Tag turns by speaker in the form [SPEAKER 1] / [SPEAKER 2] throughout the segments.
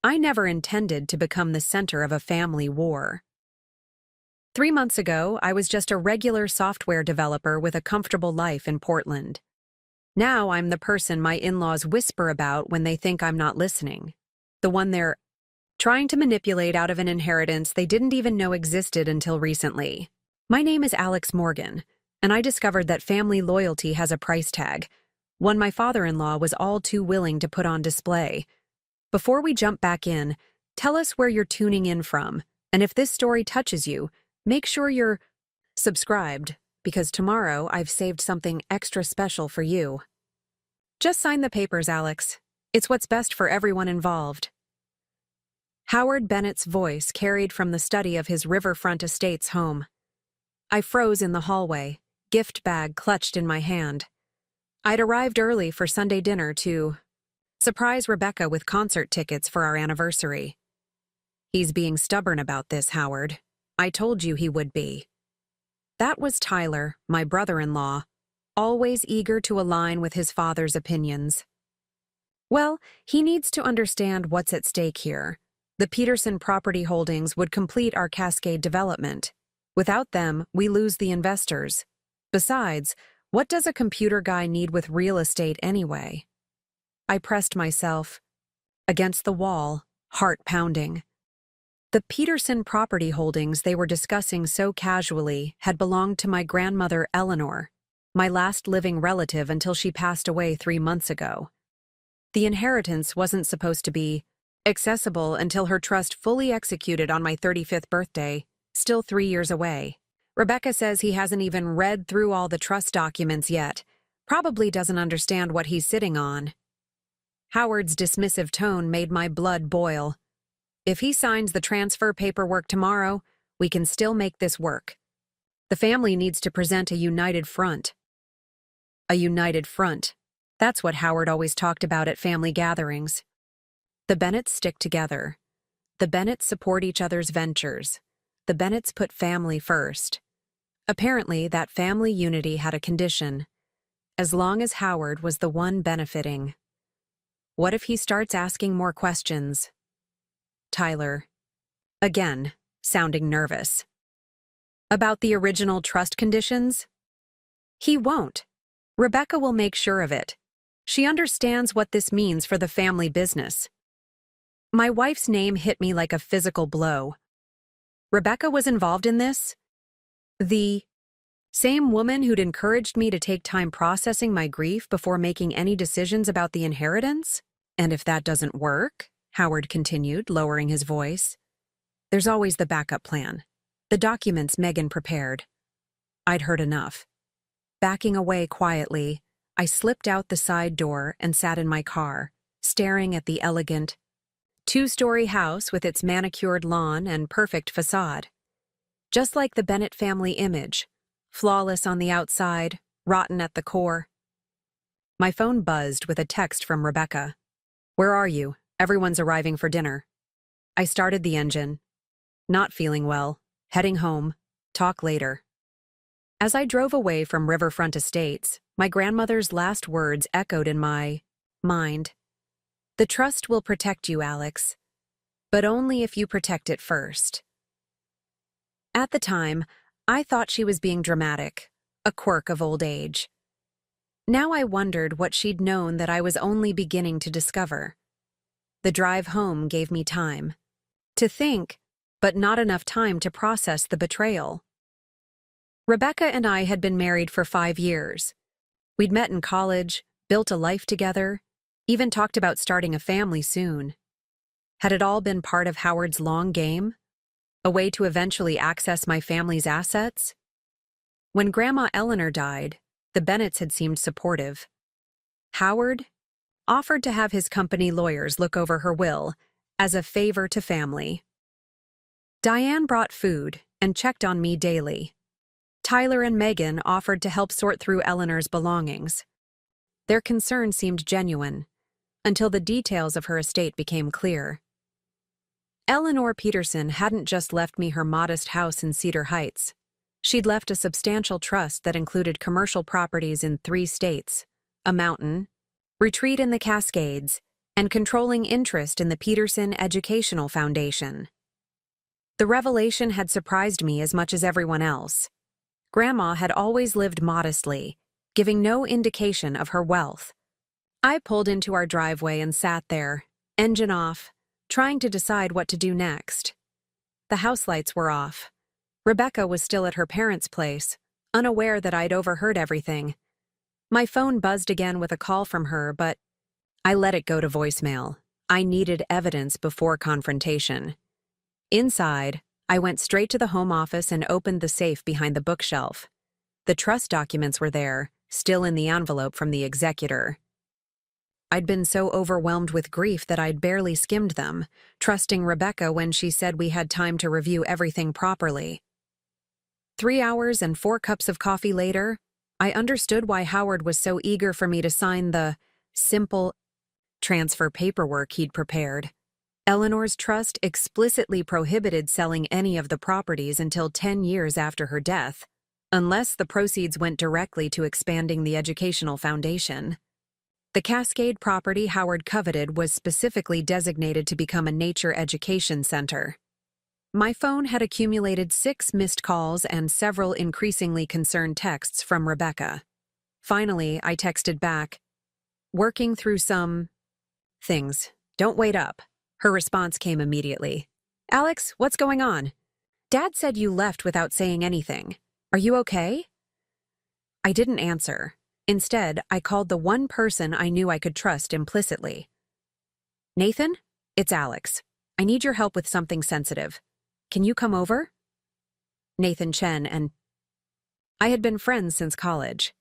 [SPEAKER 1] I never intended to become the center of a family war. 3 months ago, I was just a regular software developer with a comfortable life in Portland. Now I'm the person my in-laws whisper about when they think I'm not listening. The one they're trying to manipulate out of an inheritance they didn't even know existed until recently. My name is Alex Morgan, and I discovered that family loyalty has a price tag, one my father-in-law was all too willing to put on display. Before we jump back in, tell us where you're tuning in from, and if this story touches you, make sure you're subscribed, because tomorrow I've saved something extra special for you. Just sign the papers, Alex. It's what's best for everyone involved. Howard Bennett's voice carried from the study of his riverfront estate's home. I froze in the hallway, gift bag clutched in my hand. I'd arrived early for Sunday dinner to surprise Rebecca with concert tickets for our anniversary. He's being stubborn about this, Howard. I told you he would be. That was Tyler, my brother-in-law, always eager to align with his father's opinions. Well, he needs to understand what's at stake here. The Peterson property holdings would complete our Cascade development. Without them, we lose the investors. Besides, what does a computer guy need with real estate anyway? I pressed myself against the wall, heart pounding. The Peterson property holdings they were discussing so casually had belonged to my grandmother Eleanor, my last living relative until she passed away 3 months ago. The inheritance wasn't supposed to be accessible until her trust fully executed on my 35th birthday, still 3 years away. Rebecca says he hasn't even read through all the trust documents yet, probably doesn't understand what he's sitting on. Howard's dismissive tone made my blood boil. If he signs the transfer paperwork tomorrow, we can still make this work. The family needs to present a united front. A united front. That's what Howard always talked about at family gatherings. The Bennetts stick together. The Bennetts support each other's ventures. The Bennetts put family first. Apparently, that family unity had a condition. As long as Howard was the one benefiting. What if he starts asking more questions? Tyler. Again, sounding nervous. About the original trust conditions? He won't. Rebecca will make sure of it. She understands what this means for the family business. My wife's name hit me like a physical blow. Rebecca was involved in this? The same woman who'd encouraged me to take time processing my grief before making any decisions about the inheritance? And if that doesn't work, Howard continued, lowering his voice, there's always the backup plan. The documents Megan prepared. I'd heard enough. Backing away quietly, I slipped out the side door and sat in my car, staring at the elegant, 2-story house with its manicured lawn and perfect facade. Just like the Bennett family image, flawless on the outside, rotten at the core. My phone buzzed with a text from Rebecca. Where are you? Everyone's arriving for dinner. I started the engine. Not feeling well. Heading home. Talk later. As I drove away from Riverfront Estates, my grandmother's last words echoed in my mind. The trust will protect you, Alex, but only if you protect it first. At the time, I thought she was being dramatic, a quirk of old age. Now I wondered what she'd known that I was only beginning to discover. The drive home gave me time to think, but not enough time to process the betrayal. Rebecca and I had been married for 5 years. We'd met in college, built a life together, even talked about starting a family soon. Had it all been part of Howard's long game? A way to eventually access my family's assets? When Grandma Eleanor died, the Bennetts had seemed supportive. Howard offered to have his company lawyers look over her will as a favor to family. Diane brought food and checked on me daily. Tyler and Megan offered to help sort through Eleanor's belongings. Their concern seemed genuine, until the details of her estate became clear. Eleanor Peterson hadn't just left me her modest house in Cedar Heights. She'd left a substantial trust that included commercial properties in 3 states, a mountain, retreat in the Cascades, and controlling interest in the Peterson Educational Foundation. The revelation had surprised me as much as everyone else. Grandma had always lived modestly, giving no indication of her wealth. I pulled into our driveway and sat there, engine off, trying to decide what to do next. The house lights were off. Rebecca was still at her parents' place, unaware that I'd overheard everything. My phone buzzed again with a call from her, but I let it go to voicemail. I needed evidence before confrontation. Inside, I went straight to the home office and opened the safe behind the bookshelf. The trust documents were there, still in the envelope from the executor. I'd been so overwhelmed with grief that I'd barely skimmed them, trusting Rebecca when she said we had time to review everything properly. 3 hours and 4 cups of coffee later, I understood why Howard was so eager for me to sign the simple transfer paperwork he'd prepared. Eleanor's trust explicitly prohibited selling any of the properties until 10 years after her death, unless the proceeds went directly to expanding the educational foundation. The Cascade property Howard coveted was specifically designated to become a nature education center. My phone had accumulated 6 missed calls and several increasingly concerned texts from Rebecca. Finally, I texted back, "Working through some things. Don't wait up." Her response came immediately. "Alex, what's going on? Dad said you left without saying anything. Are you okay?" I didn't answer. Instead, I called the one person I knew I could trust implicitly. "Nathan, it's Alex. I need your help with something sensitive. Can you come over?" Nathan Chen and I had been friends since college.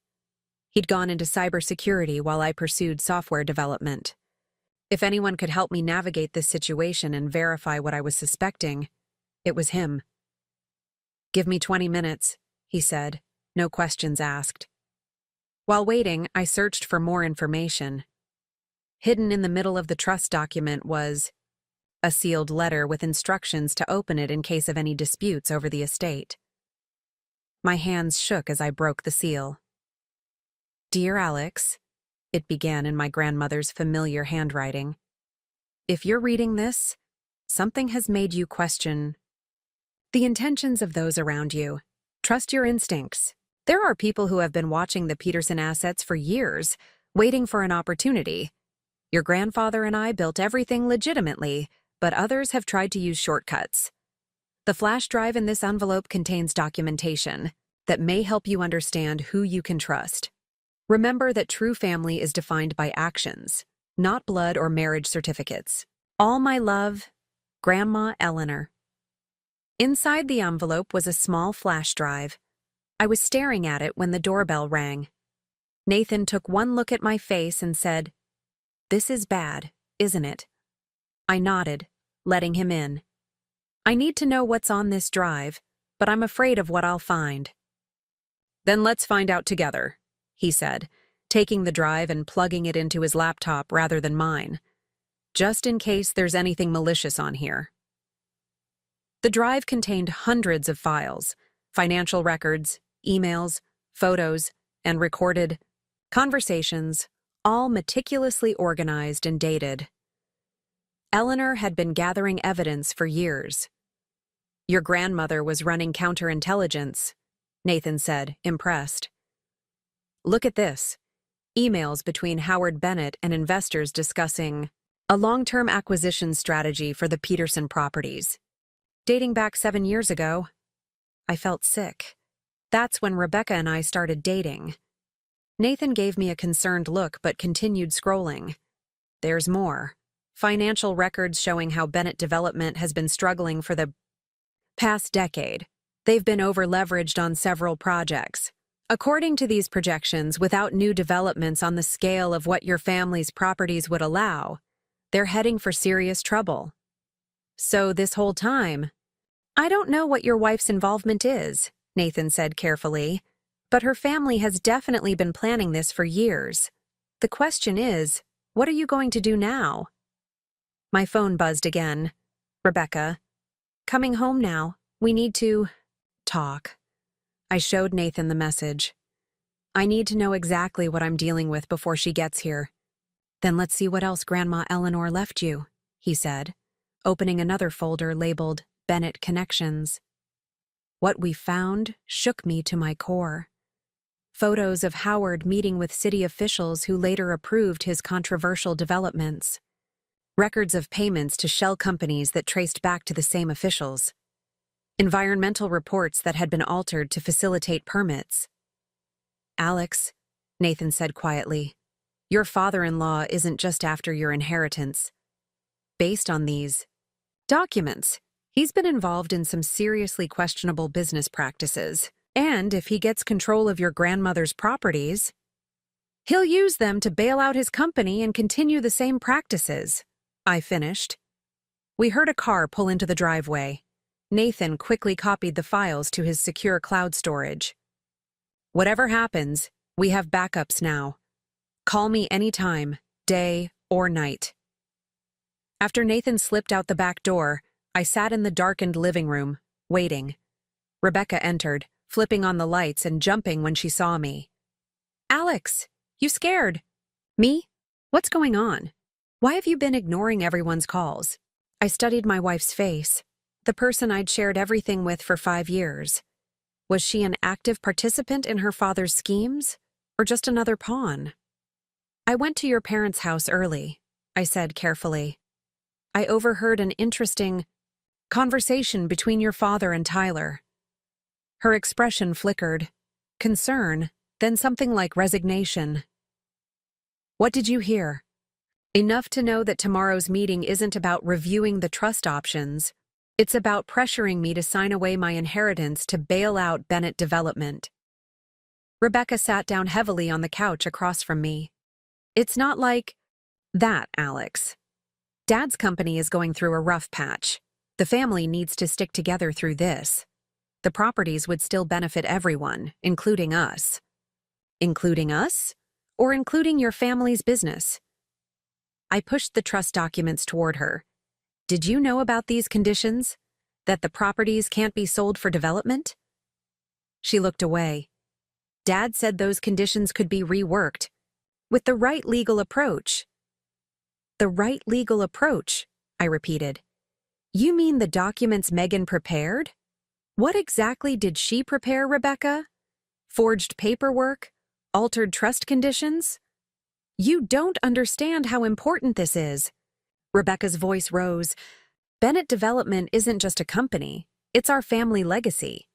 [SPEAKER 1] He'd gone into cybersecurity while I pursued software development. If anyone could help me navigate this situation and verify what I was suspecting, it was him. "Give me 20 minutes, he said, no questions asked. While waiting, I searched for more information. Hidden in the middle of the trust document was a sealed letter with instructions to open it in case of any disputes over the estate. My hands shook as I broke the seal. "Dear Alex," it began in my grandmother's familiar handwriting. "If you're reading this, something has made you question the intentions of those around you. Trust your instincts. There are people who have been watching the Peterson assets for years, waiting for an opportunity. Your grandfather and I built everything legitimately, but others have tried to use shortcuts. The flash drive in this envelope contains documentation that may help you understand who you can trust. Remember that true family is defined by actions, not blood or marriage certificates. All my love, Grandma Eleanor." Inside the envelope was a small flash drive. I was staring at it when the doorbell rang. Nathan took one look at my face and said, "This is bad, isn't it?" I nodded, letting him in. "I need to know what's on this drive, but I'm afraid of what I'll find." "Then let's find out together," he said, taking the drive and plugging it into his laptop rather than mine, "just in case there's anything malicious on here." The drive contained hundreds of files, financial records, emails, photos, and recorded conversations, all meticulously organized and dated. Eleanor had been gathering evidence for years. "Your grandmother was running counterintelligence," Nathan said, impressed. "Look at this. Emails between Howard Bennett and investors discussing a long-term acquisition strategy for the Peterson properties. Dating back 7 years ago." I felt sick. That's when Rebecca and I started dating. Nathan gave me a concerned look but continued scrolling. "There's more. Financial records showing how Bennett Development has been struggling for the past decade. They've been over-leveraged on several projects. According to these projections, without new developments on the scale of what your family's properties would allow, they're heading for serious trouble. So this whole time, I don't know what your wife's involvement is," Nathan said carefully, "but her family has definitely been planning this for years. The question is, what are you going to do now?" My phone buzzed again. "Rebecca, coming home now. We need to talk." I showed Nathan the message. "I need to know exactly what I'm dealing with before she gets here." Then let's see what else Grandma Eleanor left you, he said, opening another folder labeled Bennett Connections. What we found shook me to my core. Photos of Howard meeting with city officials who later approved his controversial developments. Records of payments to shell companies that traced back to the same officials. Environmental reports that had been altered to facilitate permits. Alex, Nathan said quietly, your father-in-law isn't just after your inheritance. Based on these documents, he's been involved in some seriously questionable business practices. And if he gets control of your grandmother's properties, he'll use them to bail out his company and continue the same practices, I finished. We heard a car pull into the driveway. Nathan quickly copied the files to his secure cloud storage. Whatever happens, we have backups now. Call me anytime, day or night. After Nathan slipped out the back door, I sat in the darkened living room, waiting. Rebecca entered, flipping on the lights and jumping when she saw me. Alex, you scared? Me? What's going on? Why have you been ignoring everyone's calls? I studied my wife's face, the person I'd shared everything with for 5 years. Was she an active participant in her father's schemes, or just another pawn? I went to your parents' house early, I said carefully. I overheard an interesting conversation between your father and Tyler. Her expression flickered, concern, then something like resignation. What did you hear? Enough to know that tomorrow's meeting isn't about reviewing the trust options. It's about pressuring me to sign away my inheritance to bail out Bennett Development. Rebecca sat down heavily on the couch across from me. It's not like that, Alex. Dad's company is going through a rough patch. The family needs to stick together through this. The properties would still benefit everyone, including us. Including us? Or including your family's business? I pushed the trust documents toward her. Did you know about these conditions? That the properties can't be sold for development? She looked away. Dad said those conditions could be reworked. With the right legal approach. The right legal approach, I repeated. You mean the documents Megan prepared? What exactly did she prepare, Rebecca? Forged paperwork? Altered trust conditions? You don't understand how important this is. Rebecca's voice rose. Bennett Development isn't just a company. It's our family legacy.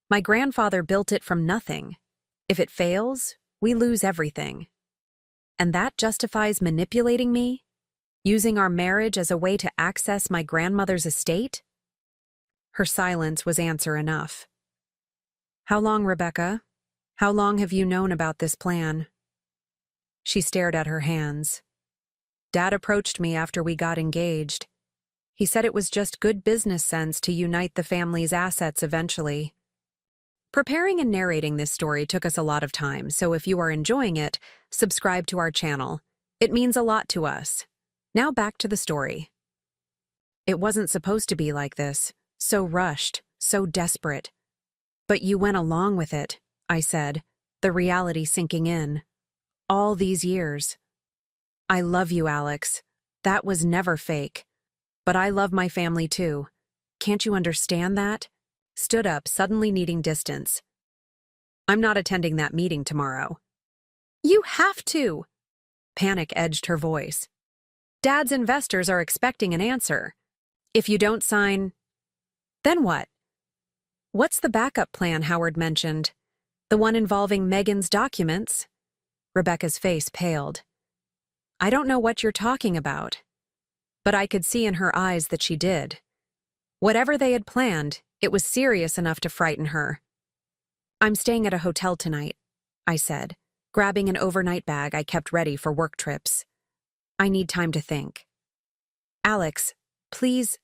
[SPEAKER 1] My grandfather built it from nothing. If it fails, we lose everything. And that justifies manipulating me? Using our marriage as a way to access my grandmother's estate? Her silence was answer enough. How long, Rebecca? How long have you known about this plan? She stared at her hands. Dad approached me after we got engaged. He said it was just good business sense to unite the family's assets eventually. Preparing and narrating this story took us a lot of time, so if you are enjoying it, subscribe to our channel. It means a lot to us. Now back to the story. It wasn't supposed to be like this, so rushed, so desperate. But you went along with it, I said, the reality sinking in. All these years. I love you, Alex. That was never fake. But I love my family too. Can't you understand that? Stood up, suddenly needing distance. I'm not attending that meeting tomorrow. You have to! Panic edged her voice. Dad's investors are expecting an answer. If you don't sign, then what? What's the backup plan Howard mentioned? The one involving Megan's documents? Rebecca's face paled. I don't know what you're talking about. But I could see in her eyes that she did. Whatever they had planned, it was serious enough to frighten her. I'm staying at a hotel tonight, I said, grabbing an overnight bag I kept ready for work trips. I need time to think. Alex, please.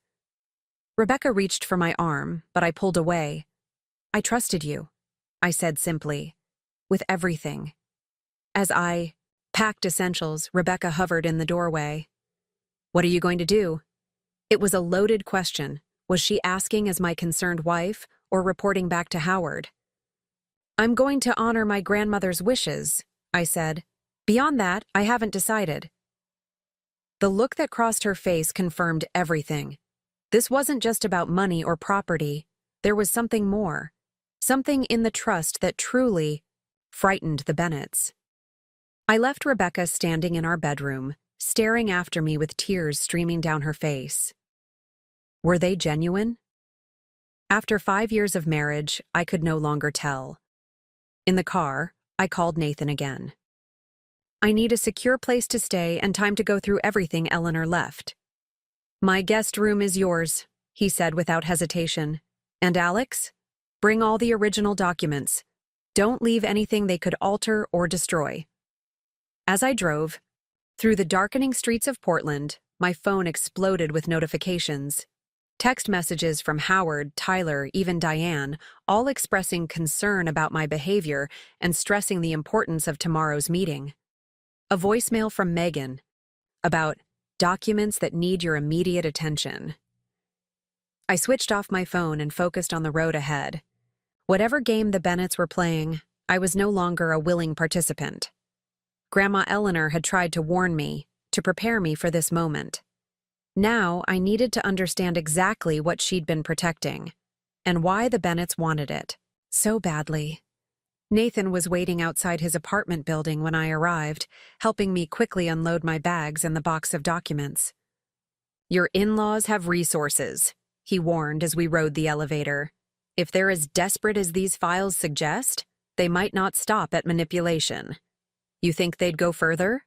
[SPEAKER 1] Rebecca reached for my arm, but I pulled away. I trusted you, I said simply, with everything. As I packed essentials, Rebecca hovered in the doorway. What are you going to do? It was a loaded question. Was she asking as my concerned wife or reporting back to Howard? I'm going to honor my grandmother's wishes, I said. Beyond that, I haven't decided. The look that crossed her face confirmed everything. This wasn't just about money or property. There was something more. Something in the trust that truly frightened the Bennetts. I left Rebecca standing in our bedroom, staring after me with tears streaming down her face. Were they genuine? After 5 years of marriage, I could no longer tell. In the car, I called Nathan again. I need a secure place to stay and time to go through everything Eleanor left. My guest room is yours, he said without hesitation. And Alex? Bring all the original documents. Don't leave anything they could alter or destroy. As I drove, through the darkening streets of Portland, my phone exploded with notifications. Text messages from Howard, Tyler, even Diane, all expressing concern about my behavior and stressing the importance of tomorrow's meeting. A voicemail from Megan about documents that need your immediate attention. I switched off my phone and focused on the road ahead. Whatever game the Bennetts were playing, I was no longer a willing participant. Grandma Eleanor had tried to warn me, to prepare me for this moment. Now I needed to understand exactly what she'd been protecting, and why the Bennetts wanted it so badly. Nathan was waiting outside his apartment building when I arrived, helping me quickly unload my bags and the box of documents. "Your in-laws have resources," he warned as we rode the elevator. "If they're as desperate as these files suggest, they might not stop at manipulation." "You think they'd go further?"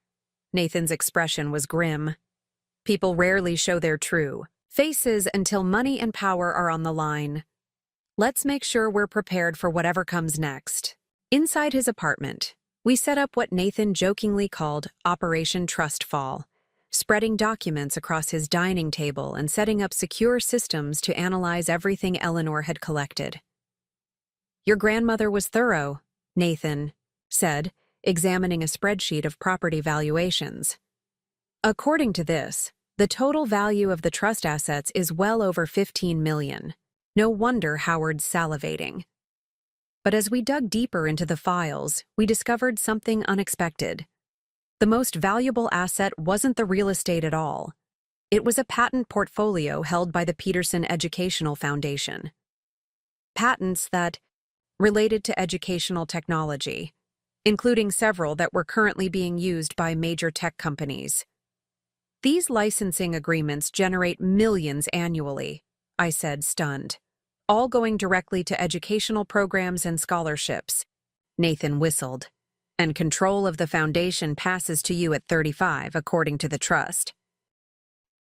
[SPEAKER 1] Nathan's expression was grim. "People rarely show their true faces until money and power are on the line. Let's make sure we're prepared for whatever comes next." Inside his apartment, we set up what Nathan jokingly called Operation Trust Fall, spreading documents across his dining table and setting up secure systems to analyze everything Eleanor had collected. "Your grandmother was thorough," Nathan said, examining a spreadsheet of property valuations. "According to this, the total value of the trust assets is well over $15 million. No wonder Howard's salivating." But as we dug deeper into the files, we discovered something unexpected. The most valuable asset wasn't the real estate at all. It was a patent portfolio held by the Peterson Educational Foundation. Patents that related to educational technology, including several that were currently being used by major tech companies. "These licensing agreements generate millions annually," I said, stunned. "All going directly to educational programs and scholarships." Nathan whistled. "And control of the foundation passes to you at 35, according to the trust."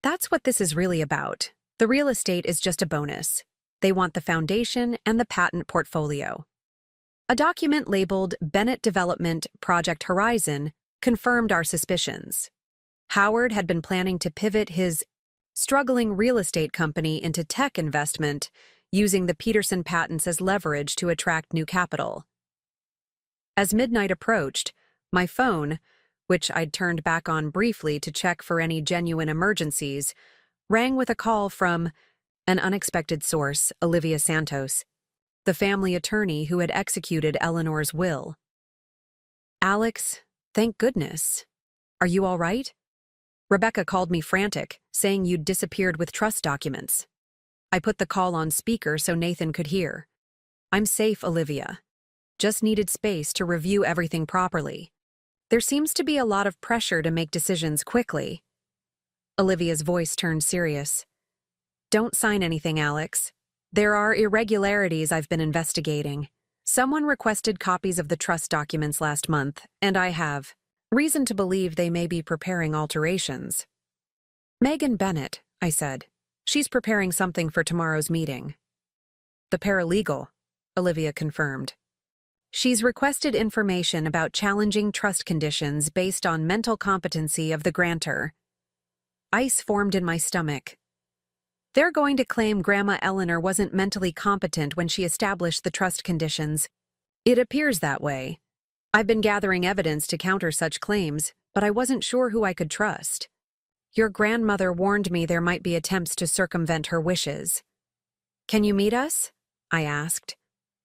[SPEAKER 1] "That's what this is really about. The real estate is just a bonus. They want the foundation and the patent portfolio." A document labeled Bennett Development Project Horizon confirmed our suspicions. Howard had been planning to pivot his struggling real estate company into tech investment, using the Peterson patents as leverage to attract new capital. As midnight approached, my phone, which I'd turned back on briefly to check for any genuine emergencies, rang with a call from an unexpected source, Olivia Santos, the family attorney who had executed Eleanor's will. "Alex, thank goodness. Are you all right? Rebecca called me frantic, saying you'd disappeared with trust documents." I put the call on speaker so Nathan could hear. "I'm safe, Olivia. Just needed space to review everything properly. There seems to be a lot of pressure to make decisions quickly." Olivia's voice turned serious. "Don't sign anything, Alex. There are irregularities I've been investigating. Someone requested copies of the trust documents last month, and I have reason to believe they may be preparing alterations." "Megan Bennett," I said. "She's preparing something for tomorrow's meeting." "The paralegal," Olivia confirmed. "She's requested information about challenging trust conditions based on mental competency of the grantor." Ice formed in my stomach. They're going to claim Grandma Eleanor wasn't mentally competent when she established the trust conditions. It appears that way. I've been gathering evidence to counter such claims, but I wasn't sure who I could trust. Your grandmother warned me there might be attempts to circumvent her wishes. "Can you meet us?" I asked.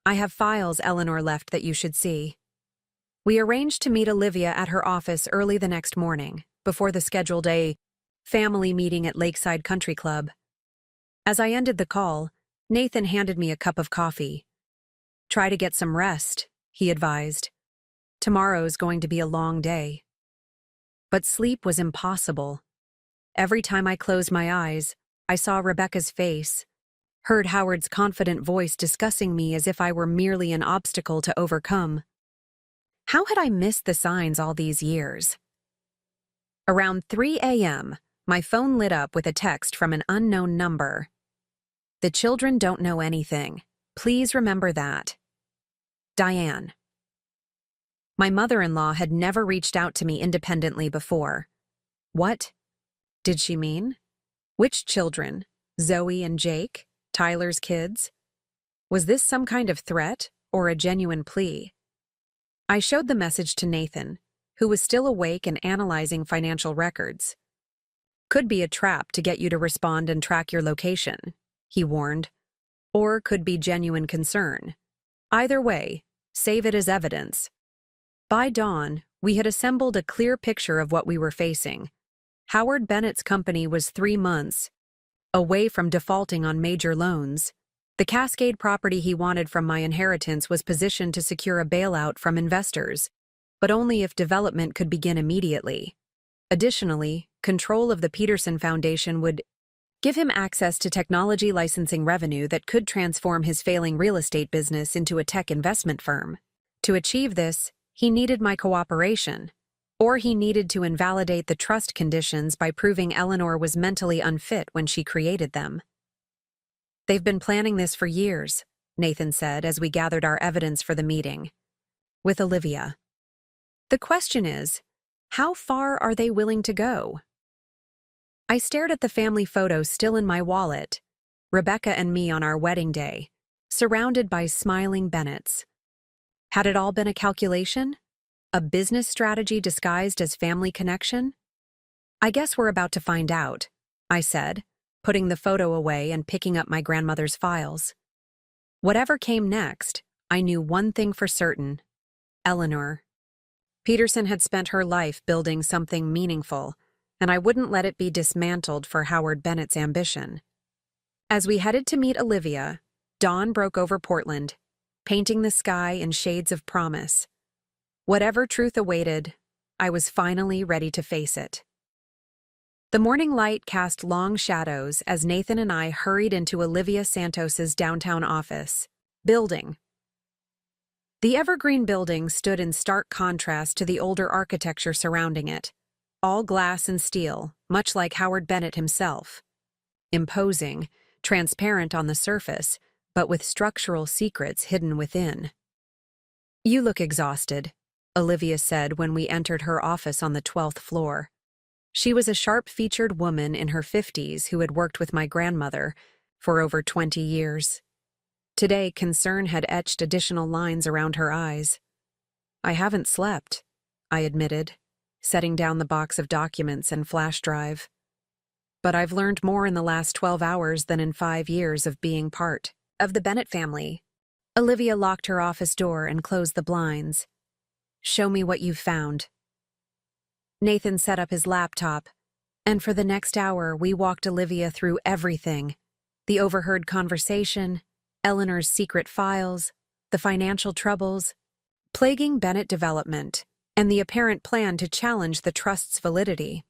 [SPEAKER 1] "I have files Eleanor left that you should see." We arranged to meet Olivia at her office early the next morning, before the scheduled Family meeting at Lakeside Country Club. As I ended the call, Nathan handed me a cup of coffee. Try to get some rest, he advised. Tomorrow's going to be a long day. But sleep was impossible. Every time I closed my eyes, I saw Rebecca's face, heard Howard's confident voice discussing me as if I were merely an obstacle to overcome. How had I missed the signs all these years? Around 3 a.m., my phone lit up with a text from an unknown number. The children don't know anything. Please remember that. Diane. My mother-in-law had never reached out to me independently before. What did she mean? Which children? Zoe and Jake? Tyler's kids? Was this some kind of threat or a genuine plea? I showed the message to Nathan, who was still awake and analyzing financial records. Could be a trap to get you to respond and track your location, he warned. Or could be genuine concern. Either way, save it as evidence. By dawn, we had assembled a clear picture of what we were facing. Howard Bennett's company was 3 months away from defaulting on major loans. The Cascade property he wanted from my inheritance was positioned to secure a bailout from investors, but only if development could begin immediately. Additionally, control of the Peterson Foundation would give him access to technology licensing revenue that could transform his failing real estate business into a tech investment firm. To achieve this, he needed my cooperation, or he needed to invalidate the trust conditions by proving Eleanor was mentally unfit when she created them. They've been planning this for years, Nathan said as we gathered our evidence for the meeting. With Olivia. The question is, how far are they willing to go? I stared at the family photo still in my wallet, Rebecca and me on our wedding day, surrounded by smiling Bennetts. Had it all been a calculation? A business strategy disguised as family connection? I guess we're about to find out, I said, putting the photo away and picking up my grandmother's files. Whatever came next, I knew one thing for certain. Eleanor. Peterson had spent her life building something meaningful, and I wouldn't let it be dismantled for Howard Bennett's ambition. As we headed to meet Olivia, dawn broke over Portland, painting the sky in shades of promise. Whatever truth awaited, I was finally ready to face it. The morning light cast long shadows as Nathan and I hurried into Olivia Santos's downtown office building. The evergreen building stood in stark contrast to the older architecture surrounding it, all glass and steel, much like Howard Bennett himself. Imposing, transparent on the surface, but with structural secrets hidden within. You look exhausted, Olivia said when we entered her office on the 12th floor. She was a sharp-featured woman in her 50s who had worked with my grandmother for over 20 years. Today, concern had etched additional lines around her eyes. I haven't slept, I admitted, setting down the box of documents and flash drive. But I've learned more in the last 12 hours than in 5 years of being part of the Bennett family. Olivia locked her office door and closed the blinds. Show me what you've found. Nathan set up his laptop, and for the next hour we walked Olivia through everything. The overheard conversation, Eleanor's secret files, the financial troubles, plaguing Bennett development, and the apparent plan to challenge the trust's validity.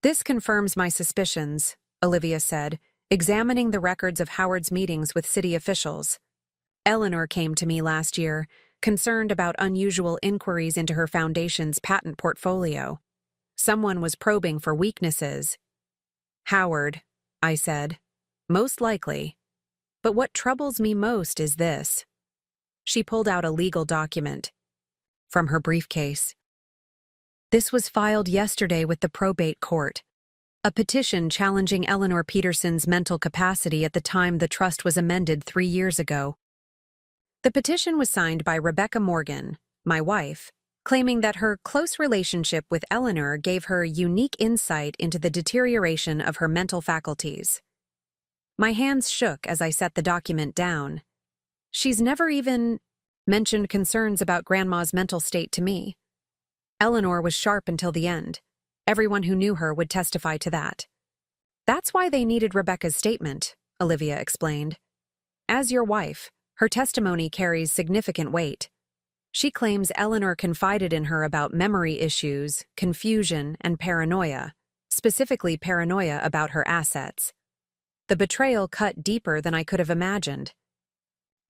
[SPEAKER 1] This confirms my suspicions, Olivia said, examining the records of Howard's meetings with city officials. Eleanor came to me last year, concerned about unusual inquiries into her foundation's patent portfolio. Someone was probing for weaknesses. Howard, I said. Most likely. But what troubles me most is this. She pulled out a legal document from her briefcase. This was filed yesterday with the probate court. A petition challenging Eleanor Peterson's mental capacity at the time the trust was amended 3 years ago. The petition was signed by Rebecca Morgan, my wife, claiming that her close relationship with Eleanor gave her unique insight into the deterioration of her mental faculties. My hands shook as I set the document down. She's never even mentioned concerns about Grandma's mental state to me. Eleanor was sharp until the end, Everyone who knew her would testify to that. That's why they needed Rebecca's statement, Olivia explained. As your wife, her testimony carries significant weight. She claims Eleanor confided in her about memory issues, confusion, and paranoia, specifically paranoia about her assets. The betrayal cut deeper than I could have imagined.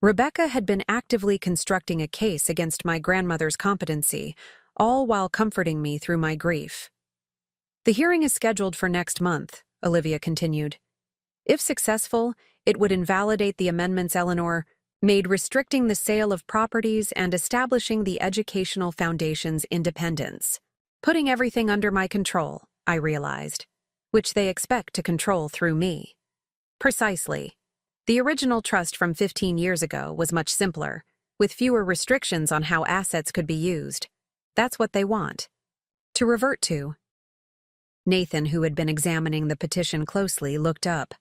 [SPEAKER 1] Rebecca had been actively constructing a case against my grandmother's competency, all while comforting me through my grief. The hearing is scheduled for next month, Olivia continued. If successful, it would invalidate the amendments Eleanor made restricting the sale of properties and establishing the Educational Foundation's independence, putting everything under my control, I realized, which they expect to control through me. Precisely. The original trust from 15 years ago was much simpler, with fewer restrictions on how assets could be used. That's what they want. To revert to. Nathan, who had been examining the petition closely, looked up.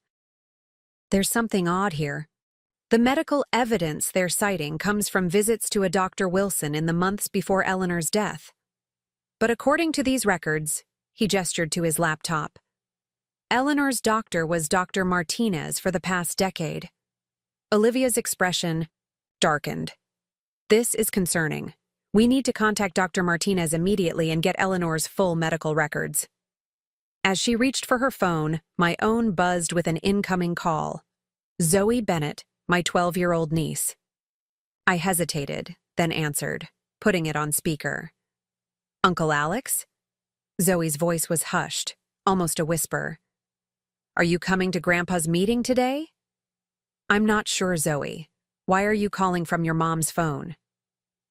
[SPEAKER 1] There's something odd here. The medical evidence they're citing comes from visits to a Dr. Wilson in the months before Eleanor's death. But according to these records, he gestured to his laptop, Eleanor's doctor was Dr. Martinez for the past decade. Olivia's expression darkened. This is concerning. We need to contact Dr. Martinez immediately and get Eleanor's full medical records. As she reached for her phone, my own buzzed with an incoming call. Zoe Bennett, my 12-year-old niece. I hesitated, then answered, putting it on speaker. Uncle Alex? Zoe's voice was hushed, almost a whisper. Are you coming to Grandpa's meeting today? I'm not sure, Zoe. Why are you calling from your mom's phone?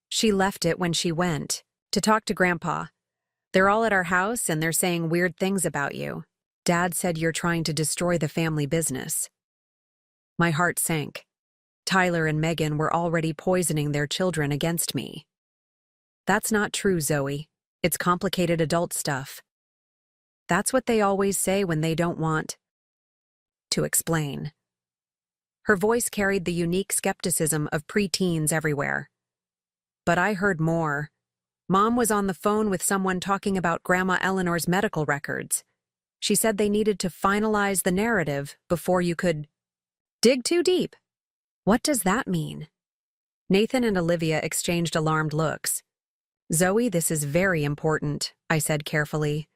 [SPEAKER 1] She left it when she went, to talk to Grandpa. They're all at our house and they're saying weird things about you. Dad said you're trying to destroy the family business. My heart sank. Tyler and Megan were already poisoning their children against me. That's not true, Zoe. It's complicated adult stuff. That's what they always say when they don't want to explain. Her voice carried the unique skepticism of preteens everywhere. But I heard more. Mom was on the phone with someone talking about Grandma Eleanor's medical records. She said they needed to finalize the narrative before you could dig too deep. What does that mean? Nathan and Olivia exchanged alarmed looks. Zoe, this is very important, I said carefully.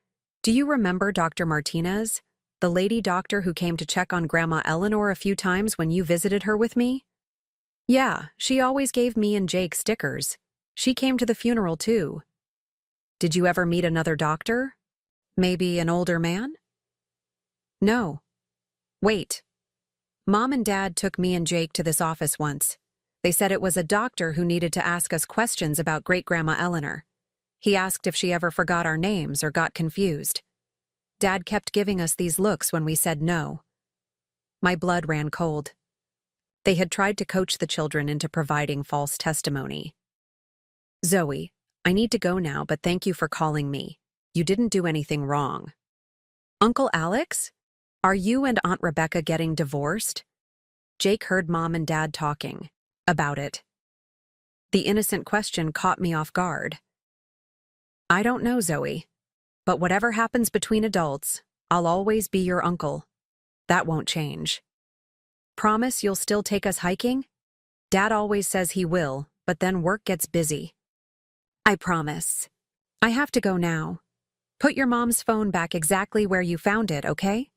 [SPEAKER 1] Do you remember Dr. Martinez, the lady doctor who came to check on Grandma Eleanor a few times when you visited her with me? Yeah, she always gave me and Jake stickers. She came to the funeral too. Did you ever meet another doctor? Maybe an older man? No. Wait. Mom and Dad took me and Jake to this office once. They said it was a doctor who needed to ask us questions about Great-Grandma Eleanor. He asked if she ever forgot our names or got confused. Dad kept giving us these looks when we said no. My blood ran cold. They had tried to coach the children into providing false testimony. Zoe, I need to go now, but thank you for calling me. You didn't do anything wrong. Uncle Alex? Are you and Aunt Rebecca getting divorced? Jake heard Mom and Dad talking about it. The innocent question caught me off guard. I don't know, Zoe, but whatever happens between adults, I'll always be your uncle. That won't change. Promise you'll still take us hiking? Dad always says he will, but then work gets busy. I promise. I have to go now. Put your mom's phone back exactly where you found it, okay?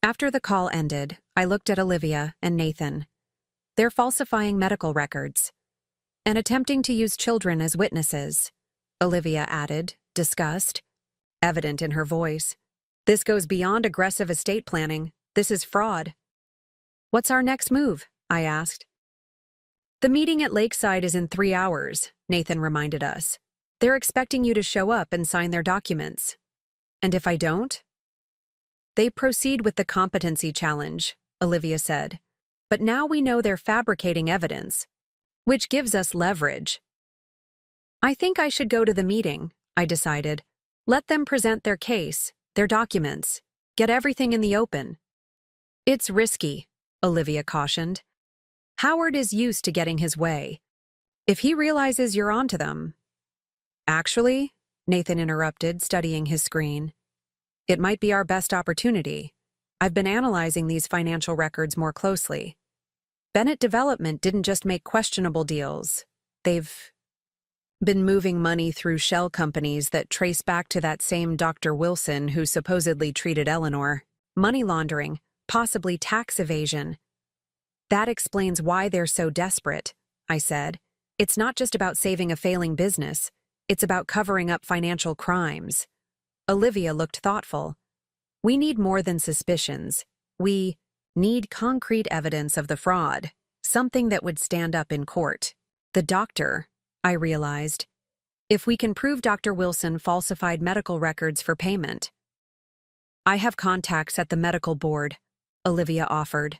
[SPEAKER 1] After the call ended, I looked at Olivia and Nathan. They're falsifying medical records and attempting to use children as witnesses, Olivia added, disgust, evident in her voice. This goes beyond aggressive estate planning. This is fraud. What's our next move? I asked. The meeting at Lakeside is in 3 hours, Nathan reminded us. They're expecting you to show up and sign their documents. And if I don't? They proceed with the competency challenge, Olivia said. But now we know they're fabricating evidence, which gives us leverage. I think I should go to the meeting, I decided. Let them present their case, their documents, get everything in the open. It's risky, Olivia cautioned. Howard is used to getting his way. If he realizes you're onto them. Actually, Nathan interrupted, studying his screen. It might be our best opportunity. I've been analyzing these financial records more closely. Bennett Development didn't just make questionable deals. They've been moving money through shell companies that trace back to that same Dr. Wilson who supposedly treated Eleanor. Money laundering, possibly tax evasion. That explains why they're so desperate, I said. It's not just about saving a failing business. It's about covering up financial crimes. Olivia looked thoughtful. We need more than suspicions. We need concrete evidence of the fraud, something that would stand up in court. The doctor, I realized. If we can prove Dr. Wilson falsified medical records for payment. I have contacts at the medical board, Olivia offered.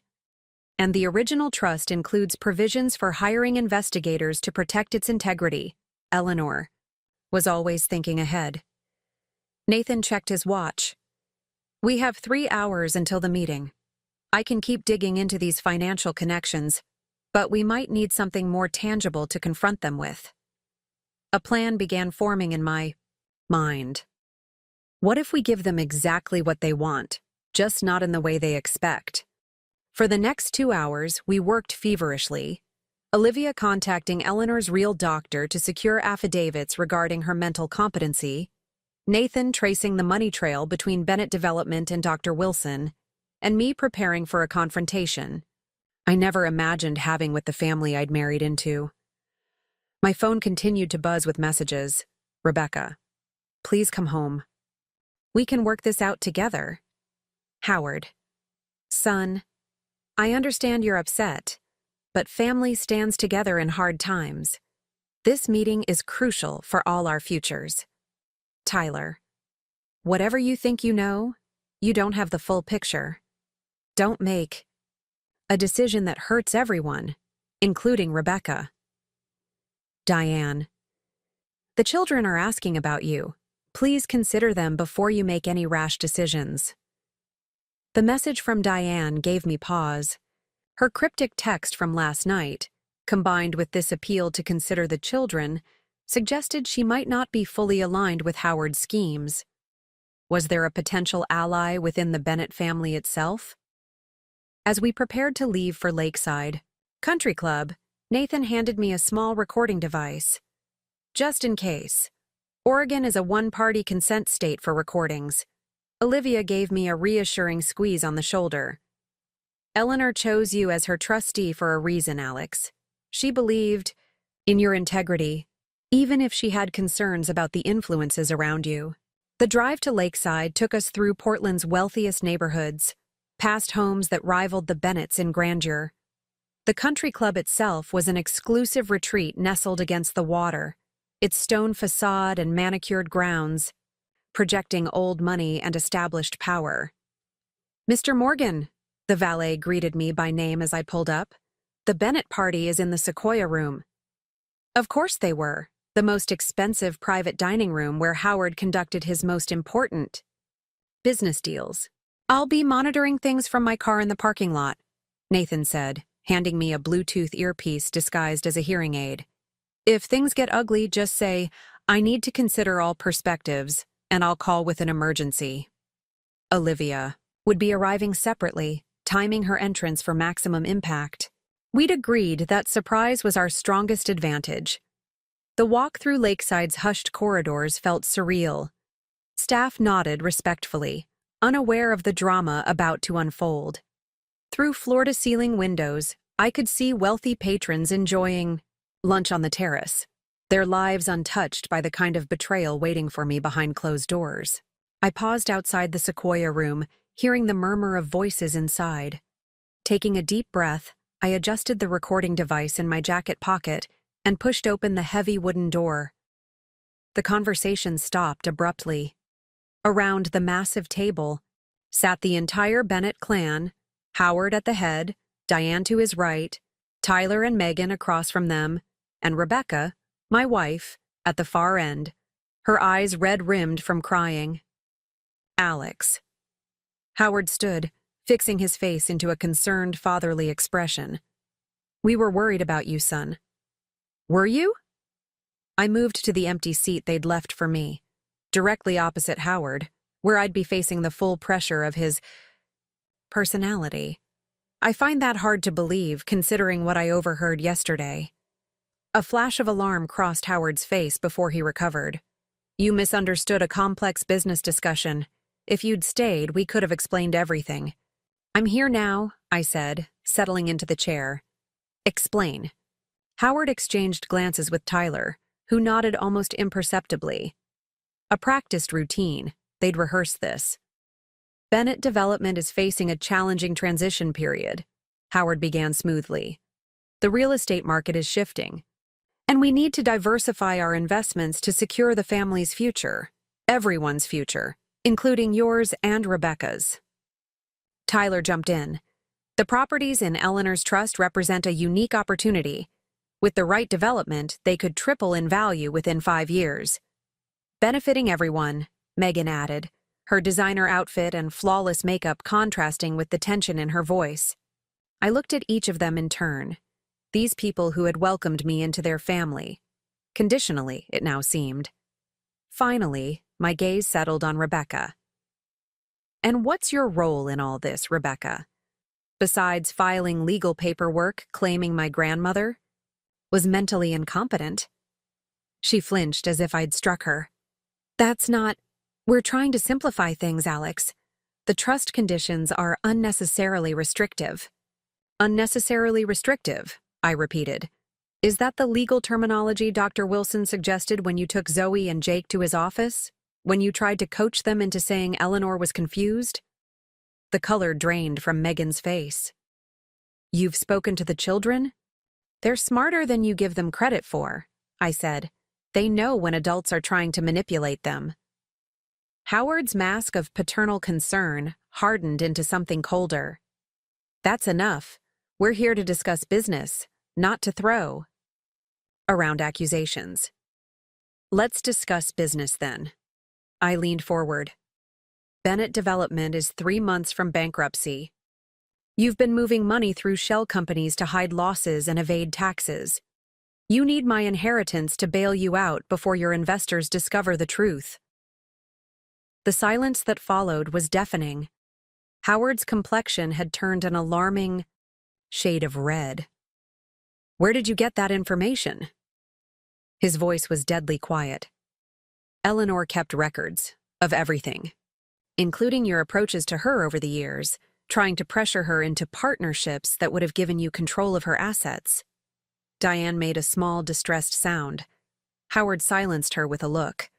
[SPEAKER 1] And the original trust includes provisions for hiring investigators to protect its integrity. Eleanor was always thinking ahead. Nathan checked his watch. We have 3 hours until the meeting. I can keep digging into these financial connections, but we might need something more tangible to confront them with. A plan began forming in my mind. What if we give them exactly what they want, just not in the way they expect? For the next 2 hours, we worked feverishly, Olivia contacting Eleanor's real doctor to secure affidavits regarding her mental competency, Nathan tracing the money trail between Bennett Development and Dr. Wilson, and me preparing for a confrontation I never imagined having with the family I'd married into. My phone continued to buzz with messages. Rebecca, please come home. We can work this out together. Howard, son, I understand you're upset, but family stands together in hard times. This meeting is crucial for all our futures. Tyler, whatever you think you know, you don't have the full picture. Don't make a decision that hurts everyone, including Rebecca. Diane, the children are asking about you. Please consider them before you make any rash decisions. The message from Diane gave me pause. Her cryptic text from last night, combined with this appeal to consider the children, suggested she might not be fully aligned with Howard's schemes. Was there a potential ally within the Bennett family itself? As we prepared to leave for Lakeside Country Club, Nathan handed me a small recording device. Just in case. Oregon is a one-party consent state for recordings. Olivia gave me a reassuring squeeze on the shoulder. Eleanor chose you as her trustee for a reason, Alex. She believed in your integrity, even if she had concerns about the influences around you. The drive to Lakeside took us through Portland's wealthiest neighborhoods, past homes that rivaled the Bennetts in grandeur. The country club itself was an exclusive retreat nestled against the water, its stone facade and manicured grounds, projecting old money and established power. Mr. Morgan, the valet greeted me by name as I pulled up. The Bennett party is in the Sequoia Room. Of course they were, the most expensive private dining room where Howard conducted his most important business deals. I'll be monitoring things from my car in the parking lot, Nathan said, handing me a Bluetooth earpiece disguised as a hearing aid. If things get ugly, just say, I need to consider all perspectives, and I'll call with an emergency. Olivia would be arriving separately, timing her entrance for maximum impact. We'd agreed that surprise was our strongest advantage. The walk through Lakeside's hushed corridors felt surreal. Staff nodded respectfully, unaware of the drama about to unfold. Through floor-to-ceiling windows, I could see wealthy patrons enjoying lunch on the terrace, their lives untouched by the kind of betrayal waiting for me behind closed doors. I paused outside the Sequoia Room, hearing the murmur of voices inside. Taking a deep breath, I adjusted the recording device in my jacket pocket and pushed open the heavy wooden door. The conversation stopped abruptly. Around the massive table sat the entire Bennett clan, Howard at the head, Diane to his right, Tyler and Megan across from them, and Rebecca, my wife, at the far end, her eyes red-rimmed from crying. Alex. Howard stood, fixing his face into a concerned fatherly expression. We were worried about you, son. Were you? I moved to the empty seat they'd left for me. directly opposite Howard, where I'd be facing the full pressure of his personality. I find that hard to believe, considering what I overheard yesterday. A flash of alarm crossed Howard's face before he recovered. You misunderstood a complex business discussion. If you'd stayed, we could have explained everything. I'm here now, I said, settling into the chair. Explain. Howard exchanged glances with Tyler, who nodded almost imperceptibly. A practiced routine. They'd rehearsed this. Bennett Development is facing a challenging transition period, Howard began smoothly. The real estate market is shifting, and we need to diversify our investments to secure the family's future, everyone's future, including yours and Rebecca's. Tyler jumped in. The properties in Eleanor's trust represent a unique opportunity. With the right development, they could triple in value within 5 years. Benefiting everyone, Megan added, her designer outfit and flawless makeup contrasting with the tension in her voice. I looked at each of them in turn. These people who had welcomed me into their family. Conditionally, it now seemed. Finally, my gaze settled on Rebecca. And what's your role in all this, Rebecca? Besides filing legal paperwork claiming my grandmother was mentally incompetent. She flinched as if I'd struck her. That's not... We're trying to simplify things, Alex. The trust conditions are unnecessarily restrictive. Unnecessarily restrictive, I repeated. Is that the legal terminology Dr. Wilson suggested when you took Zoe and Jake to his office? When you tried to coach them into saying Eleanor was confused? The color drained from Megan's face. You've spoken to the children? They're smarter than you give them credit for, I said. They know when adults are trying to manipulate them. Howard's mask of paternal concern hardened into something colder. That's enough. We're here to discuss business, not to throw around accusations. Let's discuss business then. I leaned forward. Bennett Development is 3 months from bankruptcy. You've been moving money through shell companies to hide losses and evade taxes. You need my inheritance to bail you out before your investors discover the truth. The silence that followed was deafening. Howard's complexion had turned an alarming shade of red. Where did you get that information? His voice was deadly quiet. Eleanor kept records of everything, including your approaches to her over the years, trying to pressure her into partnerships that would have given you control of her assets. Diane made a small, distressed sound. Howard silenced her with a look.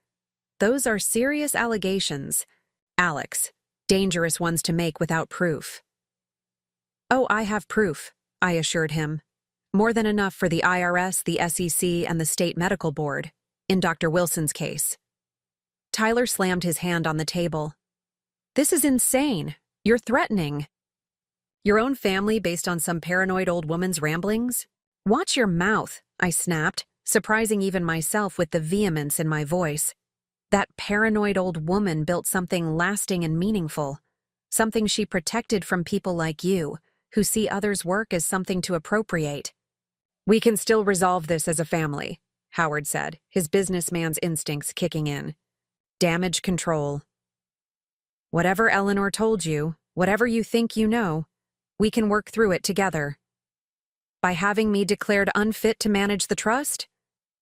[SPEAKER 1] Those are serious allegations, Alex, dangerous ones to make without proof. Oh, I have proof, I assured him. More than enough for the IRS, the SEC, and the State Medical Board, in Dr. Wilson's case. Tyler slammed his hand on the table. This is insane. You're threatening. Your own family based on some paranoid old woman's ramblings? Watch your mouth, I snapped, surprising even myself with the vehemence in my voice. That paranoid old woman built something lasting and meaningful, something she protected from people like you, who see others' work as something to appropriate. We can still resolve this as a family, Howard said, his businessman's instincts kicking in. Damage control. Whatever Eleanor told you, whatever you think you know, we can work through it together. By having me declared unfit to manage the trust?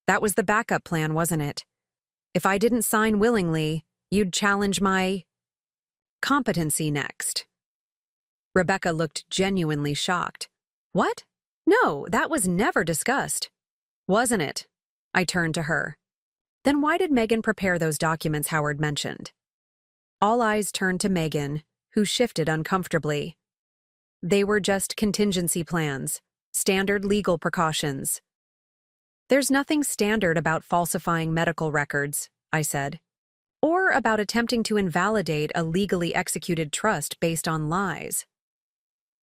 [SPEAKER 1] That was the backup plan, wasn't it? If I didn't sign willingly, you'd challenge my competency next. Rebecca looked genuinely shocked. What? No, that was never discussed. Wasn't it? I turned to her. Then why did Megan prepare those documents Howard mentioned? All eyes turned to Megan, who shifted uncomfortably. They were just contingency plans, standard legal precautions. There's nothing standard about falsifying medical records, I said, or about attempting to invalidate a legally executed trust based on lies.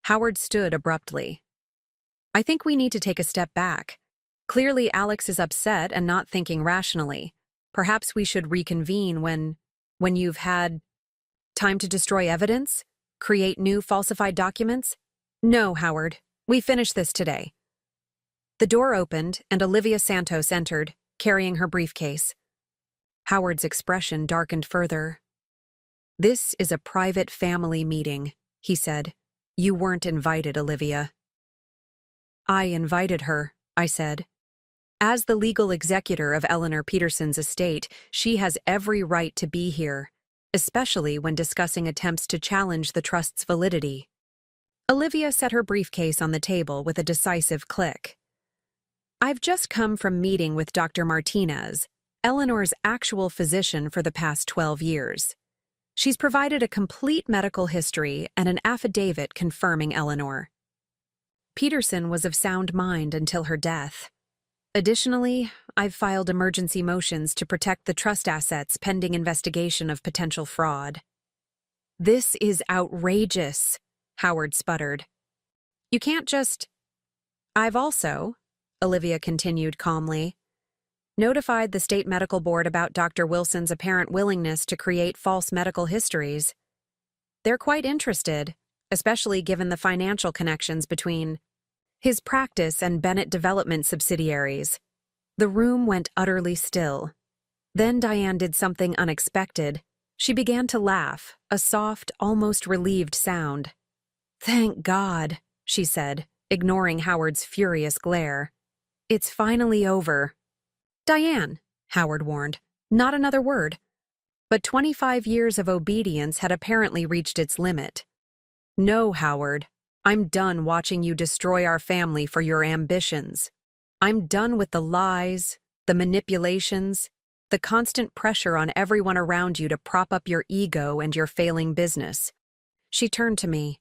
[SPEAKER 1] Howard stood abruptly. I think we need to take a step back. Clearly, Alex is upset and not thinking rationally. Perhaps we should reconvene when you've had time to destroy evidence, create new falsified documents? No, Howard. We finish this today. The door opened, and Olivia Santos entered, carrying her briefcase. Howard's expression darkened further. "This is a private family meeting," he said. "You weren't invited, Olivia." "I invited her," I said. "As the legal executor of Eleanor Peterson's estate, she has every right to be here, especially when discussing attempts to challenge the trust's validity." Olivia set her briefcase on the table with a decisive click. "I've just come from meeting with Dr. Martinez, Eleanor's actual physician for the past 12 years. She's provided a complete medical history and an affidavit confirming Eleanor. Peterson was of sound mind until her death. Additionally, I've filed emergency motions to protect the trust assets pending investigation of potential fraud." "This is outrageous," Howard sputtered. "You can't just—" "I've also," Olivia continued calmly, "notified the state medical board about Dr. Wilson's apparent willingness to create false medical histories. They're quite interested, especially given the financial connections between his practice and Bennett Development subsidiaries." The room went utterly still. Then Diane did something unexpected. She began to laugh, a soft, almost relieved sound. "Thank God," she said, ignoring Howard's furious glare. "It's finally over." "Diane," Howard warned, "not another word." But 25 years of obedience had apparently reached its limit. "No, Howard. I'm done watching you destroy our family for your ambitions. I'm done with the lies, the manipulations, the constant pressure on everyone around you to prop up your ego and your failing business." She turned to me.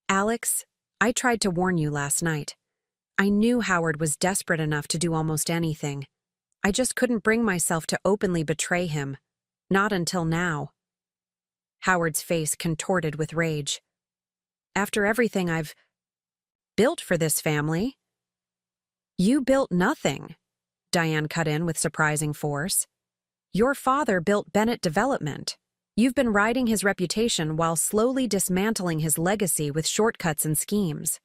[SPEAKER 1] "Alex, I tried to warn you last night. I knew Howard was desperate enough to do almost anything. I just couldn't bring myself to openly betray him. Not until now." Howard's face contorted with rage. "After everything I've built for this family—" "You built nothing," Diane cut in with surprising force. "Your father built Bennett Development. You've been riding his reputation while slowly dismantling his legacy with shortcuts and schemes.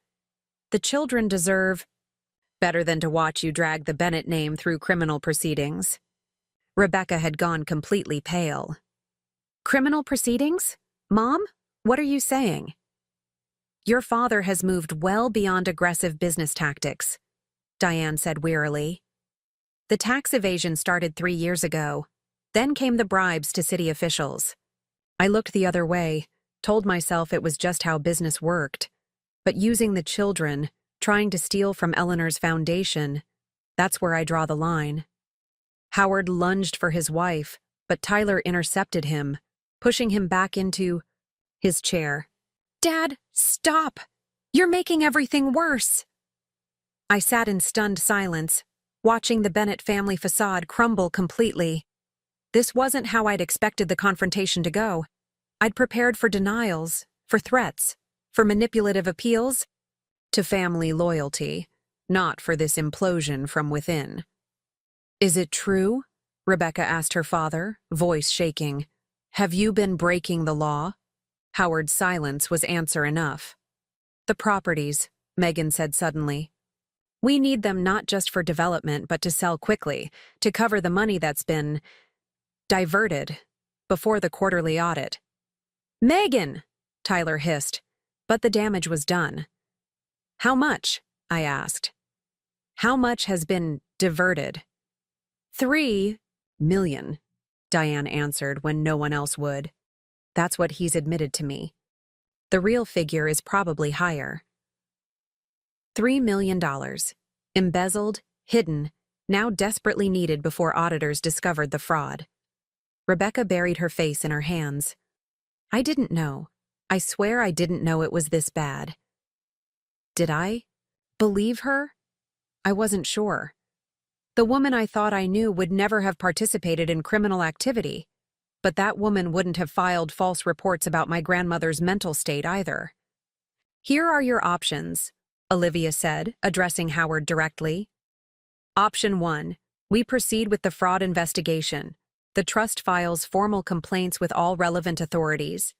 [SPEAKER 1] The children deserve better than to watch you drag the Bennett name through criminal proceedings." Rebecca had gone completely pale. "Criminal proceedings? Mom, what are you saying?" "Your father has moved well beyond aggressive business tactics," Diane said wearily. "The tax evasion started 3 years ago. Then came the bribes to city officials. I looked the other way, told myself it was just how business worked. But using the children, trying to steal from Eleanor's foundation, that's where I draw the line." Howard lunged for his wife, but Tyler intercepted him, pushing him back into his chair. "Dad, stop! You're making everything worse!" I sat in stunned silence, watching the Bennett family facade crumble completely. This wasn't how I'd expected the confrontation to go. I'd prepared for denials, for threats, for manipulative appeals to family loyalty, not for this implosion from within. "Is it true?" Rebecca asked her father, voice shaking. "Have you been breaking the law?" Howard's silence was answer enough. "The properties," Megan said suddenly. "We need them not just for development but to sell quickly, to cover the money that's been diverted before the quarterly audit." "Megan!" Tyler hissed, but the damage was done. "How much?" I asked. "How much has been diverted?" 3 million, Diane answered when no one else would. "That's what he's admitted to me. The real figure is probably higher." $3 million. Embezzled, hidden, now desperately needed before auditors discovered the fraud. Rebecca buried her face in her hands. "I didn't know. I swear I didn't know it was this bad." Did I believe her? I wasn't sure. The woman I thought I knew would never have participated in criminal activity, but that woman wouldn't have filed false reports about my grandmother's mental state either. "Here are your options," Olivia said, addressing Howard directly. "Option 1. We proceed with the fraud investigation. The trust files formal complaints with all relevant authorities.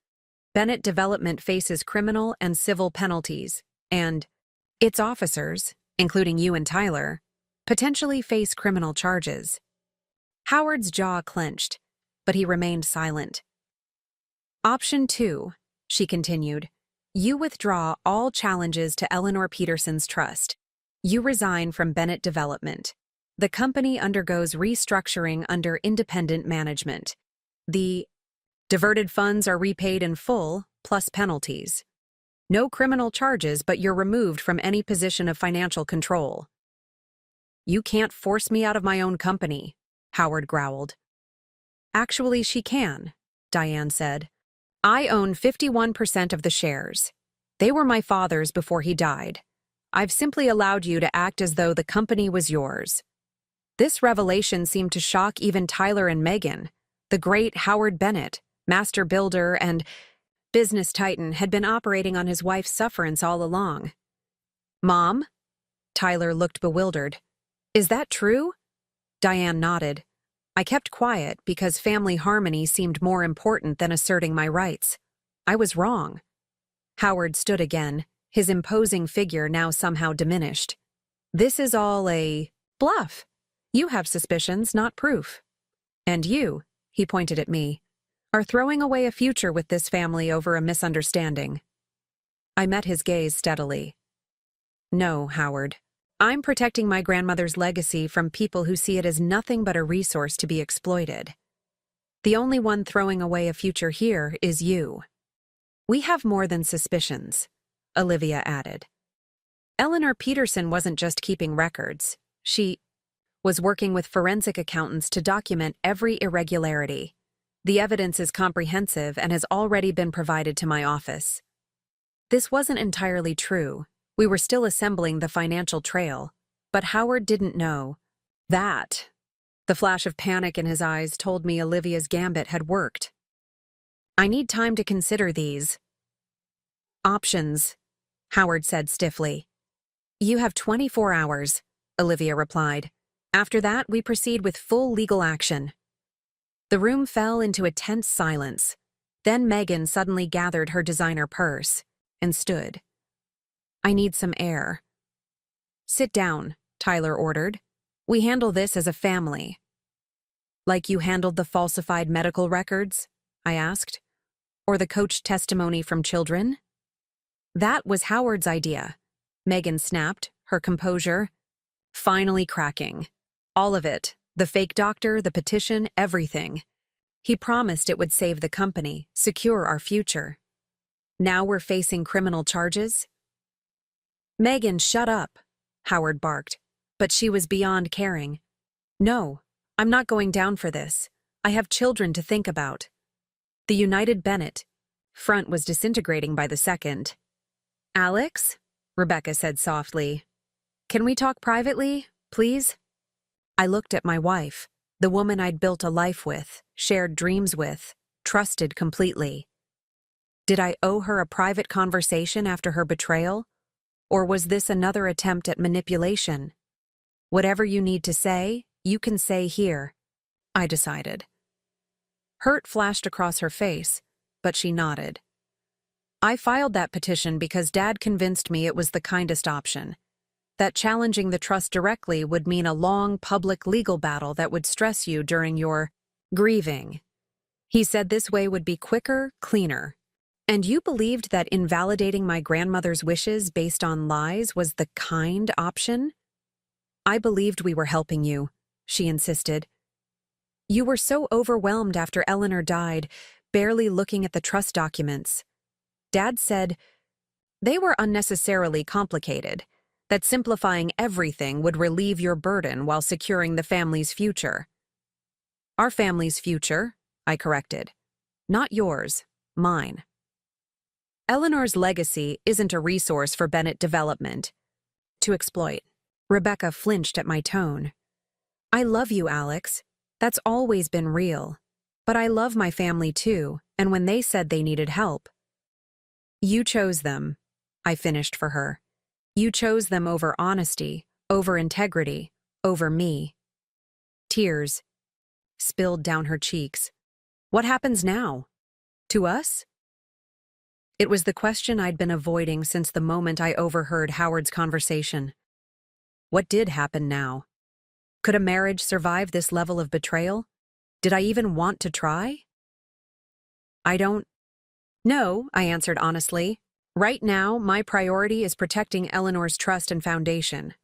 [SPEAKER 1] Bennett Development faces criminal and civil penalties, and its officers, including you and Tyler, potentially face criminal charges. Howard's jaw clenched, but he remained silent. Option 2, she continued. You withdraw all challenges to Eleanor Peterson's trust. You resign from Bennett Development. The company undergoes restructuring under independent management. The diverted funds are repaid in full, plus penalties. No criminal charges, but you're removed from any position of financial control. You can't force me out of my own company, Howard growled. Actually, she can, Diane said. I own 51% of the shares. They were my father's before he died. I've simply allowed you to act as though the company was yours. This revelation seemed to shock even Tyler and Megan. The great Howard Bennett, master builder and business titan, had been operating on his wife's sufferance all along. Mom? Tyler looked bewildered. Is that true? Diane nodded. I kept quiet because family harmony seemed more important than asserting my rights. I was wrong. Howard stood again, his imposing figure now somehow diminished. This is all a bluff. You have suspicions, not proof. And you, he pointed at me, are throwing away a future with this family over a misunderstanding. I met his gaze steadily. No, Howard. I'm protecting my grandmother's legacy from people who see it as nothing but a resource to be exploited. The only one throwing away a future here is you. We have more than suspicions, Olivia added. Eleanor Peterson wasn't just keeping records. She was working with forensic accountants to document every irregularity. The evidence is comprehensive and has already been provided to my office. This wasn't entirely true. We were still assembling the financial trail, but Howard didn't know that. The flash of panic in his eyes told me Olivia's gambit had worked. I need time to consider these options, Howard said stiffly. You have 24 hours, Olivia replied. After that, we proceed with full legal action. The room fell into a tense silence. Then Megan suddenly gathered her designer purse and stood. I need some air. Sit down, Tyler ordered. We handle this as a family. Like you handled the falsified medical records? I asked. Or the coached testimony from children? That was Howard's idea. Megan snapped, her composure finally cracking. All of it, the fake doctor, the petition, everything. He promised it would save the company, secure our future. Now we're facing criminal charges? Megan, shut up, Howard barked, but she was beyond caring. No, I'm not going down for this. I have children to think about. The United Bennett front was disintegrating by the second. Alex? Rebecca said softly. Can we talk privately, please? I looked at my wife, the woman I'd built a life with, shared dreams with, trusted completely. Did I owe her a private conversation after her betrayal? Or was this another attempt at manipulation? Whatever you need to say, you can say here, I decided. Hurt flashed across her face, but she nodded. I filed that petition because Dad convinced me it was the kindest option. That challenging the trust directly would mean a long public legal battle that would stress you during your grieving. He said this way would be quicker, cleaner. And you believed that invalidating my grandmother's wishes based on lies was the kind option? I believed we were helping you, she insisted. You were so overwhelmed after Eleanor died, barely looking at the trust documents. Dad said they were unnecessarily complicated, that simplifying everything would relieve your burden while securing the family's future. Our family's future, I corrected. Not yours, mine. Eleanor's legacy isn't a resource for Bennett Development to exploit. Rebecca flinched at my tone. I love you, Alex. That's always been real. But I love my family too, and when they said they needed help. You chose them, I finished for her. You chose them over honesty, over integrity, over me. Tears spilled down her cheeks. What happens now? To us? It was the question I'd been avoiding since the moment I overheard Howard's conversation. What did happen now? Could a marriage survive this level of betrayal? Did I even want to try? I don't know, I answered honestly. Right now, my priority is protecting Eleanor's trust and foundation.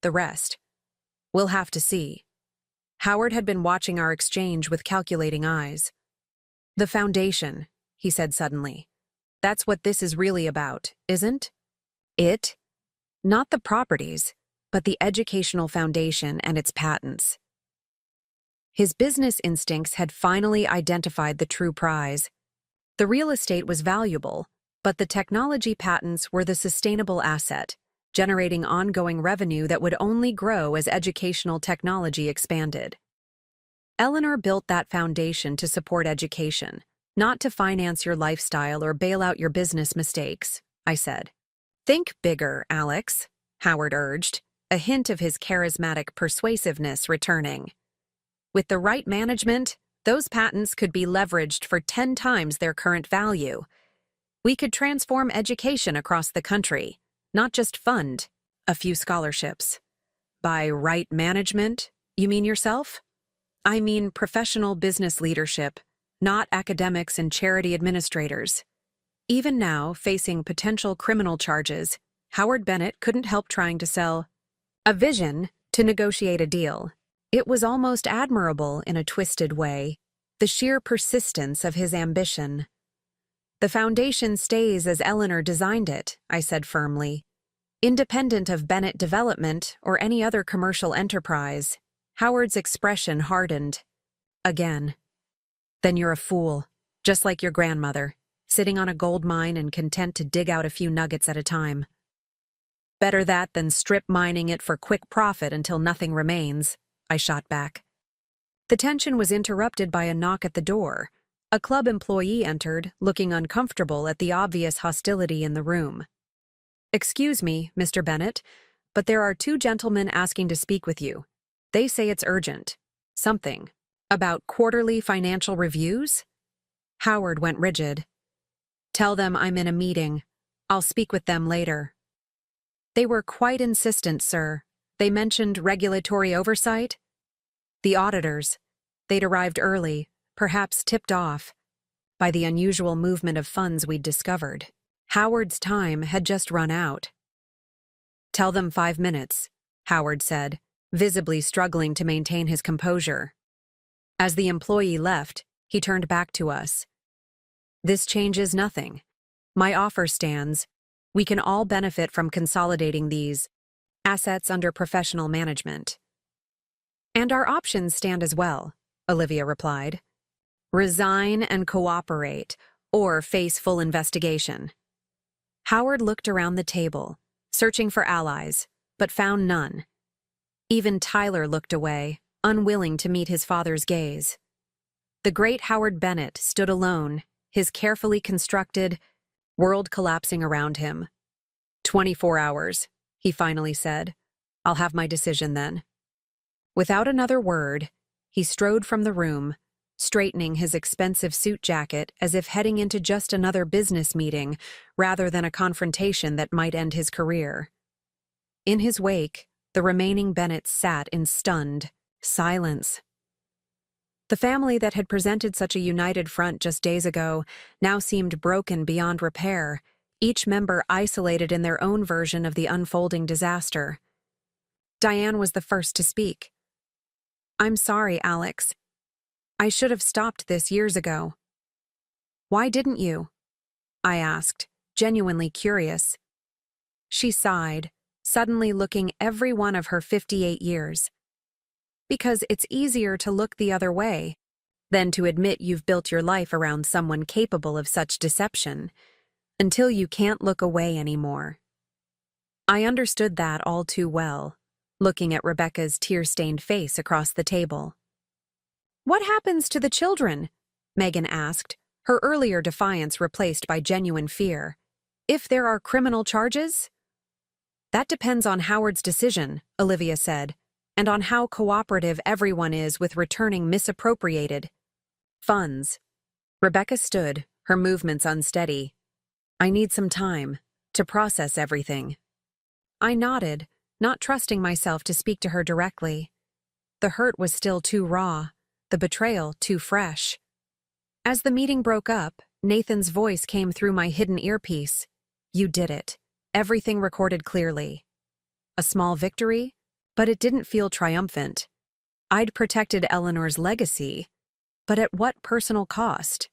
[SPEAKER 1] The rest, we'll have to see. Howard had been watching our exchange with calculating eyes. The foundation, he said suddenly. That's what this is really about, isn't it? Not the properties, but the educational foundation and its patents. His business instincts had finally identified the true prize. The real estate was valuable, but the technology patents were the sustainable asset, generating ongoing revenue that would only grow as educational technology expanded. Eleanor built that foundation to support education, not to finance your lifestyle or bail out your business mistakes, I said. Think bigger, Alex, Howard urged, a hint of his charismatic persuasiveness returning. With the right management, those patents could be leveraged for 10 times their current value. We could transform education across the country, not just fund a few scholarships. By right management, you mean yourself? I mean professional business leadership, not academics and charity administrators. Even now, facing potential criminal charges, Howard Bennett couldn't help trying to sell a vision to negotiate a deal. It was almost admirable in a twisted way, the sheer persistence of his ambition. The foundation stays as Eleanor designed it, I said firmly. Independent of Bennett Development or any other commercial enterprise. Howard's expression hardened. Again. Then you're a fool, just like your grandmother, sitting on a gold mine and content to dig out a few nuggets at a time. Better that than strip mining it for quick profit until nothing remains, I shot back. The tension was interrupted by a knock at the door. A club employee entered, looking uncomfortable at the obvious hostility in the room. Excuse me, Mr. Bennett, but there are 2 gentlemen asking to speak with you. They say it's urgent. Something. About quarterly financial reviews? Howard went rigid. Tell them I'm in a meeting. I'll speak with them later. They were quite insistent, sir. They mentioned regulatory oversight? The auditors. They'd arrived early, perhaps tipped off by the unusual movement of funds we'd discovered. Howard's time had just run out. Tell them 5 minutes, Howard said, visibly struggling to maintain his composure. As the employee left, he turned back to us. This changes nothing. My offer stands. We can all benefit from consolidating these assets under professional management. And our options stand as well, Olivia replied. Resign and cooperate, or face full investigation. Howard looked around the table, searching for allies, but found none. Even Tyler looked away, unwilling to meet his father's gaze. The great Howard Bennett stood alone, his carefully constructed world collapsing around him. 24 hours, he finally said. I'll have my decision then. Without another word, he strode from the room, straightening his expensive suit jacket as if heading into just another business meeting rather than a confrontation that might end his career. In his wake, the remaining Bennetts sat in stunned silence. The family that had presented such a united front just days ago now seemed broken beyond repair, each member isolated in their own version of the unfolding disaster. Diane was the first to speak. I'm sorry, Alex. I should have stopped this years ago. Why didn't you? I asked, genuinely curious. She sighed, suddenly looking every one of her 58 years. Because it's easier to look the other way than to admit you've built your life around someone capable of such deception, until you can't look away anymore. I understood that all too well, looking at Rebecca's tear-stained face across the table. What happens to the children? Megan asked, her earlier defiance replaced by genuine fear. If there are criminal charges? That depends on Howard's decision, Olivia said, and on how cooperative everyone is with returning misappropriated funds. Rebecca stood, her movements unsteady. I need some time to process everything. I nodded, not trusting myself to speak to her directly. The hurt was still too raw, the betrayal too fresh. As the meeting broke up, Nathan's voice came through my hidden earpiece. "You did it. Everything recorded clearly." A small victory, but it didn't feel triumphant. I'd protected Eleanor's legacy, but at what personal cost?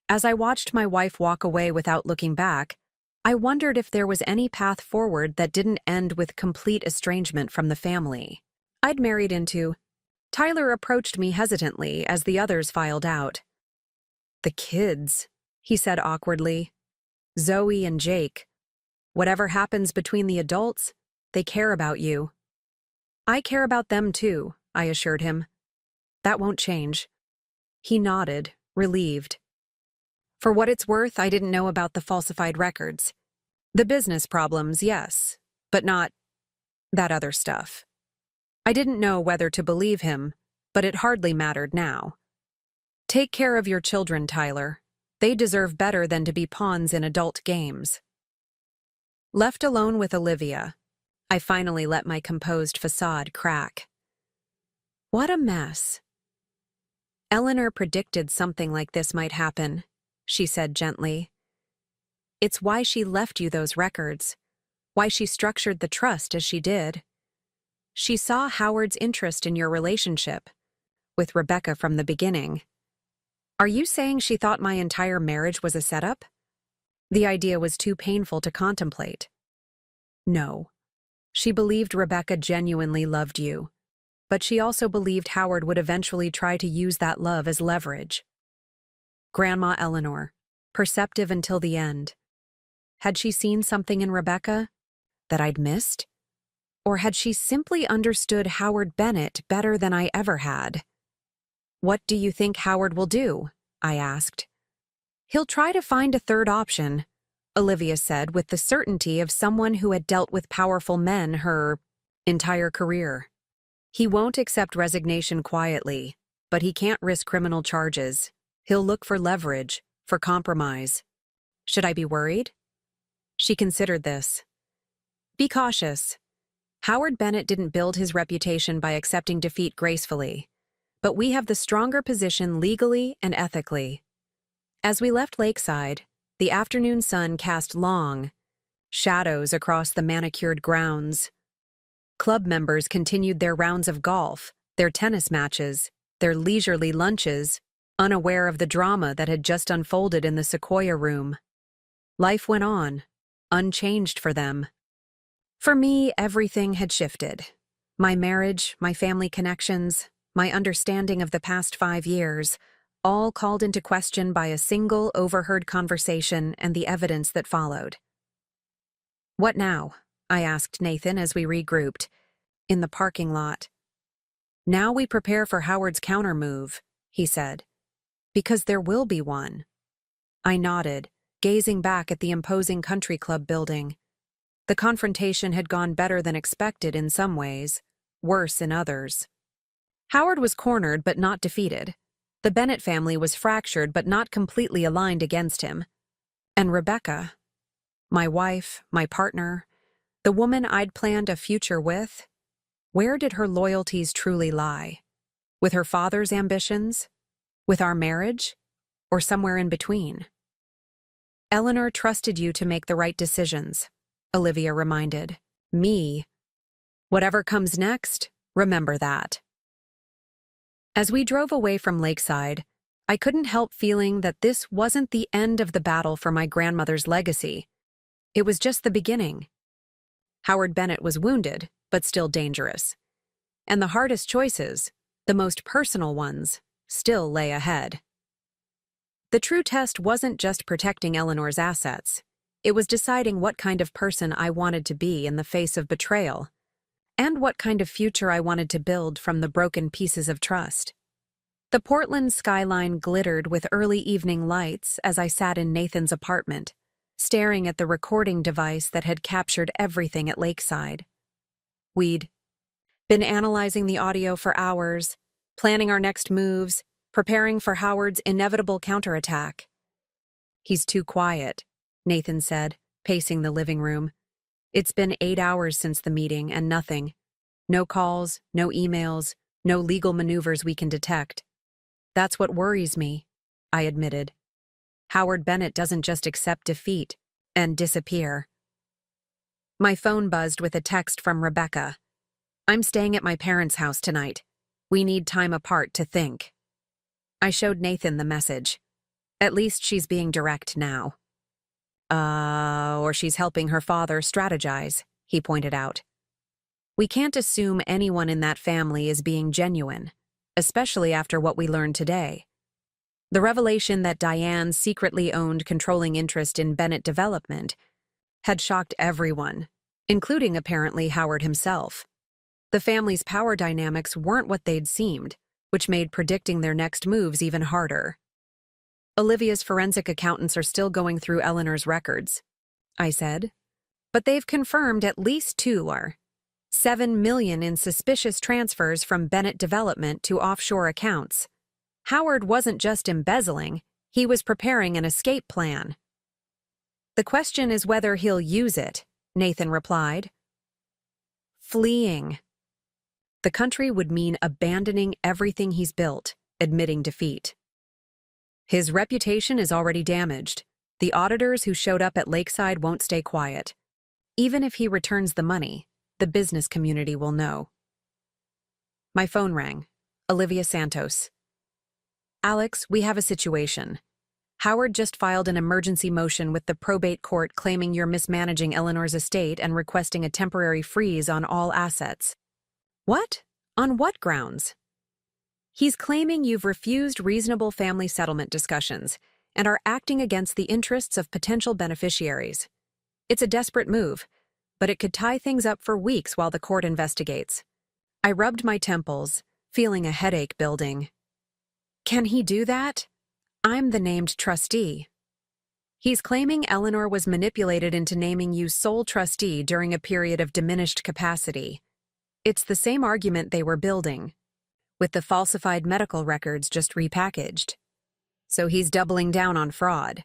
[SPEAKER 1] As I watched my wife walk away without looking back, I wondered if there was any path forward that didn't end with complete estrangement from the family I'd married into. Tyler approached me hesitantly as the others filed out. "The kids," he said awkwardly. "Zoe and Jake. Whatever happens between the adults, they care about you." "I care about them too," I assured him. "That won't change." He nodded, relieved. For what it's worth, I didn't know about the falsified records. The business problems, yes, but not that other stuff. I didn't know whether to believe him, but it hardly mattered now. "Take care of your children, Tyler. They deserve better than to be pawns in adult games." Left alone with Olivia, I finally let my composed facade crack. What a mess. "Eleanor predicted something like this might happen," she said gently. "It's why she left you those records, why she structured the trust as she did. She saw Howard's interest in your relationship with Rebecca from the beginning." "Are you saying she thought my entire marriage was a setup?" The idea was too painful to contemplate. "No. She believed Rebecca genuinely loved you, but she also believed Howard would eventually try to use that love as leverage." Grandma Eleanor, perceptive until the end. Had she seen something in Rebecca that I'd missed? Or had she simply understood Howard Bennett better than I ever had? "What do you think Howard will do?" I asked. "He'll try to find a third option," Olivia said with the certainty of someone who had dealt with powerful men her entire career. "He won't accept resignation quietly, but he can't risk criminal charges. He'll look for leverage, for compromise." Should I be worried? She considered this. "Be cautious. Howard Bennett didn't build his reputation by accepting defeat gracefully, but we have the stronger position legally and ethically." As we left Lakeside, the afternoon sun cast long shadows across the manicured grounds. Club members continued their rounds of golf, their tennis matches, their leisurely lunches, unaware of the drama that had just unfolded in the Sequoia Room. Life went on, unchanged for them. For me, everything had shifted. My marriage, my family connections, my understanding of the past 5 years, all called into question by a single overheard conversation and the evidence that followed. "What now?" I asked Nathan as we regrouped, in the parking lot. "Now we prepare for Howard's countermove," he said. "Because there will be one." I nodded, gazing back at the imposing country club building. The confrontation had gone better than expected in some ways, worse in others. Howard was cornered but not defeated. The Bennett family was fractured but not completely aligned against him. And Rebecca, my wife, my partner, the woman I'd planned a future with, where did her loyalties truly lie? With her father's ambitions? With our marriage? Or somewhere in between? "Eleanor trusted you to make the right decisions," Olivia reminded me. "Whatever comes next, remember that." As we drove away from Lakeside, I couldn't help feeling that this wasn't the end of the battle for my grandmother's legacy. It was just the beginning. Howard Bennett was wounded, but still dangerous. And the hardest choices, the most personal ones, still lay ahead. The true test wasn't just protecting Eleanor's assets. It was deciding what kind of person I wanted to be in the face of betrayal, and what kind of future I wanted to build from the broken pieces of trust. The Portland skyline glittered with early evening lights as I sat in Nathan's apartment, staring at the recording device that had captured everything at Lakeside. We'd been analyzing the audio for hours, planning our next moves, preparing for Howard's inevitable counterattack. "He's too quiet," Nathan said, pacing the living room. "It's been 8 hours since the meeting and nothing. No calls, no emails, No legal maneuvers we can detect. That's what worries me, I admitted. Howard Bennett doesn't just accept defeat and disappear. My phone buzzed with a text from Rebecca. I'm staying at my parents' house tonight. We need time apart to think. I showed Nathan the message. At least she's being direct now. Or she's helping her father strategize, he pointed out. We can't assume anyone in that family is being genuine, especially after what we learned today. The revelation that Diane secretly owned controlling interest in Bennett Development had shocked everyone, including apparently Howard himself. The family's power dynamics weren't what they'd seemed, which made predicting their next moves even harder. Olivia's forensic accountants are still going through Eleanor's records, I said. But they've confirmed at least 2 are. $7 million in suspicious transfers from Bennett Development to offshore accounts. Howard wasn't just embezzling, he was preparing an escape plan. The question is whether he'll use it, Nathan replied. Fleeing. The country would mean abandoning everything he's built, admitting defeat. His reputation is already damaged. The auditors who showed up at Lakeside won't stay quiet. Even if he returns the money, the business community will know. My phone rang. Olivia Santos. Alex, we have a situation. Howard just filed an emergency motion with the probate court claiming you're mismanaging Eleanor's estate and requesting a temporary freeze on all assets. What? On what grounds? He's claiming you've refused reasonable family settlement discussions and are acting against the interests of potential beneficiaries. It's a desperate move, but it could tie things up for weeks while the court investigates. I rubbed my temples, feeling a headache building. Can he do that? I'm the named trustee. He's claiming Eleanor was manipulated into naming you sole trustee during a period of diminished capacity. It's the same argument they were building, with the falsified medical records just repackaged. So he's doubling down on fraud,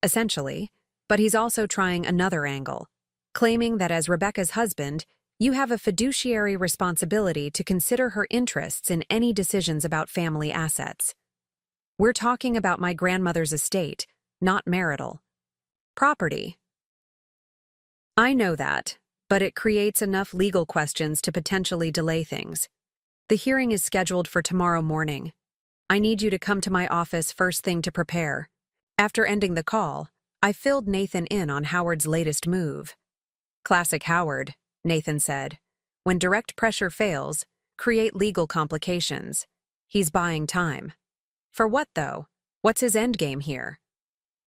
[SPEAKER 1] essentially, but he's also trying another angle, claiming that as Rebecca's husband, you have a fiduciary responsibility to consider her interests in any decisions about family assets. We're talking about my grandmother's estate, not marital property. I know that, but it creates enough legal questions to potentially delay things. The hearing is scheduled for tomorrow morning. I need you to come to my office first thing to prepare. After ending the call, I filled Nathan in on Howard's latest move. Classic Howard, Nathan said. When direct pressure fails, create legal complications. He's buying time. For what, though? What's his endgame here?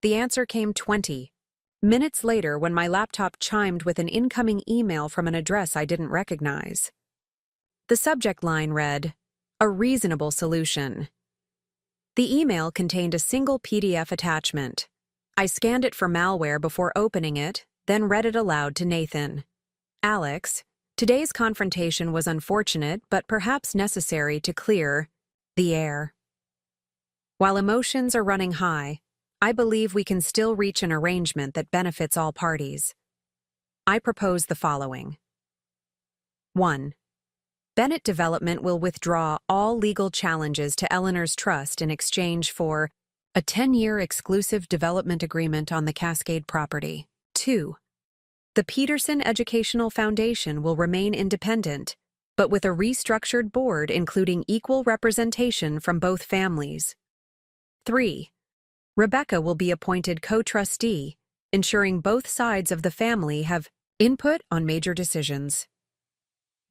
[SPEAKER 1] The answer came 20 minutes later when my laptop chimed with an incoming email from an address I didn't recognize. The subject line read, "A reasonable solution." The email contained a single PDF attachment. I scanned it for malware before opening it, then read it aloud to Nathan. Alex, today's confrontation was unfortunate but perhaps necessary to clear the air. While emotions are running high, I believe we can still reach an arrangement that benefits all parties. I propose the following. 1. Bennett Development will withdraw all legal challenges to Eleanor's trust in exchange for a 10-year exclusive development agreement on the Cascade property. 2. The Peterson Educational Foundation will remain independent, but with a restructured board including equal representation from both families. 3. Rebecca will be appointed co-trustee, ensuring both sides of the family have input on major decisions.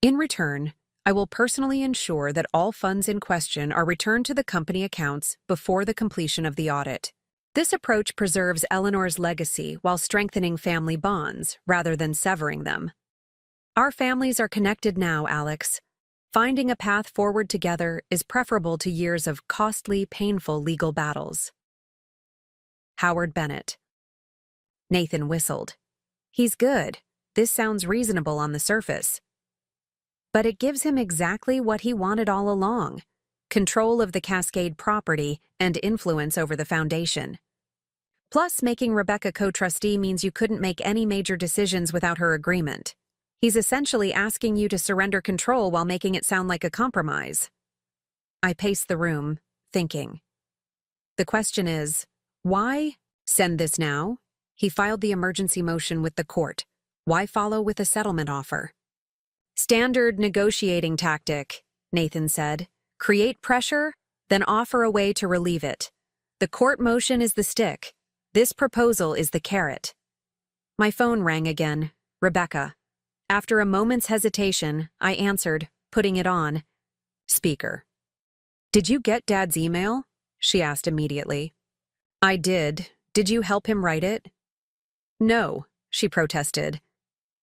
[SPEAKER 1] In return, I will personally ensure that all funds in question are returned to the company accounts before the completion of the audit. This approach preserves Eleanor's legacy while strengthening family bonds rather than severing them. Our families are connected now, Alex. Finding a path forward together is preferable to years of costly, painful legal battles. Howard Bennett. Nathan whistled. He's good. This sounds reasonable on the surface. But it gives him exactly what he wanted all along: control of the Cascade property and influence over the foundation. Plus, making Rebecca co-trustee means you couldn't make any major decisions without her agreement. He's essentially asking you to surrender control while making it sound like a compromise. I paced the room, thinking. The question is, why send this now? He filed the emergency motion with the court. Why follow with a settlement offer? Standard negotiating tactic, Nathan said. Create pressure, then offer a way to relieve it. The court motion is the stick. This proposal is the carrot. My phone rang again. Rebecca. After a moment's hesitation, I answered, putting it on. Speaker. Did you get Dad's email? She asked immediately. I did. Did you help him write it? No, she protested.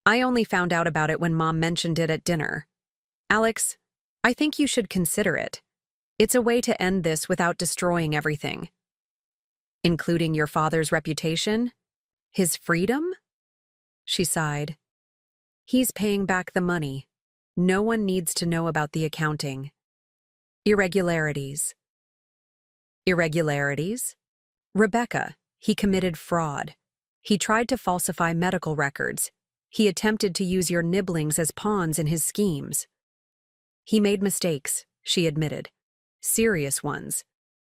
[SPEAKER 1] I only found out about it when Mom mentioned it at dinner. Alex, I think you should consider it. It's a way to end this without destroying everything. Including your father's reputation? His freedom? She sighed. He's paying back the money. No one needs to know about the accounting. Irregularities. Irregularities? Rebecca, he committed fraud. He tried to falsify medical records. He attempted to use your nibblings as pawns in his schemes. He made mistakes, she admitted. Serious ones.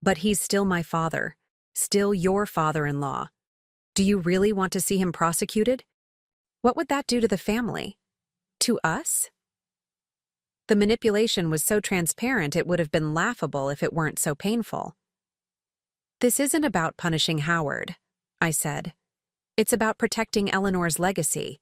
[SPEAKER 1] But he's still my father. Still your father-in-law. Do you really want to see him prosecuted? What would that do to the family? To us? The manipulation was so transparent it would have been laughable if it weren't so painful. This isn't about punishing Howard, I said. It's about protecting Eleanor's legacy.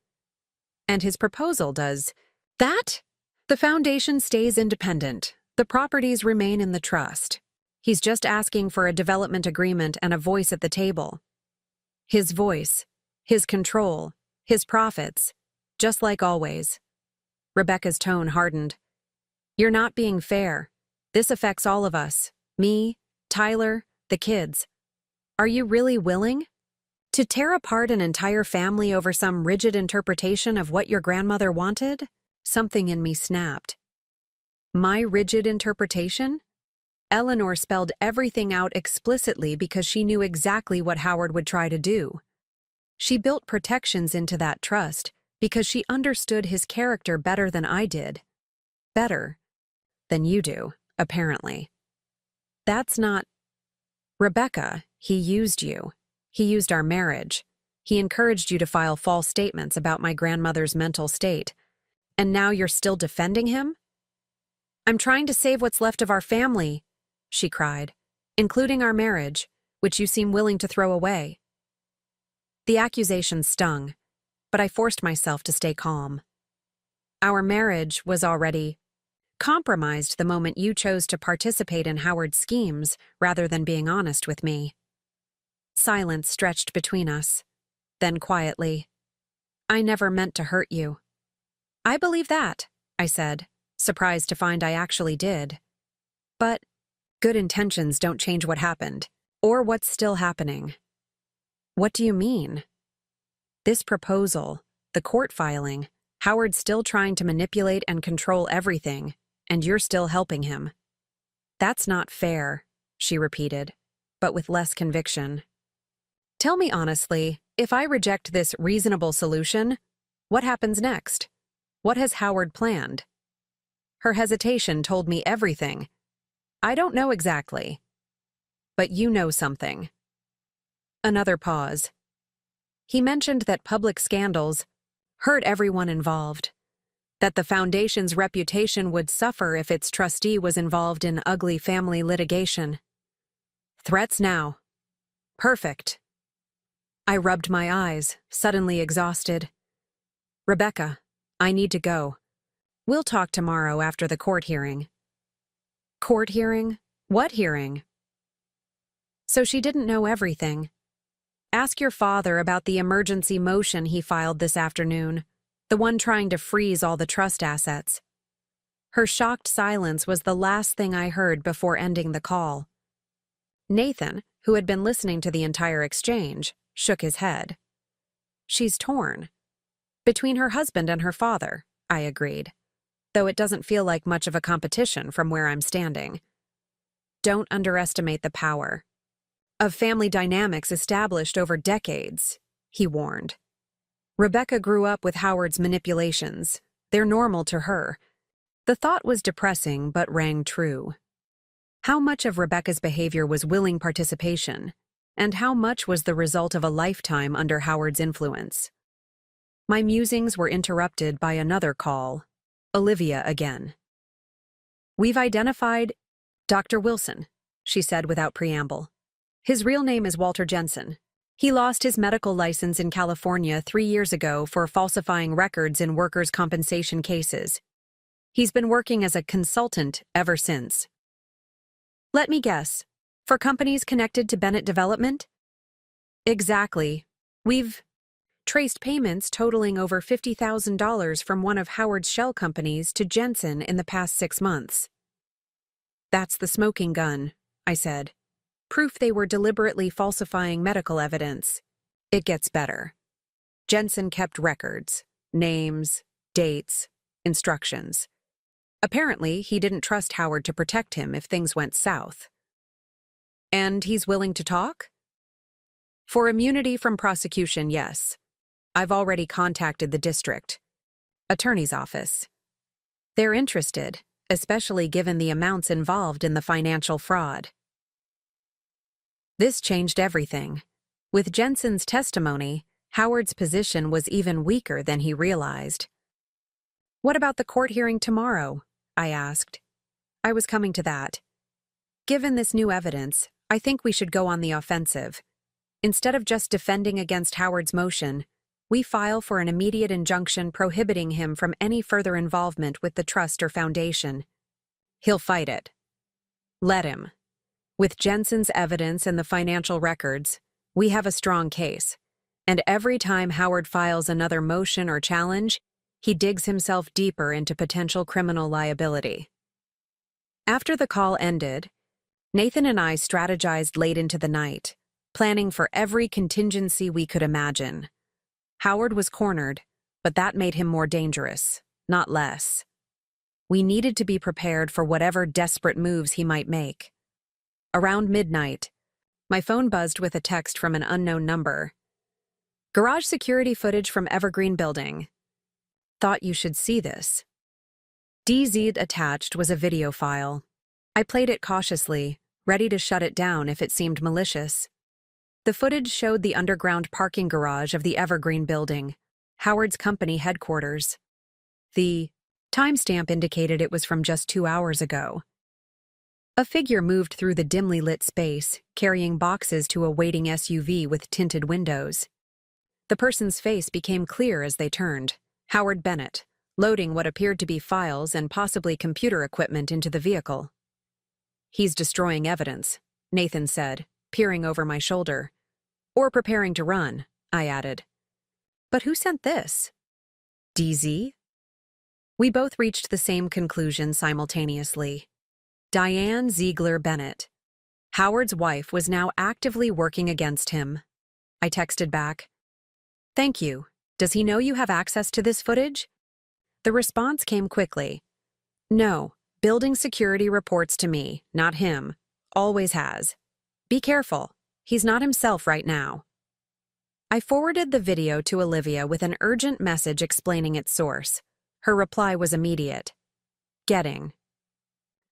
[SPEAKER 1] And his proposal does that? The foundation stays independent. The properties remain in the trust. He's just asking for a development agreement and a voice at the table. His voice, his control, his profits, just like always. Rebecca's tone hardened. You're not being fair. This affects all of us. Me, Tyler, the kids. Are you really willing to tear apart an entire family over some rigid interpretation of what your grandmother wanted? Something in me snapped. My rigid interpretation? Eleanor spelled everything out explicitly because she knew exactly what Howard would try to do. She built protections into that trust because she understood his character better than I did. Better than you do, apparently. That's not... Rebecca, he used you. He used our marriage. He encouraged you to file false statements about my grandmother's mental state. And now you're still defending him? I'm trying to save what's left of our family, she cried, including our marriage, which you seem willing to throw away. The accusation stung, but I forced myself to stay calm. Our marriage was already compromised the moment you chose to participate in Howard's schemes rather than being honest with me. Silence stretched between us. Then quietly, I never meant to hurt you. I believe that, I said, surprised to find I actually did. But good intentions don't change what happened, or what's still happening. What do you mean? This proposal, the court filing, Howard's still trying to manipulate and control everything, and you're still helping him. That's not fair, she repeated, but with less conviction. Tell me honestly, if I reject this reasonable solution, what happens next? What has Howard planned? Her hesitation told me everything. I don't know exactly. But you know something. Another pause. He mentioned that public scandals hurt everyone involved, that the foundation's reputation would suffer if its trustee was involved in ugly family litigation. Threats now. Perfect. I rubbed my eyes, suddenly exhausted. Rebecca, I need to go. We'll talk tomorrow after the court hearing. Court hearing? What hearing? So she didn't know everything. Ask your father about the emergency motion he filed this afternoon, the one trying to freeze all the trust assets. Her shocked silence was the last thing I heard before ending the call. Nathan, who had been listening to the entire exchange, shook his head. She's torn. Between her husband and her father, I agreed, though it doesn't feel like much of a competition from where I'm standing. Don't underestimate the power of family dynamics established over decades, he warned. Rebecca grew up with Howard's manipulations. They're normal to her. The thought was depressing but rang true. How much of Rebecca's behavior was willing participation, and how much was the result of a lifetime under Howard's influence? My musings were interrupted by another call. Olivia again. "We've identified Dr. Wilson," she said without preamble. "His real name is Walter Jensen. He lost his medical license in California 3 years ago for falsifying records in workers' compensation cases. He's been working as a consultant ever since. Let me guess, for companies connected to Bennett Development?" "Exactly. We've traced payments totaling over $50,000 from one of Howard's shell companies to Jensen in the past 6 months. That's the smoking gun," I said. "Proof they were deliberately falsifying medical evidence. It gets better. Jensen kept records, names, dates, instructions. Apparently, he didn't trust Howard to protect him if things went south. And he's willing to talk? For immunity from prosecution, yes. I've already contacted the district attorney's office. They're interested, especially given the amounts involved in the financial fraud." This changed everything. With Jensen's testimony, Howard's position was even weaker than he realized. "What about the court hearing tomorrow?" I asked. "I was coming to that. Given this new evidence, I think we should go on the offensive. Instead of just defending against Howard's motion, we file for an immediate injunction prohibiting him from any further involvement with the trust or foundation. He'll fight it. Let him. With Jensen's evidence and the financial records, we have a strong case. And every time Howard files another motion or challenge, he digs himself deeper into potential criminal liability." After the call ended, Nathan and I strategized late into the night, planning for every contingency we could imagine. Howard was cornered, but that made him more dangerous, not less. We needed to be prepared for whatever desperate moves he might make. Around midnight, my phone buzzed with a text from an unknown number. "Garage security footage from Evergreen Building. Thought you should see this." DZ attached was a video file. I played it cautiously, ready to shut it down if it seemed malicious. The footage showed the underground parking garage of the Evergreen Building, Howard's company headquarters. The timestamp indicated it was from just 2 hours ago. A figure moved through the dimly lit space, carrying boxes to a waiting SUV with tinted windows. The person's face became clear as they turned. Howard Bennett, loading what appeared to be files and possibly computer equipment into the vehicle. "He's destroying evidence," Nathan said, peering over my shoulder. "Or preparing to run," I added. "But who sent this? DZ?" We both reached the same conclusion simultaneously. Diane Ziegler Bennett. Howard's wife was now actively working against him. I texted back, "Thank you. Does he know you have access to this footage?" The response came quickly. "No, building security reports to me, not him. Always has. Be careful. He's not himself right now." I forwarded the video to Olivia with an urgent message explaining its source. Her reply was immediate. "Getting.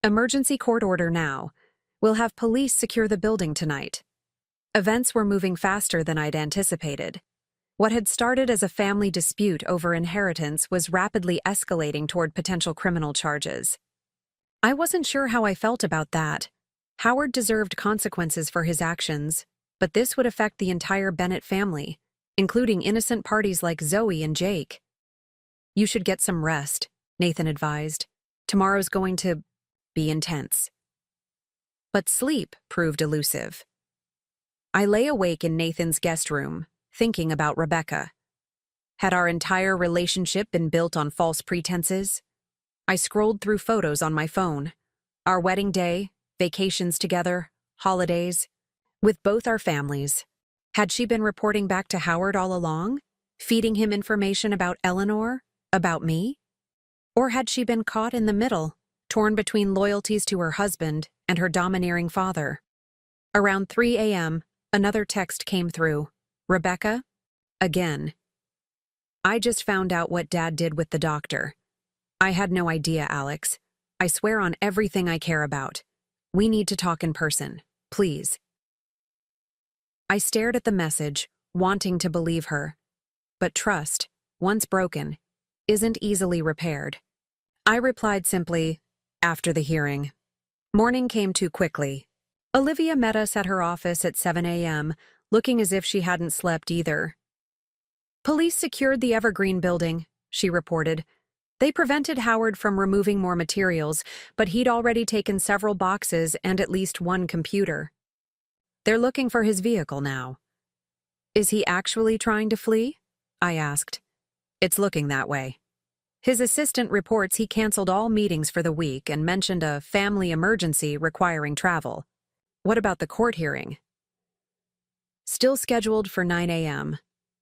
[SPEAKER 1] Emergency court order now. We'll have police secure the building tonight." Events were moving faster than I'd anticipated. What had started as a family dispute over inheritance was rapidly escalating toward potential criminal charges. I wasn't sure how I felt about that. Howard deserved consequences for his actions, but this would affect the entire Bennett family, including innocent parties like Zoe and Jake. "You should get some rest," Nathan advised. "Tomorrow's going to be intense." But sleep proved elusive. I lay awake in Nathan's guest room, thinking about Rebecca. Had our entire relationship been built on false pretenses? I scrolled through photos on my phone. Our wedding day, vacations together, holidays. With both our families. Had she been reporting back to Howard all along? Feeding him information about Eleanor? About me? Or had she been caught in the middle, torn between loyalties to her husband and her domineering father? Around 3 a.m., another text came through. "Rebecca? Again." I just found out what Dad did with the doctor. I had no idea, Alex. I swear on everything I care about. We need to talk in person, please. I stared at the message, wanting to believe her. But trust, once broken, isn't easily repaired. I replied simply, after the hearing. Morning came too quickly. Olivia met us at her office at 7 a.m., looking as if she hadn't slept either. Police secured the Evergreen building, she reported. They prevented Howard from removing more materials, but he'd already taken several boxes and at least one computer. They're looking for his vehicle now. Is he actually trying to flee? I asked. It's looking that way. His assistant reports he canceled all meetings for the week and mentioned a family emergency requiring travel. What about the court hearing? Still scheduled for 9 a.m.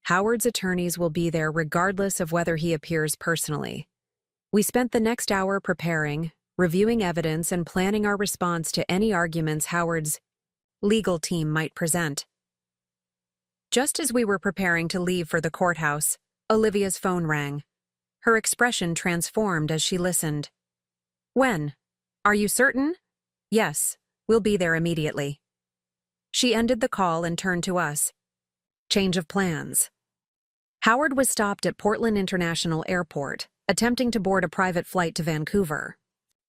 [SPEAKER 1] Howard's attorneys will be there regardless of whether he appears personally. We spent the next hour preparing, reviewing evidence, and planning our response to any arguments Howard's legal team might present. Just as we were preparing to leave for the courthouse, Olivia's phone rang. Her expression transformed as she listened. When? Are you certain? Yes, we'll be there immediately. She ended the call and turned to us. Change of plans. Howard was stopped at Portland International Airport, attempting to board a private flight to Vancouver.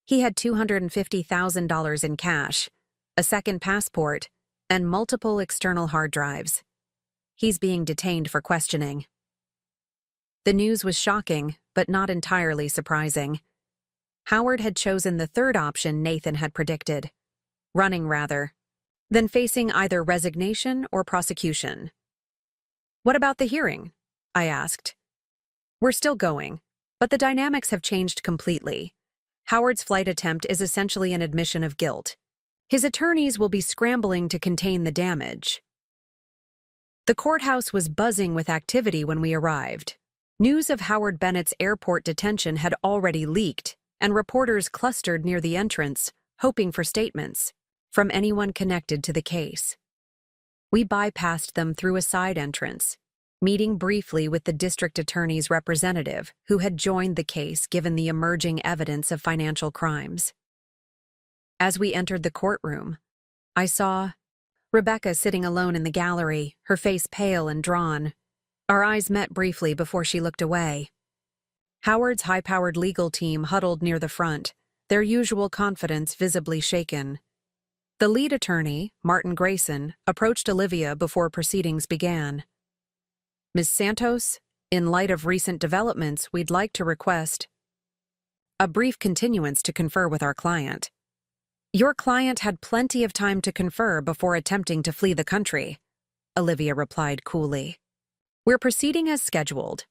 [SPEAKER 1] He had $250,000 in cash, a second passport, and multiple external hard drives. He's being detained for questioning. The news was shocking, but not entirely surprising. Howard had chosen the third option Nathan had predicted, running rather than facing either resignation or prosecution. What about the hearing? I asked. We're still going, but the dynamics have changed completely. Howard's flight attempt is essentially an admission of guilt. His attorneys will be scrambling to contain the damage. The courthouse was buzzing with activity when we arrived. News of Howard Bennett's airport detention had already leaked, and reporters clustered near the entrance, hoping for statements from anyone connected to the case. We bypassed them through a side entrance, meeting briefly with the district attorney's representative who had joined the case given the emerging evidence of financial crimes. As we entered the courtroom, I saw Rebecca sitting alone in the gallery, her face pale and drawn. Our eyes met briefly before she looked away. Howard's high-powered legal team huddled near the front, their usual confidence visibly shaken. The lead attorney, Martin Grayson, approached Olivia before proceedings began. Ms. Santos, in light of recent developments, we'd like to request a brief continuance to confer with our client. Your client had plenty of time to confer before attempting to flee the country, Olivia replied coolly. We're proceeding as scheduled.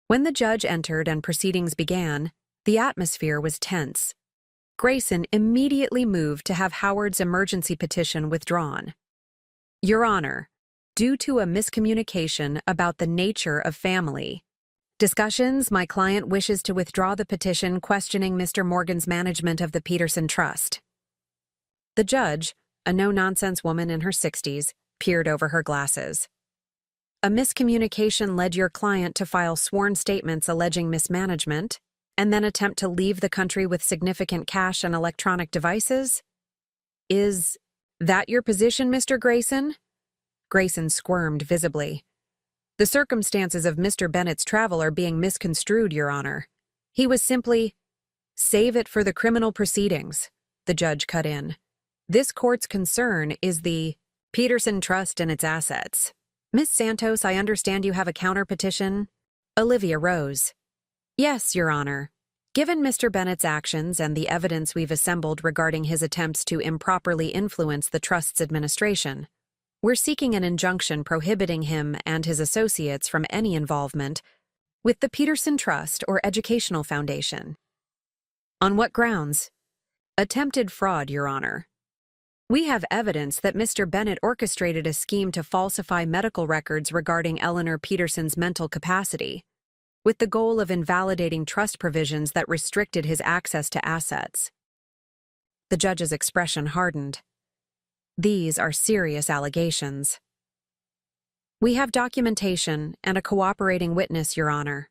[SPEAKER 1] When the judge entered and proceedings began, the atmosphere was tense. Grayson immediately moved to have Howard's emergency petition withdrawn. Your Honor, due to a miscommunication about the nature of family discussions, my client wishes to withdraw the petition questioning Mr. Morgan's management of the Peterson Trust. The judge, a no-nonsense woman in her 60s, peered over her glasses. A miscommunication led your client to file sworn statements alleging mismanagement, and then attempt to leave the country with significant cash and electronic devices? Is that your position, Mr. Grayson? Grayson squirmed visibly. The circumstances of Mr. Bennett's travel are being misconstrued, Your Honor. He was simply, save it for the criminal proceedings, the judge cut in. This court's concern is the Peterson Trust and its assets. Miss Santos, I understand you have a counter-petition? Olivia rose. Yes, Your Honor. Given Mr. Bennett's actions and the evidence we've assembled regarding his attempts to improperly influence the Trust's administration, we're seeking an injunction prohibiting him and his associates from any involvement with the Peterson Trust or Educational Foundation. On what grounds? Attempted fraud, Your Honor. We have evidence that Mr. Bennett orchestrated a scheme to falsify medical records regarding Eleanor Peterson's mental capacity, with the goal of invalidating trust provisions that restricted his access to assets. The judge's expression hardened. These are serious allegations. We have documentation and a cooperating witness, Your Honor.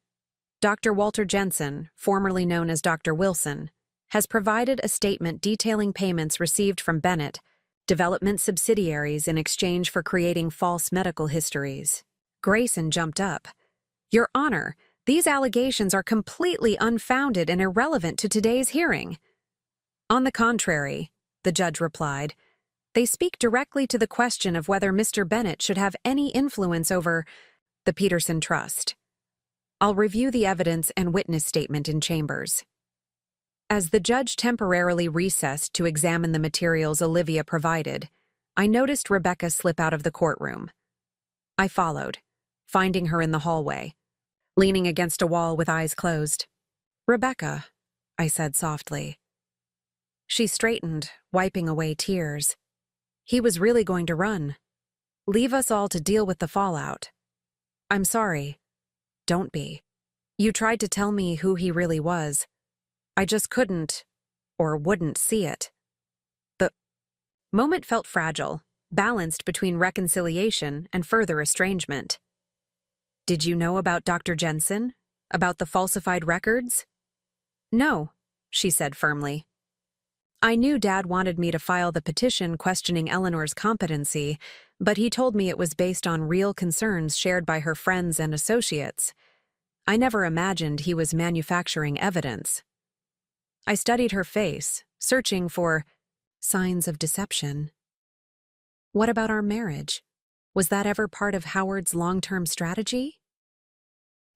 [SPEAKER 1] Dr. Walter Jensen, formerly known as Dr. Wilson, has provided a statement detailing payments received from Bennett development subsidiaries in exchange for creating false medical histories. Grayson jumped up. Your Honor, these allegations are completely unfounded and irrelevant to today's hearing. On the contrary, the judge replied, they speak directly to the question of whether Mr. Bennett should have any influence over the Peterson Trust. I'll review the evidence and witness statement in chambers. As the judge temporarily recessed to examine the materials Olivia provided, I noticed Rebecca slip out of the courtroom. I followed, finding her in the hallway, leaning against a wall with eyes closed. Rebecca, I said softly. She straightened, wiping away tears. He was really going to run. Leave us all to deal with the fallout. I'm sorry. Don't be. You tried to tell me who he really was. I just couldn't, or wouldn't see it. The moment felt fragile, balanced between reconciliation and further estrangement. Did you know about Dr. Jensen? About the falsified records? No, she said firmly. I knew Dad wanted me to file the petition questioning Eleanor's competency, but he told me it was based on real concerns shared by her friends and associates. I never imagined he was manufacturing evidence. I studied her face, searching for signs of deception. What about our marriage? Was that ever part of Howard's long-term strategy?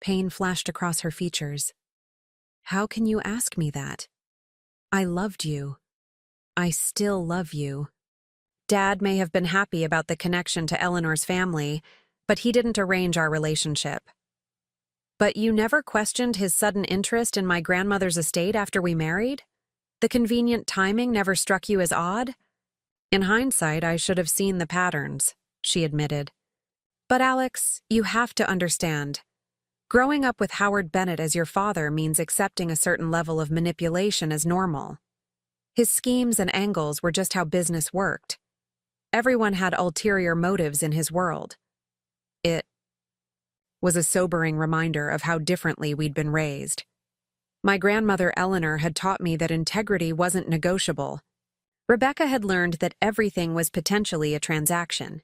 [SPEAKER 1] Pain flashed across her features. How can you ask me that? I loved you. I still love you. Dad may have been happy about the connection to Eleanor's family, but he didn't arrange our relationship. But you never questioned his sudden interest in my grandmother's estate after we married? The convenient timing never struck you as odd? In hindsight, I should have seen the patterns, she admitted. But Alex, you have to understand. Growing up with Howard Bennett as your father means accepting a certain level of manipulation as normal. His schemes and angles were just how business worked. Everyone had ulterior motives in his world. It was a sobering reminder of how differently we'd been raised. My grandmother Eleanor had taught me that integrity wasn't negotiable. Rebecca had learned that everything was potentially a transaction.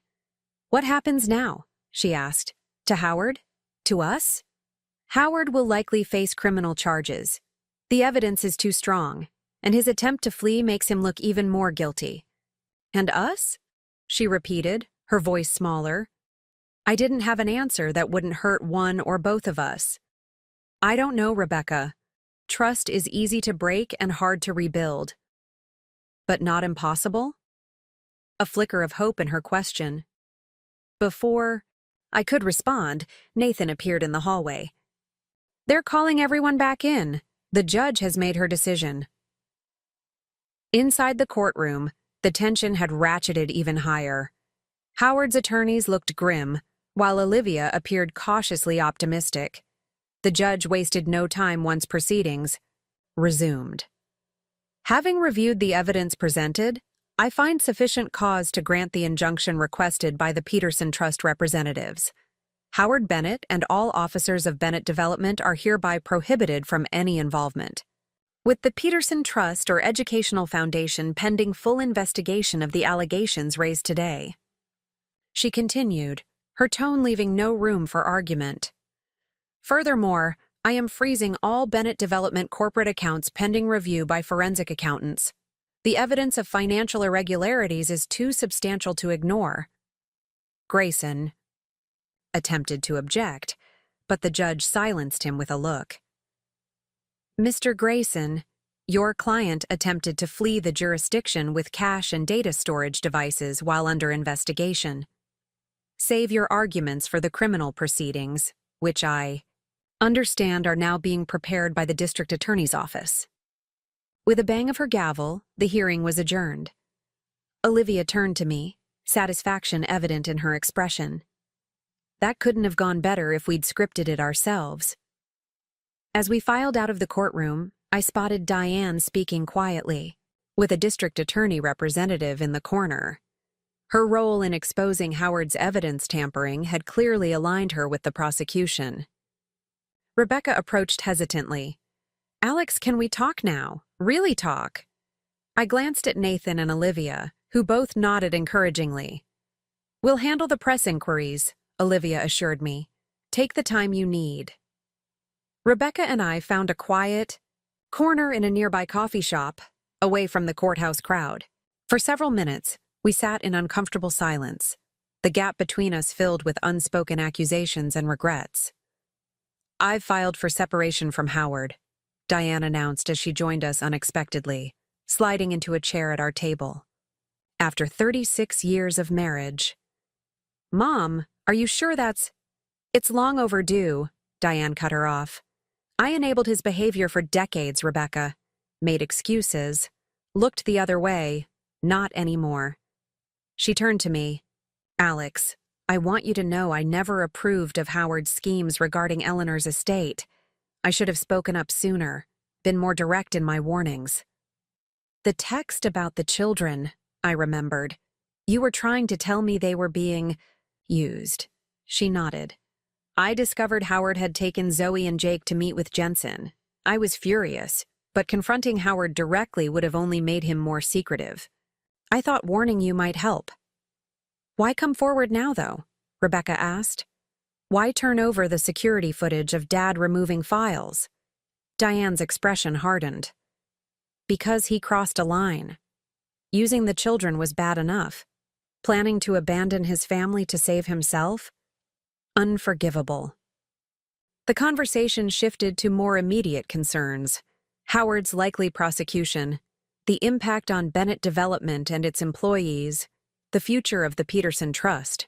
[SPEAKER 1] What happens now? She asked. To Howard? To us? Howard will likely face criminal charges. The evidence is too strong, and his attempt to flee makes him look even more guilty. And us? She repeated, her voice smaller. I didn't have an answer that wouldn't hurt one or both of us. I don't know, Rebecca. Trust is easy to break and hard to rebuild. But not impossible? A flicker of hope in her question. Before I could respond, Nathan appeared in the hallway. They're calling everyone back in. The judge has made her decision. Inside the courtroom, the tension had ratcheted even higher. Howard's attorneys looked grim, while Olivia appeared cautiously optimistic. The judge wasted no time once proceedings resumed. Having reviewed the evidence presented, I find sufficient cause to grant the injunction requested by the Peterson Trust representatives. Howard Bennett and all officers of Bennett Development are hereby prohibited from any involvement. With the Peterson Trust or Educational Foundation pending full investigation of the allegations raised today. She continued, her tone leaving no room for argument. Furthermore, I am freezing all Bennett Development corporate accounts pending review by forensic accountants. The evidence of financial irregularities is too substantial to ignore. Grayson attempted to object, but the judge silenced him with a look. Mr. Grayson, your client attempted to flee the jurisdiction with cash and data storage devices while under investigation. Save your arguments for the criminal proceedings, which I understand are now being prepared by the district attorney's office. With a bang of her gavel, the hearing was adjourned. Olivia turned to me, satisfaction evident in her expression. That couldn't have gone better if we'd scripted it ourselves. As we filed out of the courtroom, I spotted Diane speaking quietly, with a district attorney representative in the corner. Her role in exposing Howard's evidence tampering had clearly aligned her with the prosecution. Rebecca approached hesitantly. "Alex, can we talk now? Really talk?" I glanced at Nathan and Olivia, who both nodded encouragingly. "We'll handle the press inquiries," Olivia assured me. "Take the time you need." Rebecca and I found a quiet corner in a nearby coffee shop, away from the courthouse crowd. For several minutes, we sat in uncomfortable silence, the gap between us filled with unspoken accusations and regrets. "I've filed for separation from Howard," Diane announced as she joined us unexpectedly, sliding into a chair at our table. "After 36 years of marriage." "Mom, are you sure that's—" "It's long overdue," Diane cut her off. "I enabled his behavior for decades, Rebecca. Made excuses. Looked the other way. Not anymore." She turned to me. "Alex, I want you to know I never approved of Howard's schemes regarding Eleanor's estate. I should have spoken up sooner, been more direct in my warnings." "The text about the children," I remembered. "You were trying to tell me they were being used." She nodded. "I discovered Howard had taken Zoe and Jake to meet with Jensen. I was furious, but confronting Howard directly would have only made him more secretive. I thought warning you might help." "Why come forward now, though?" Rebecca asked. "Why turn over the security footage of Dad removing files?" Diane's expression hardened. "Because he crossed a line. Using the children was bad enough. Planning to abandon his family to save himself? Unforgivable." The conversation shifted to more immediate concerns: Howard's likely prosecution, the impact on Bennett Development and its employees, the future of the Peterson Trust.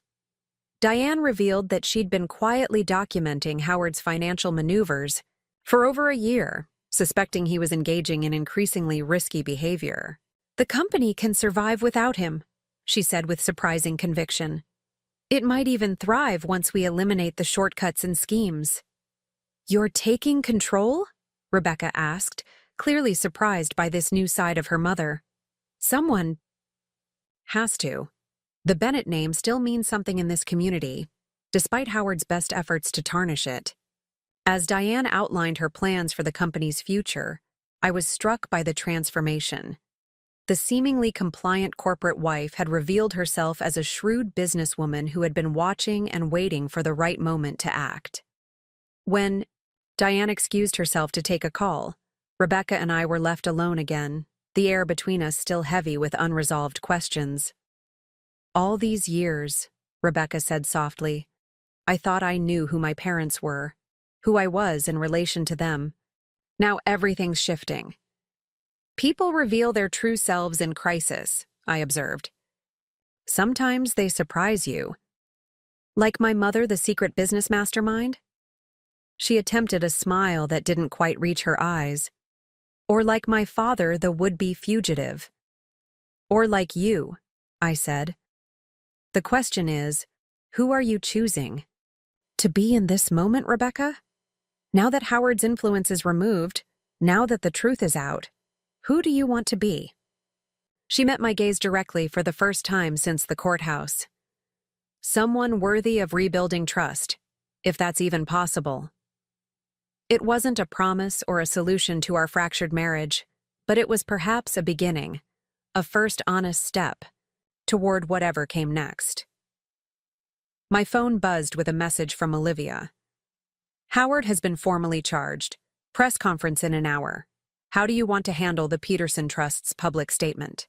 [SPEAKER 1] Diane revealed that she'd been quietly documenting Howard's financial maneuvers for over a year, suspecting he was engaging in increasingly risky behavior. "The company can survive without him," she said with surprising conviction. "It might even thrive once we eliminate the shortcuts and schemes." "You're taking control?" Rebecca asked, clearly surprised by this new side of her mother. "Someone has to. The Bennett name still means something in this community, despite Howard's best efforts to tarnish it." As Diane outlined her plans for the company's future, I was struck by the transformation. The seemingly compliant corporate wife had revealed herself as a shrewd businesswoman who had been watching and waiting for the right moment to act. When Diane excused herself to take a call, Rebecca and I were left alone again, the air between us still heavy with unresolved questions. "All these years," Rebecca said softly, "I thought I knew who my parents were, who I was in relation to them. Now everything's shifting." "People reveal their true selves in crisis," I observed. "Sometimes they surprise you." "Like my mother, the secret business mastermind?" She attempted a smile that didn't quite reach her eyes. "Or like my father, the would-be fugitive." "Or like you," I said. "The question is, who are you choosing to be in this moment, Rebecca? Now that Howard's influence is removed, now that the truth is out, who do you want to be?" She met my gaze directly for the first time since the courthouse. "Someone worthy of rebuilding trust, if that's even possible." It wasn't a promise or a solution to our fractured marriage, but it was perhaps a beginning, a first honest step toward whatever came next. My phone buzzed with a message from Olivia. "Howard has been formally charged. Press conference in an hour. How do you want to handle the Peterson Trust's public statement?"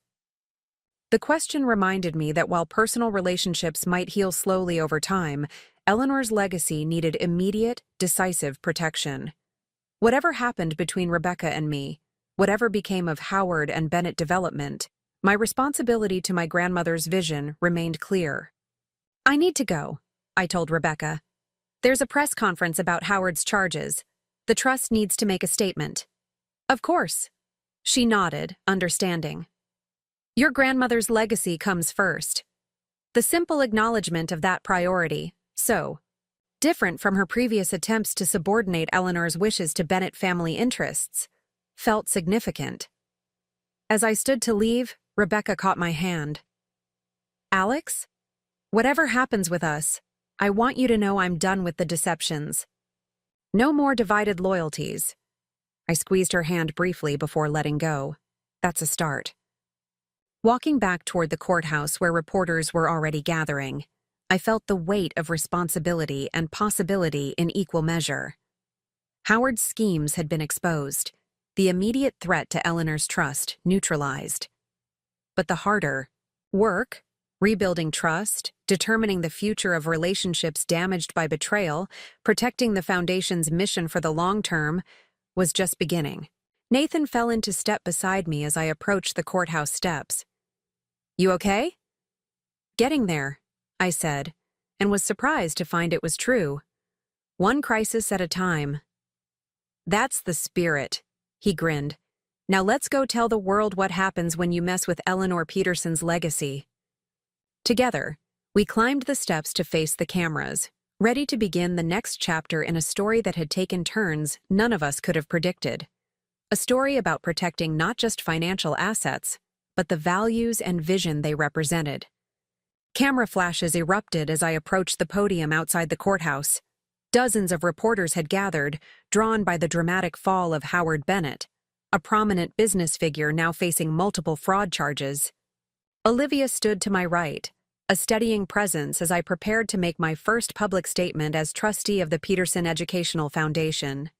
[SPEAKER 1] The question reminded me that while personal relationships might heal slowly over time, Eleanor's legacy needed immediate, decisive protection. Whatever happened between Rebecca and me, whatever became of Howard and Bennett Development, my responsibility to my grandmother's vision remained clear. "I need to go," I told Rebecca. "There's a press conference about Howard's charges. The trust needs to make a statement." "Of course." She nodded, understanding. "Your grandmother's legacy comes first." The simple acknowledgement of that priority, so different from her previous attempts to subordinate Eleanor's wishes to Bennett family interests, felt significant. As I stood to leave, Rebecca caught my hand. Alex? Whatever happens with us, I want you to know I'm done with the deceptions. No more divided loyalties. I squeezed her hand briefly before letting go. That's a start. Walking back toward the courthouse where reporters were already gathering, I felt the weight of responsibility and possibility in equal measure. Howard's schemes had been exposed, the immediate threat to Eleanor's trust neutralized. But the harder work, rebuilding trust, determining the future of relationships damaged by betrayal, protecting the Foundation's mission for the long term, was just beginning. Nathan fell into step beside me as I approached the courthouse steps. You okay? Getting there, I said, and was surprised to find it was true. One crisis at a time. That's the spirit, he grinned. Now let's go tell the world what happens when you mess with Eleanor Peterson's legacy. Together, we climbed the steps to face the cameras, ready to begin the next chapter in a story that had taken turns none of us could have predicted. A story about protecting not just financial assets, but the values and vision they represented. Camera flashes erupted as I approached the podium outside the courthouse. Dozens of reporters had gathered, drawn by the dramatic fall of Howard Bennett, a prominent business figure now facing multiple fraud charges. Olivia stood to my right, a steadying presence as I prepared to make my first public statement as trustee of the Peterson Educational Foundation.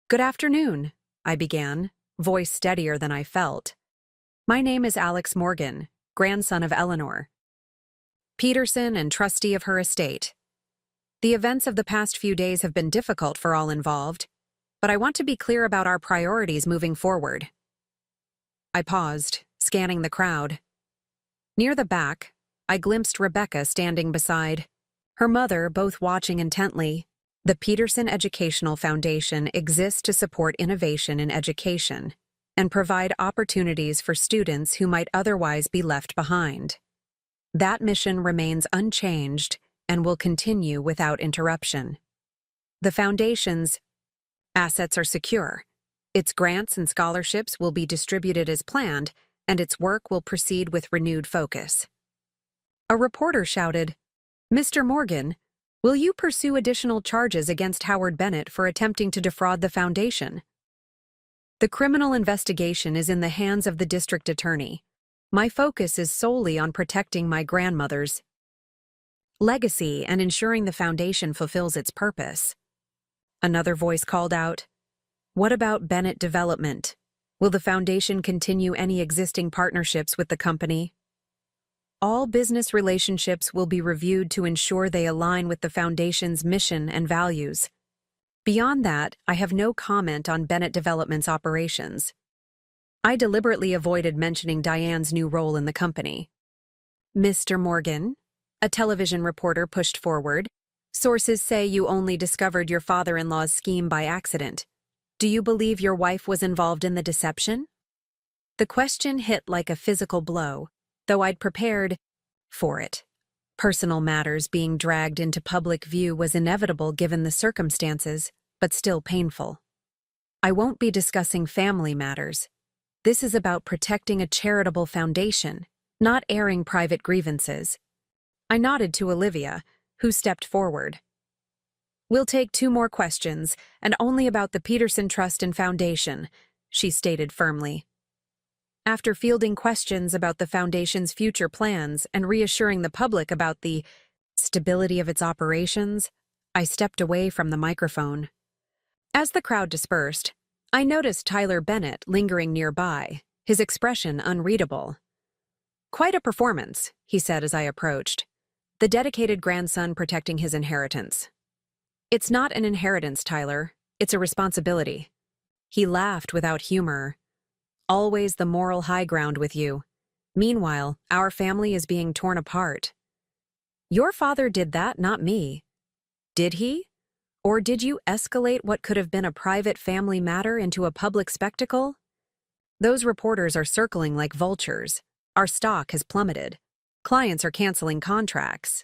[SPEAKER 1] Good afternoon, I began, voice steadier than I felt. My name is Alex Morgan, grandson of Eleanor Peterson and trustee of her estate. The events of the past few days have been difficult for all involved, but I want to be clear about our priorities moving forward. I paused, scanning the crowd. Near the back, I glimpsed Rebecca standing beside her mother, both watching intently. The Peterson Educational Foundation exists to support innovation in education and provide opportunities for students who might otherwise be left behind. That mission remains unchanged and will continue without interruption. The Foundation's assets are secure. Its grants and scholarships will be distributed as planned, and its work will proceed with renewed focus. A reporter shouted, "Mr. Morgan, will you pursue additional charges against Howard Bennett for attempting to defraud the Foundation?" The criminal investigation is in the hands of the district attorney. My focus is solely on protecting my grandmother's legacy and ensuring the Foundation fulfills its purpose. Another voice called out, "What about Bennett Development? Will the Foundation continue any existing partnerships with the company?" All business relationships will be reviewed to ensure they align with the Foundation's mission and values. Beyond that, I have no comment on Bennett Development's operations. I deliberately avoided mentioning Diane's new role in the company. "Mr. Morgan," a television reporter pushed forward, "sources say you only discovered your father-in-law's scheme by accident. Do you believe your wife was involved in the deception?" The question hit like a physical blow, though I'd prepared for it. Personal matters being dragged into public view was inevitable given the circumstances, but still painful. I won't be discussing family matters. This is about protecting a charitable foundation, not airing private grievances. I nodded to Olivia, who stepped forward. "We'll take 2 more questions, and only about the Peterson Trust and Foundation," she stated firmly. After fielding questions about the Foundation's future plans and reassuring the public about the stability of its operations, I stepped away from the microphone. As the crowd dispersed, I noticed Tyler Bennett lingering nearby, his expression unreadable. "Quite a performance," he said as I approached. "The dedicated grandson protecting his inheritance." "It's not an inheritance, Tyler. It's a responsibility." He laughed without humor. "Always the moral high ground with you. Meanwhile, our family is being torn apart." "Your father did that, not me." "Did he? Or did you escalate what could have been a private family matter into a public spectacle?" "Those reporters are circling like vultures. Our stock has plummeted. Clients are canceling contracts."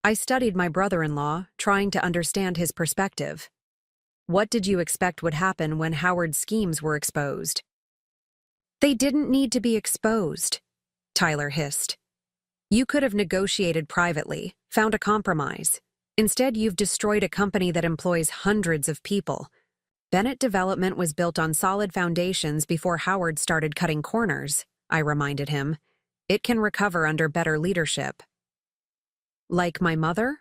[SPEAKER 1] I studied my brother-in-law, trying to understand his perspective. "What did you expect would happen when Howard's schemes were exposed?" "They didn't need to be exposed," Tyler hissed. You could have negotiated privately, found a compromise. Instead, you've destroyed a company that employs hundreds of people. Bennett Development was built on solid foundations before Howard started cutting corners, I reminded him. It can recover under better leadership. Like my mother?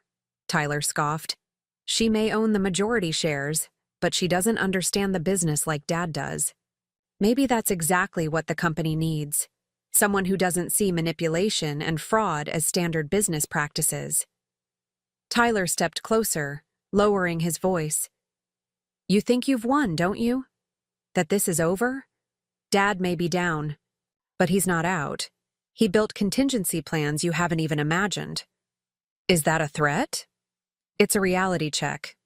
[SPEAKER 1] Tyler scoffed. She may own the majority shares, but she doesn't understand the business like Dad does. Maybe that's exactly what the company needs. Someone who doesn't see manipulation and fraud as standard business practices. Tyler stepped closer, lowering his voice. You think you've won, don't you? That this is over? Dad may be down, but he's not out. He built contingency plans you haven't even imagined. Is that a threat? It's a reality check.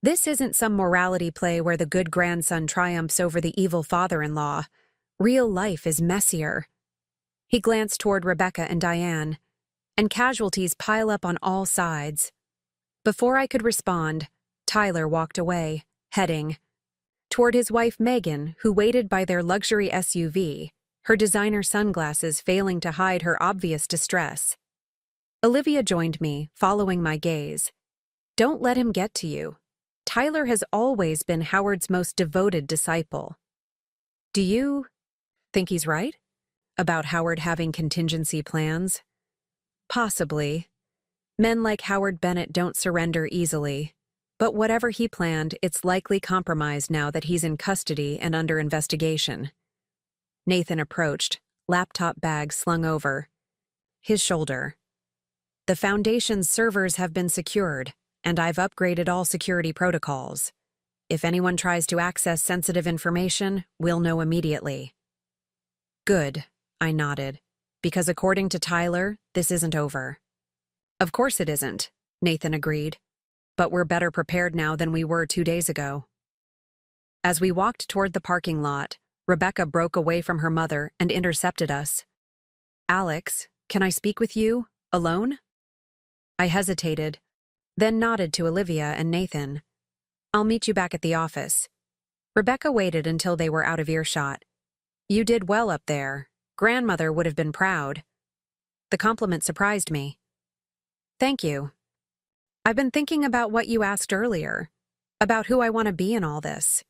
[SPEAKER 1] This isn't some morality play where the good grandson triumphs over the evil father-in-law. Real life is messier. He glanced toward Rebecca and Diane, and casualties pile up on all sides. Before I could respond, Tyler walked away, heading toward his wife Megan, who waited by their luxury SUV, her designer sunglasses failing to hide her obvious distress. Olivia joined me, following my gaze. Don't let him get to you. Tyler has always been Howard's most devoted disciple. Do you think he's right? About Howard having contingency plans? Possibly. Men like Howard Bennett don't surrender easily. But whatever he planned, it's likely compromised now that he's in custody and under investigation. Nathan approached, laptop bag slung over his shoulder. The Foundation's servers have been secured, and I've upgraded all security protocols. If anyone tries to access sensitive information, we'll know immediately. Good, I nodded, because according to Tyler, this isn't over. Of course it isn't, Nathan agreed, but we're better prepared now than we were 2 days ago. As we walked toward the parking lot, Rebecca broke away from her mother and intercepted us. Alex, can I speak with you, alone? I hesitated, then nodded to Olivia and Nathan. I'll meet you back at the office. Rebecca waited until they were out of earshot. You did well up there. Grandmother would have been proud. The compliment surprised me. Thank you. I've been thinking about what you asked earlier, about who I want to be in all this.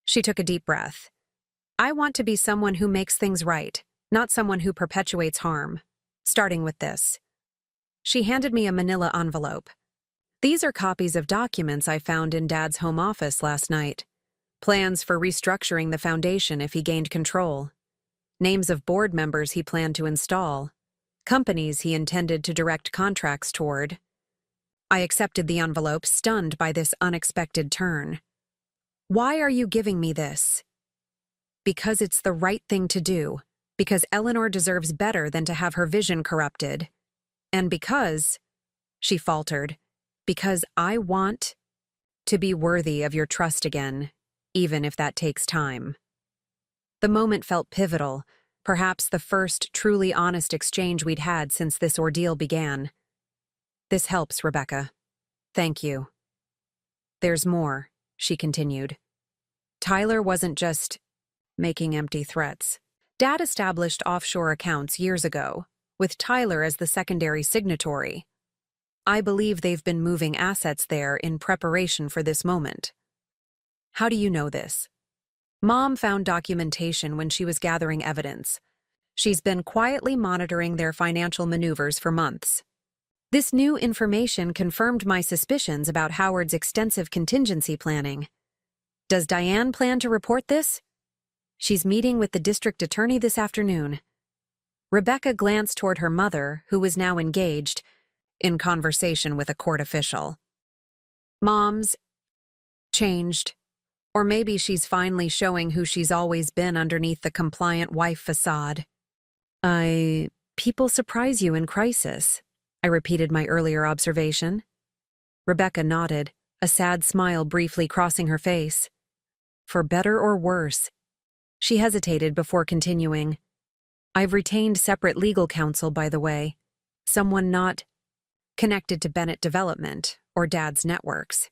[SPEAKER 1] She took a deep breath. I want to be someone who makes things right, not someone who perpetuates harm. Starting with this. She handed me a manila envelope. These are copies of documents I found in Dad's home office last night. Plans for restructuring the foundation if he gained control. Names of board members he planned to install. Companies he intended to direct contracts toward. I accepted the envelope, stunned by this unexpected turn. Why are you giving me this? Because it's the right thing to do. Because Eleanor deserves better than to have her vision corrupted. And because, she faltered, because I want to be worthy of your trust again, even if that takes time. The moment felt pivotal, perhaps the first truly honest exchange we'd had since this ordeal began. This helps, Rebecca. Thank you. There's more, she continued. Tyler wasn't just making empty threats. Dad established offshore accounts years ago, with Tyler as the secondary signatory. I believe they've been moving assets there in preparation for this moment. How do you know this? Mom found documentation when she was gathering evidence. She's been quietly monitoring their financial maneuvers for months. This new information confirmed my suspicions about Howard's extensive contingency planning. Does Diane plan to report this? She's meeting with the district attorney this afternoon. Rebecca glanced toward her mother, who was now engaged in conversation with a court official. Mom's changed. Or maybe she's finally showing who she's always been underneath the compliant wife facade. People surprise you in crisis, I repeated my earlier observation. Rebecca nodded, a sad smile briefly crossing her face. For better or worse. She hesitated before continuing. I've retained separate legal counsel, by the way. Someone not connected to Bennett Development or Dad's networks.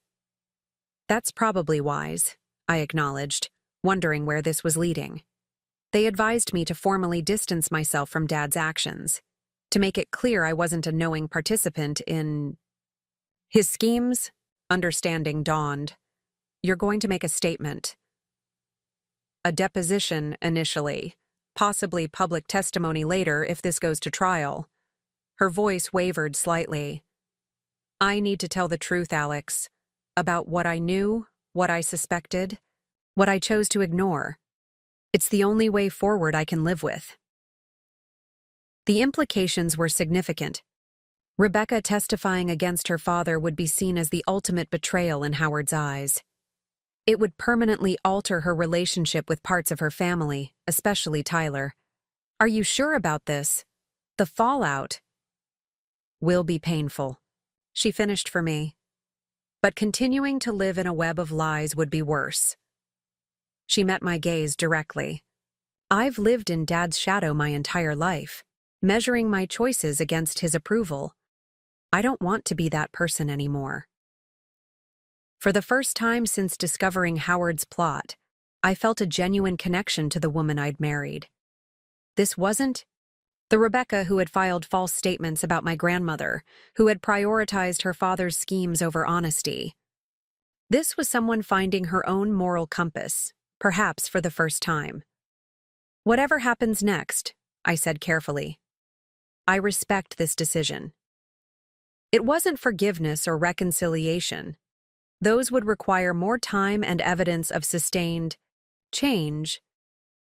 [SPEAKER 1] That's probably wise, I acknowledged, wondering where this was leading. They advised me to formally distance myself from Dad's actions. to make it clear I wasn't a knowing participant in his schemes. Understanding dawned. You're going to make a statement. A deposition initially, possibly public testimony later if this goes to trial. Her voice wavered slightly. I need to tell the truth, Alex, about what I knew, what I suspected, what I chose to ignore. It's the only way forward I can live with. The implications were significant. Rebecca testifying against her father would be seen as the ultimate betrayal in Howard's eyes. It would permanently alter her relationship with parts of her family, especially Tyler. Are you sure about this? The fallout will be painful. She finished for me. But continuing to live in a web of lies would be worse. She met my gaze directly. I've lived in Dad's shadow my entire life, measuring my choices against his approval. I don't want to be that person anymore. For the first time since discovering Howard's plot, I felt a genuine connection to the woman I'd married. This wasn't the Rebecca who had filed false statements about my grandmother, who had prioritized her father's schemes over honesty. This was someone finding her own moral compass, perhaps for the first time. Whatever happens next, I said carefully, I respect this decision. It wasn't forgiveness or reconciliation. Those would require more time and evidence of sustained change,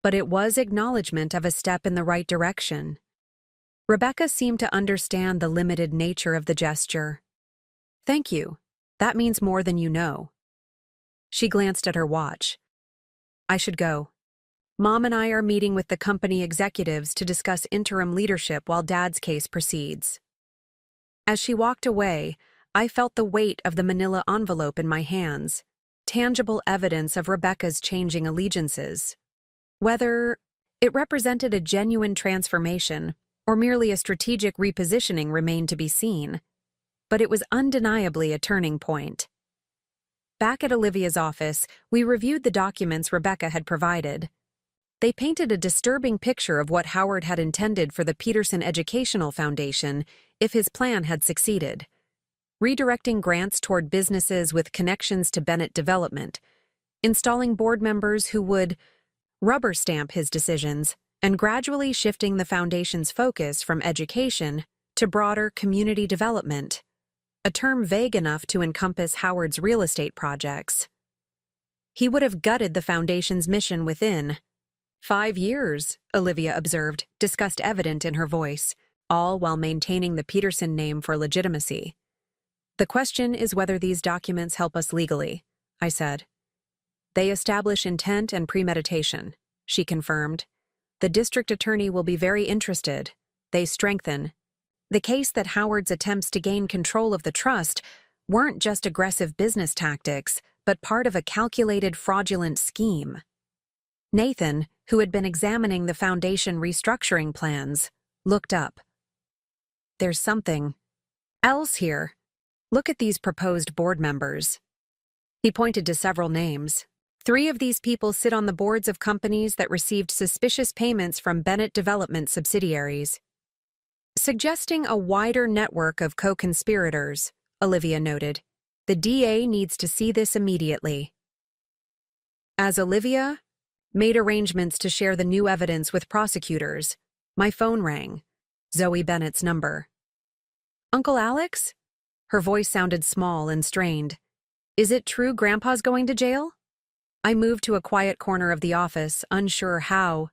[SPEAKER 1] but it was acknowledgement of a step in the right direction. Rebecca seemed to understand the limited nature of the gesture. Thank you. That means more than you know. She glanced at her watch. I should go. Mom and I are meeting with the company executives to discuss interim leadership while Dad's case proceeds. As she walked away, I felt the weight of the manila envelope in my hands, tangible evidence of Rebecca's changing allegiances. Whether it represented a genuine transformation or merely a strategic repositioning remained to be seen, but it was undeniably a turning point. Back at Olivia's office, we reviewed the documents Rebecca had provided. They painted a disturbing picture of what Howard had intended for the Peterson Educational Foundation if his plan had succeeded. Redirecting grants toward businesses with connections to Bennett Development, installing board members who would rubber stamp his decisions, and gradually shifting the foundation's focus from education to broader community development, a term vague enough to encompass Howard's real estate projects. He would have gutted the foundation's mission within 5 years, Olivia observed, disgust evident in her voice, all while maintaining the Peterson name for legitimacy. The question is whether these documents help us legally, I said. They establish intent and premeditation, she confirmed. The district attorney will be very interested. They strengthen the case that Howard's attempts to gain control of the trust weren't just aggressive business tactics, but part of a calculated fraudulent scheme. Nathan, who had been examining the foundation restructuring plans, looked up. There's something else here. Look at these proposed board members. He pointed to several names. 3 of these people sit on the boards of companies that received suspicious payments from Bennett Development subsidiaries. Suggesting a wider network of co-conspirators, Olivia noted. The DA needs to see this immediately. As Olivia made arrangements to share the new evidence with prosecutors, my phone rang. Zoe Bennett's number. Uncle Alex? Her voice sounded small and strained. Is it true Grandpa's going to jail? I moved to a quiet corner of the office, unsure how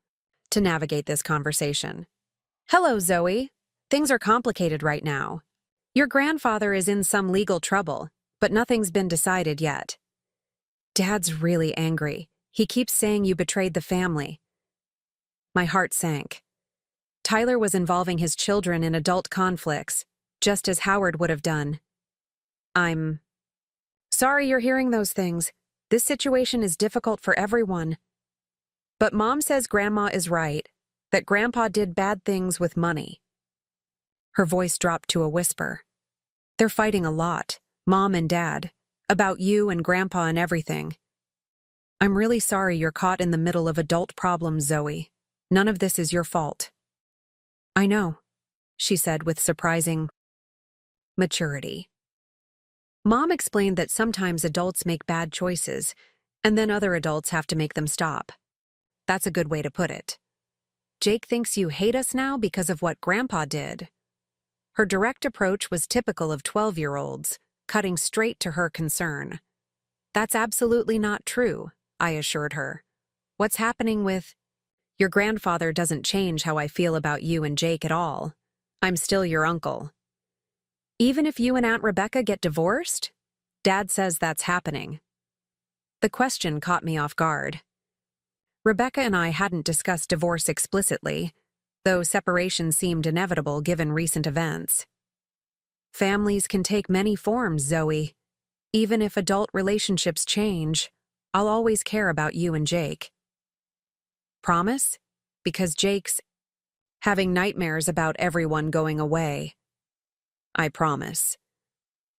[SPEAKER 1] to navigate this conversation. Hello, Zoe. Things are complicated right now. Your grandfather is in some legal trouble, but nothing's been decided yet. Dad's really angry. He keeps saying you betrayed the family. My heart sank. Tyler was involving his children in adult conflicts, just as Howard would have done. I'm sorry you're hearing those things. This situation is difficult for everyone. But Mom says Grandma is right, that Grandpa did bad things with money. Her voice dropped to a whisper. They're fighting a lot, Mom and Dad, about you and Grandpa and everything. I'm really sorry you're caught in the middle of adult problems, Zoe. None of this is your fault. I know. she said with surprising maturity. Mom explained that sometimes adults make bad choices, and then other adults have to make them stop. That's a good way to put it. Jake thinks you hate us now because of what Grandpa did. Her direct approach was typical of 12-year-olds, cutting straight to her concern. That's absolutely not true, I assured her. What's happening with your grandfather doesn't change how I feel about you and Jake at all. I'm still your uncle. Even if you and Aunt Rebecca get divorced? Dad says that's happening. The question caught me off guard. Rebecca and I hadn't discussed divorce explicitly, though separation seemed inevitable given recent events. Families can take many forms, Zoe. Even if adult relationships change, I'll always care about you and Jake. Promise? Because Jake's having nightmares about everyone going away. I promise.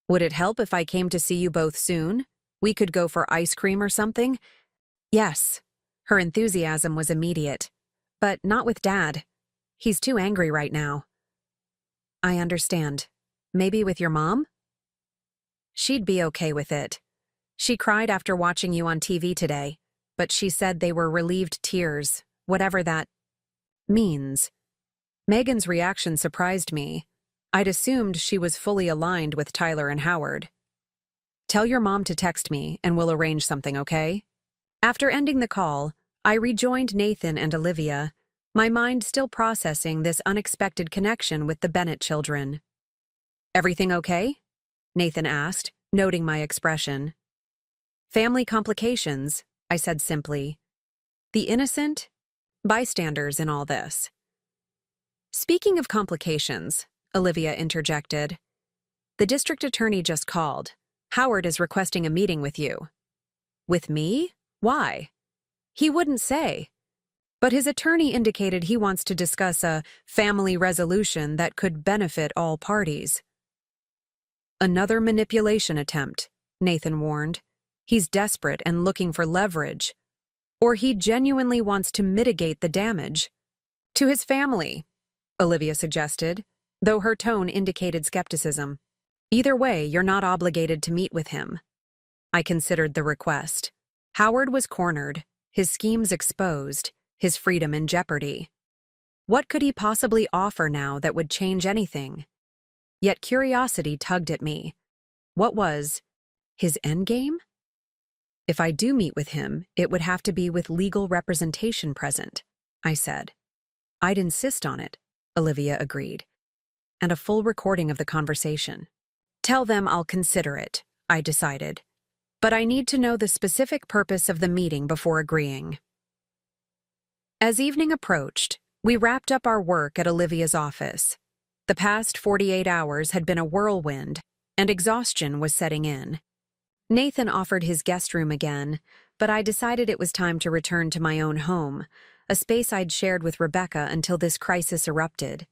[SPEAKER 1] Would it help if I came to see you both soon? We could go for ice cream or something? Yes. Her enthusiasm was immediate. But not with Dad. He's too angry right now. I understand. Maybe with your mom? She'd be okay with it. She cried after watching you on TV today, but she said they were relieved tears, whatever that means. Megan's reaction surprised me. I'd assumed she was fully aligned with Tyler and Howard. Tell your mom to text me and we'll arrange something, okay? After ending the call, I rejoined Nathan and Olivia, my mind still processing this unexpected connection with the Bennett children. Everything okay? Nathan asked, noting my expression. Family complications, I said simply. The innocent? Bystanders in all this. Speaking of complications, Olivia interjected. The district attorney just called. Howard is requesting a meeting with you. With me? Why? He wouldn't say. But his attorney indicated he wants to discuss a family resolution that could benefit all parties. Another manipulation attempt, Nathan warned. He's desperate and looking for leverage. Or he genuinely wants to mitigate the damage. To his family, Olivia suggested, though her tone indicated skepticism. Either way, you're not obligated to meet with him. I considered the request. Howard was cornered, his schemes exposed, his freedom in jeopardy. What could he possibly offer now that would change anything? Yet curiosity tugged at me. What was his endgame? If I do meet with him, it would have to be with legal representation present, I said. I'd insist on it, Olivia agreed, and a full recording of the conversation. Tell them I'll consider it, I decided. But I need to know the specific purpose of the meeting before agreeing. As evening approached, we wrapped up our work at Olivia's office. The past 48 hours had been a whirlwind, and exhaustion was setting in. Nathan offered his guest room again, but I decided it was time to return to my own home, a space I'd shared with Rebecca until this crisis erupted.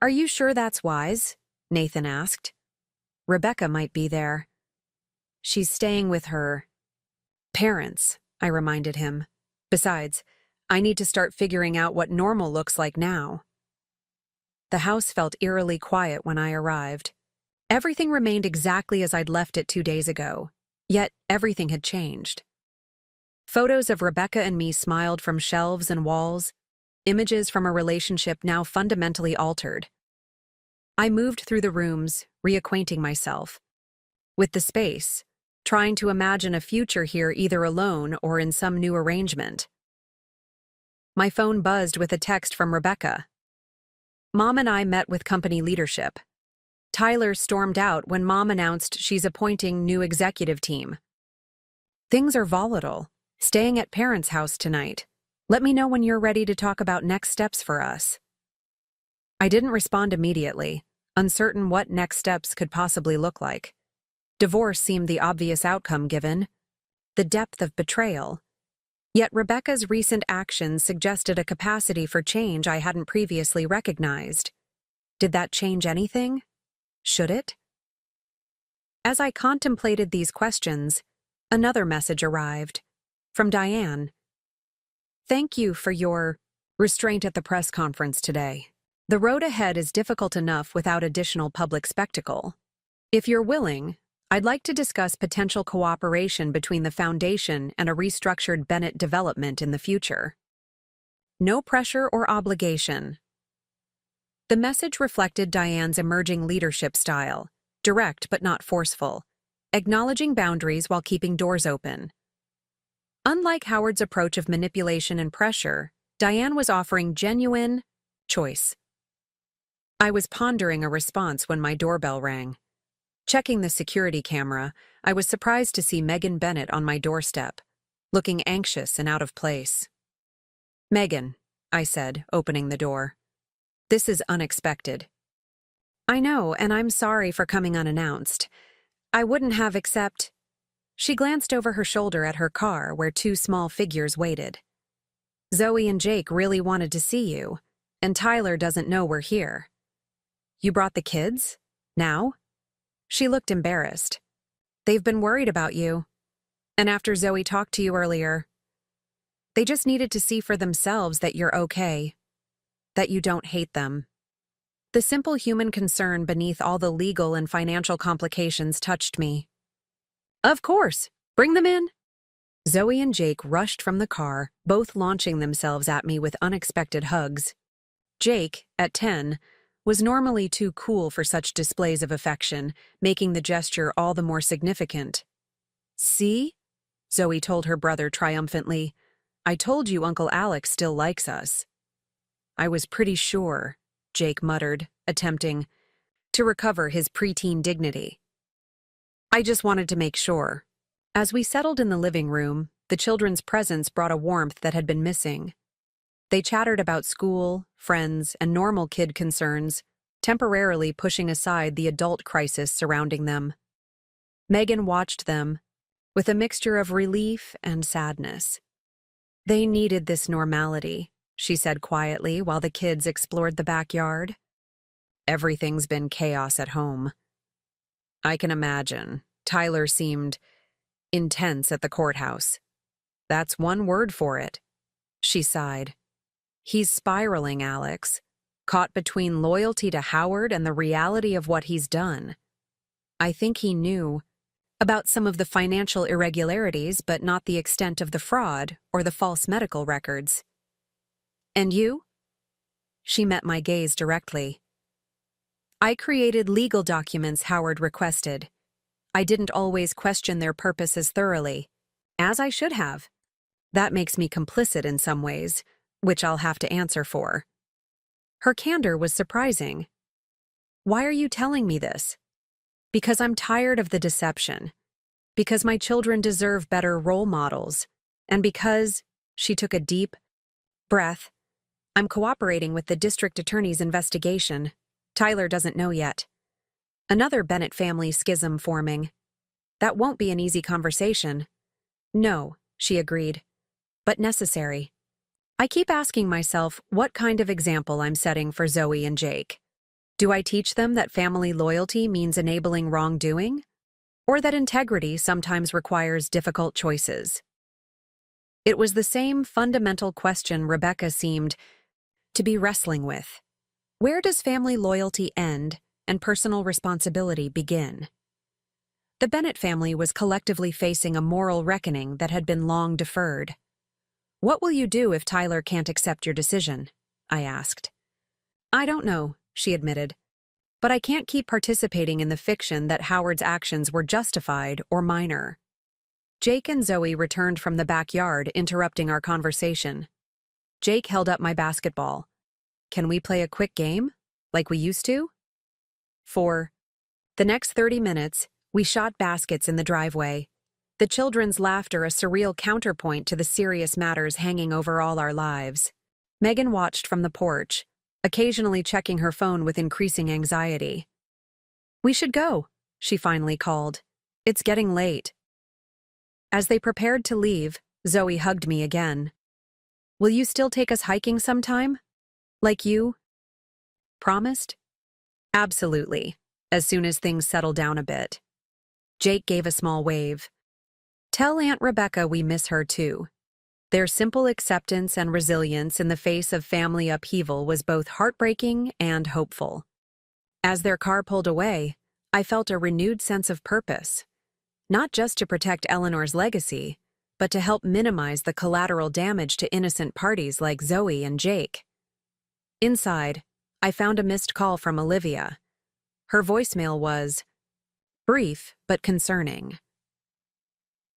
[SPEAKER 1] Are you sure that's wise? Nathan asked. Rebecca might be there. She's staying with her parents, I reminded him. Besides, I need to start figuring out what normal looks like now. The house felt eerily quiet when I arrived. Everything remained exactly as I'd left it 2 days ago, yet everything had changed. Photos of Rebecca and me smiled from shelves and walls, images from a relationship now fundamentally altered. I moved through the rooms, reacquainting myself with the space, trying to imagine a future here either alone or in some new arrangement. My phone buzzed with a text from Rebecca. Mom and I met with company leadership. Tyler stormed out when Mom announced she's appointing new executive team. Things are volatile. Staying at parents' house tonight. Let me know when you're ready to talk about next steps for us. I didn't respond immediately, uncertain what next steps could possibly look like. Divorce seemed the obvious outcome given the depth of betrayal. Yet Rebecca's recent actions suggested a capacity for change I hadn't previously recognized. Did that change anything? Should it? As I contemplated these questions, another message arrived. From Diane. Thank you for your restraint at the press conference today. The road ahead is difficult enough without additional public spectacle. If you're willing, I'd like to discuss potential cooperation between the Foundation and a restructured Bennett development in the future. No pressure or obligation. The message reflected Diane's emerging leadership style, direct but not forceful, acknowledging boundaries while keeping doors open. Unlike Howard's approach of manipulation and pressure, Diane was offering genuine choice. I was pondering a response when my doorbell rang. Checking the security camera, I was surprised to see Megan Bennett on my doorstep, looking anxious and out of place. "Megan," I said, opening the door. "This is unexpected." "I know, and I'm sorry for coming unannounced. I wouldn't have except—" She glanced over her shoulder at her car where two small figures waited. "Zoe and Jake really wanted to see you, and Tyler doesn't know we're here." "You brought the kids? Now?" She looked embarrassed. "They've been worried about you. And after Zoe talked to you earlier, they just needed to see for themselves that you're okay, that you don't hate them." The simple human concern beneath all the legal and financial complications touched me. "Of course, bring them in." Zoe and Jake rushed from the car, both launching themselves at me with unexpected hugs. Jake, at 10, was normally too cool for such displays of affection, making the gesture all the more significant. "See?" Zoe told her brother triumphantly. "I told you Uncle Alex still likes us." "I was pretty sure," Jake muttered, attempting to recover his preteen dignity. "I just wanted to make sure." As we settled in the living room, the children's presence brought a warmth that had been missing. They chattered about school, friends, and normal kid concerns, temporarily pushing aside the adult crisis surrounding them. Megan watched them, with a mixture of relief and sadness. "They needed this normality," she said quietly while the kids explored the backyard. "Everything's been chaos at home." "I can imagine." Tyler seemed intense at the courthouse. "That's one word for it." She sighed. "He's spiraling, Alex, caught between loyalty to Howard and the reality of what he's done. I think he knew about some of the financial irregularities, but not the extent of the fraud or the false medical records." "And you?" She met my gaze directly. "I created legal documents Howard requested. I didn't always question their purposes thoroughly, as I should have. That makes me complicit in some ways, which I'll have to answer for." Her candor was surprising. "Why are you telling me this?" "Because I'm tired of the deception. Because my children deserve better role models. And because," she took a deep breath, "I'm cooperating with the district attorney's investigation. Tyler doesn't know yet. Another Bennett family schism forming. That won't be an easy conversation." "No," she agreed, "but necessary. I keep asking myself what kind of example I'm setting for Zoe and Jake. Do I teach them that family loyalty means enabling wrongdoing? Or that integrity sometimes requires difficult choices?" It was the same fundamental question Rebecca seemed to be wrestling with. Where does family loyalty end and personal responsibility begin? The Bennett family was collectively facing a moral reckoning that had been long deferred. "What will you do if Tyler can't accept your decision?" I asked. "I don't know," she admitted, "but I can't keep participating in the fiction that Howard's actions were justified or minor." Jake and Zoe returned from the backyard, interrupting our conversation. Jake held up my basketball. "Can we play a quick game, like we used to?" For the next 30 minutes, we shot baskets in the driveway, the children's laughter a surreal counterpoint to the serious matters hanging over all our lives. Megan watched from the porch, occasionally checking her phone with increasing anxiety. "We should go," she finally called. "It's getting late." As they prepared to leave, Zoe hugged me again. "Will you still take us hiking sometime? Like you promised?" "Absolutely, as soon as things settle down a bit." Jake gave a small wave. "Tell Aunt Rebecca we miss her too." Their simple acceptance and resilience in the face of family upheaval was both heartbreaking and hopeful. As their car pulled away, I felt a renewed sense of purpose, not just to protect Eleanor's legacy, but to help minimize the collateral damage to innocent parties like Zoe and Jake. Inside, I found a missed call from Olivia. Her voicemail was brief but concerning.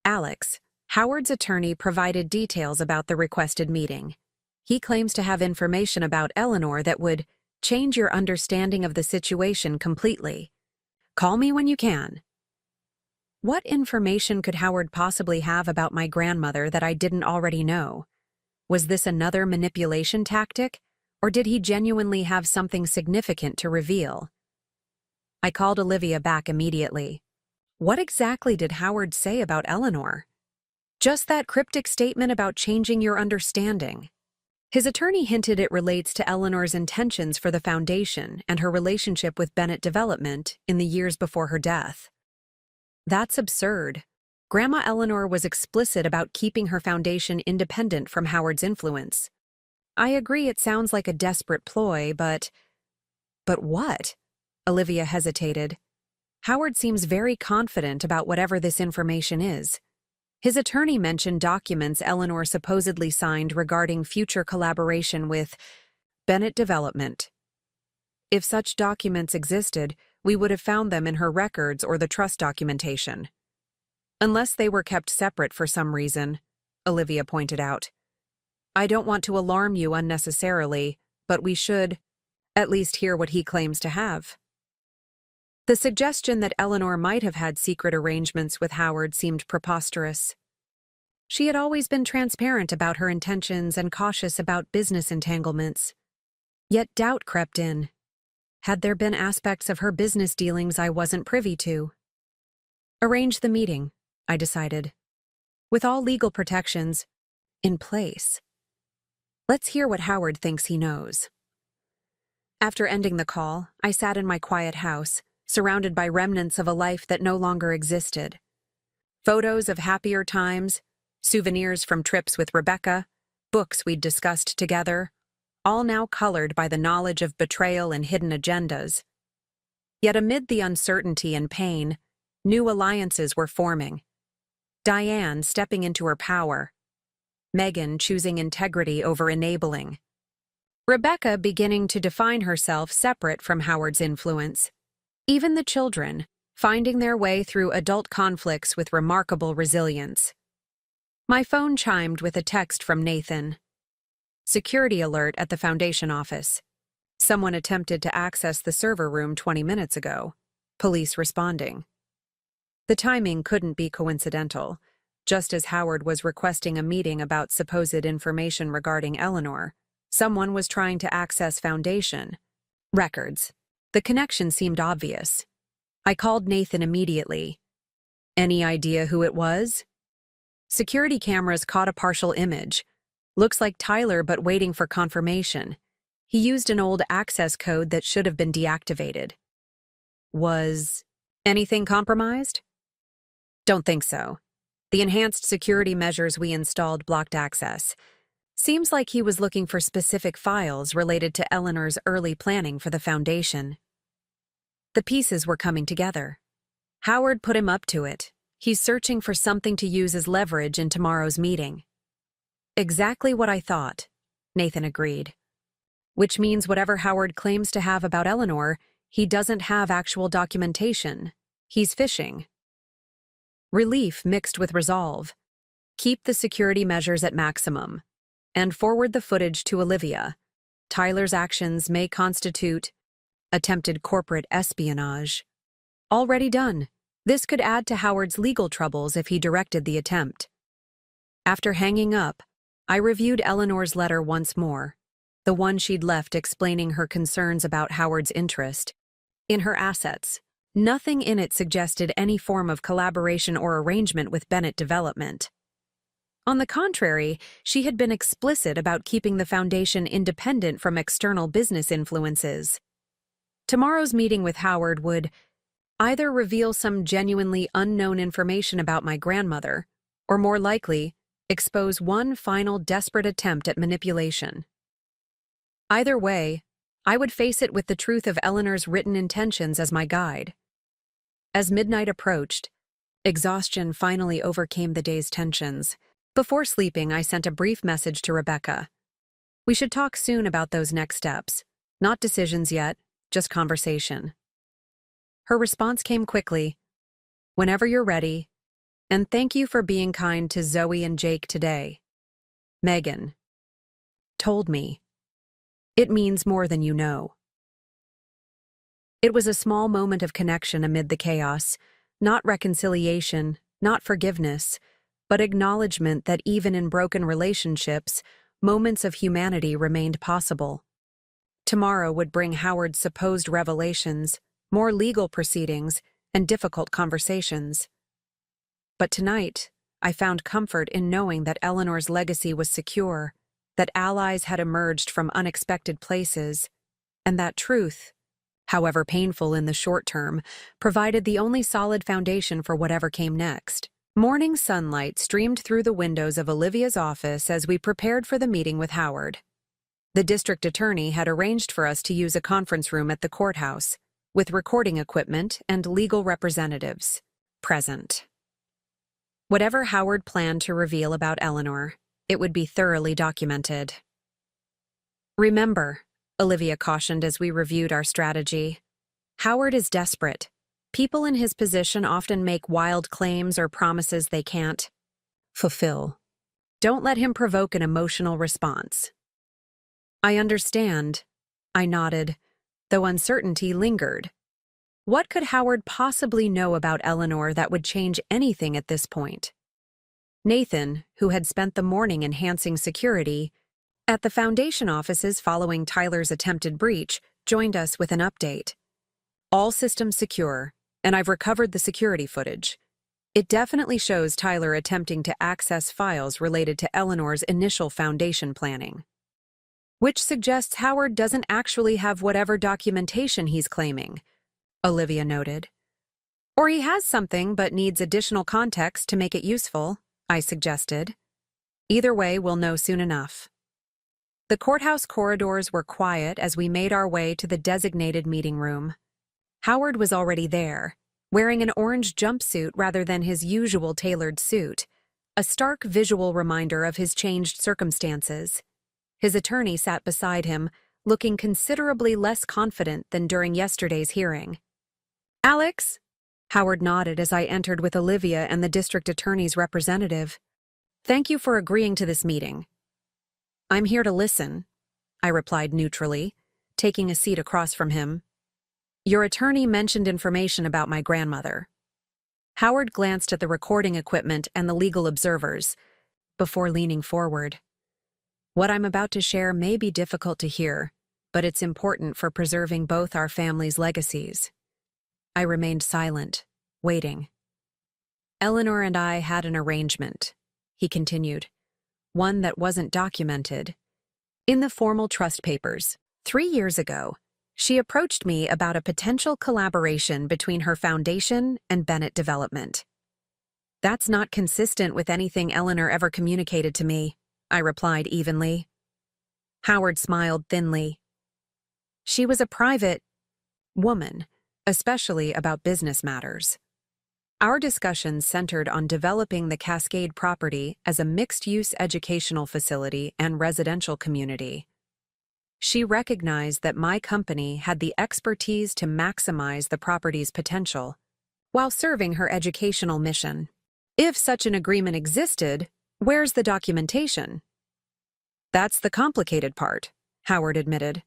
[SPEAKER 1] Alex, Howard's attorney, provided details about the requested meeting. He claims to have information about Eleanor that would change your understanding of the situation completely. Call me when you can. What information could Howard possibly have about my grandmother that I didn't already know? Was this another manipulation tactic, or did he genuinely have something significant to reveal? I called Olivia back immediately. What exactly did Howard say about Eleanor? Just that cryptic statement about changing your understanding. His attorney hinted it relates to Eleanor's intentions for the foundation and her relationship with Bennett Development in the years before her death. That's absurd. Grandma Eleanor was explicit about keeping her foundation independent from Howard's influence. I agree it sounds like a desperate ploy, but what? Olivia hesitated. Howard seems very confident about whatever this information is. His attorney mentioned documents Eleanor supposedly signed regarding future collaboration with Bennett Development. If such documents existed, we would have found them in her records or the trust documentation. Unless they were kept separate for some reason, Olivia pointed out. I don't want to alarm you unnecessarily, but we should at least hear what he claims to have. The suggestion that Eleanor might have had secret arrangements with Howard seemed preposterous. She had always been transparent about her intentions and cautious about business entanglements. Yet doubt crept in. Had there been aspects of her business dealings I wasn't privy to? Arrange the meeting, I decided. With all legal protections in place. Let's hear what Howard thinks he knows. After ending the call, I sat in my quiet house, surrounded by remnants of a life that no longer existed. Photos of happier times, souvenirs from trips with Rebecca, books we'd discussed together, all now colored by the knowledge of betrayal and hidden agendas. Yet amid the uncertainty and pain, new alliances were forming. Diane stepping into her power, Megan choosing integrity over enabling, Rebecca beginning to define herself separate from Howard's influence. Even the children, finding their way through adult conflicts with remarkable resilience. My phone chimed with a text from Nathan. Security alert at the foundation office. Someone attempted to access the server room 20 minutes ago. Police responding. The timing couldn't be coincidental. Just as Howard was requesting a meeting about supposed information regarding Eleanor, someone was trying to access foundation records. The connection seemed obvious. I called Nathan immediately. Any idea who it was? Security cameras caught a partial image. Looks like Tyler, but waiting for confirmation. He used an old access code that should have been deactivated. Was anything compromised? Don't think so. The enhanced security measures we installed blocked access. Seems like he was looking for specific files related to Eleanor's early planning for the foundation. The pieces were coming together. Howard put him up to it. He's searching for something to use as leverage in tomorrow's meeting. Exactly what I thought, Nathan agreed. Which means whatever Howard claims to have about Eleanor, he doesn't have actual documentation. He's fishing. Relief mixed with resolve. Keep the security measures at maximum. And forward the footage to Olivia. Tyler's actions may constitute attempted corporate espionage. Already done. This could add to Howard's legal troubles if he directed the attempt. After hanging up, I reviewed Eleanor's letter once more, the one she'd left explaining her concerns about Howard's interest in her assets. Nothing in it suggested any form of collaboration or arrangement with Bennett Development. On the contrary, she had been explicit about keeping the foundation independent from external business influences. Tomorrow's meeting with Howard would either reveal some genuinely unknown information about my grandmother, or more likely, expose one final desperate attempt at manipulation. Either way, I would face it with the truth of Eleanor's written intentions as my guide. As midnight approached, exhaustion finally overcame the day's tensions. Before sleeping, I sent a brief message to Rebecca. We should talk soon about those next steps. Not decisions yet, just conversation. Her response came quickly. Whenever you're ready, and thank you for being kind to Zoe and Jake today. Megan. Told me. It means more than you know. It was a small moment of connection amid the chaos, not reconciliation, not forgiveness, but acknowledgement that even in broken relationships, moments of humanity remained possible. Tomorrow would bring Howard's supposed revelations, more legal proceedings, and difficult conversations. But tonight, I found comfort in knowing that Eleanor's legacy was secure, that allies had emerged from unexpected places, and that truth, however painful in the short term, provided the only solid foundation for whatever came next. Morning sunlight streamed through the windows of Olivia's office as we prepared for the meeting with Howard. The district attorney had arranged for us to use a conference room at the courthouse, with recording equipment and legal representatives present. Whatever Howard planned to reveal about Eleanor, it would be thoroughly documented. Remember, Olivia cautioned as we reviewed our strategy, Howard is desperate. People in his position often make wild claims or promises they can't fulfill. Don't let him provoke an emotional response. I understand, I nodded, though uncertainty lingered. What could Howard possibly know about Eleanor that would change anything at this point? Nathan, who had spent the morning enhancing security at the Foundation offices following Tyler's attempted breach, joined us with an update. All systems secure, and I've recovered the security footage. It definitely shows Tyler attempting to access files related to Eleanor's initial Foundation planning, which suggests Howard doesn't actually have whatever documentation he's claiming, Olivia noted. Or he has something but needs additional context to make it useful, I suggested. Either way, we'll know soon enough. The courthouse corridors were quiet as we made our way to the designated meeting room. Howard was already there, wearing an orange jumpsuit rather than his usual tailored suit, a stark visual reminder of his changed circumstances. His attorney sat beside him, looking considerably less confident than during yesterday's hearing. Alex? Howard nodded as I entered with Olivia and the district attorney's representative. Thank you for agreeing to this meeting. I'm here to listen, I replied neutrally, taking a seat across from him. Your attorney mentioned information about my grandmother. Howard glanced at the recording equipment and the legal observers, before leaning forward. What I'm about to share may be difficult to hear, but it's important for preserving both our families' legacies. I remained silent, waiting. Eleanor and I had an arrangement, he continued, one that wasn't documented. In the formal trust papers, 3 years ago, she approached me about a potential collaboration between her foundation and Bennett Development. That's not consistent with anything Eleanor ever communicated to me, I replied evenly. Howard smiled thinly. She was a private woman, especially about business matters. Our discussions centered on developing the Cascade property as a mixed-use educational facility and residential community. She recognized that my company had the expertise to maximize the property's potential, while serving her educational mission. If such an agreement existed, where's the documentation? That's the complicated part, Howard admitted.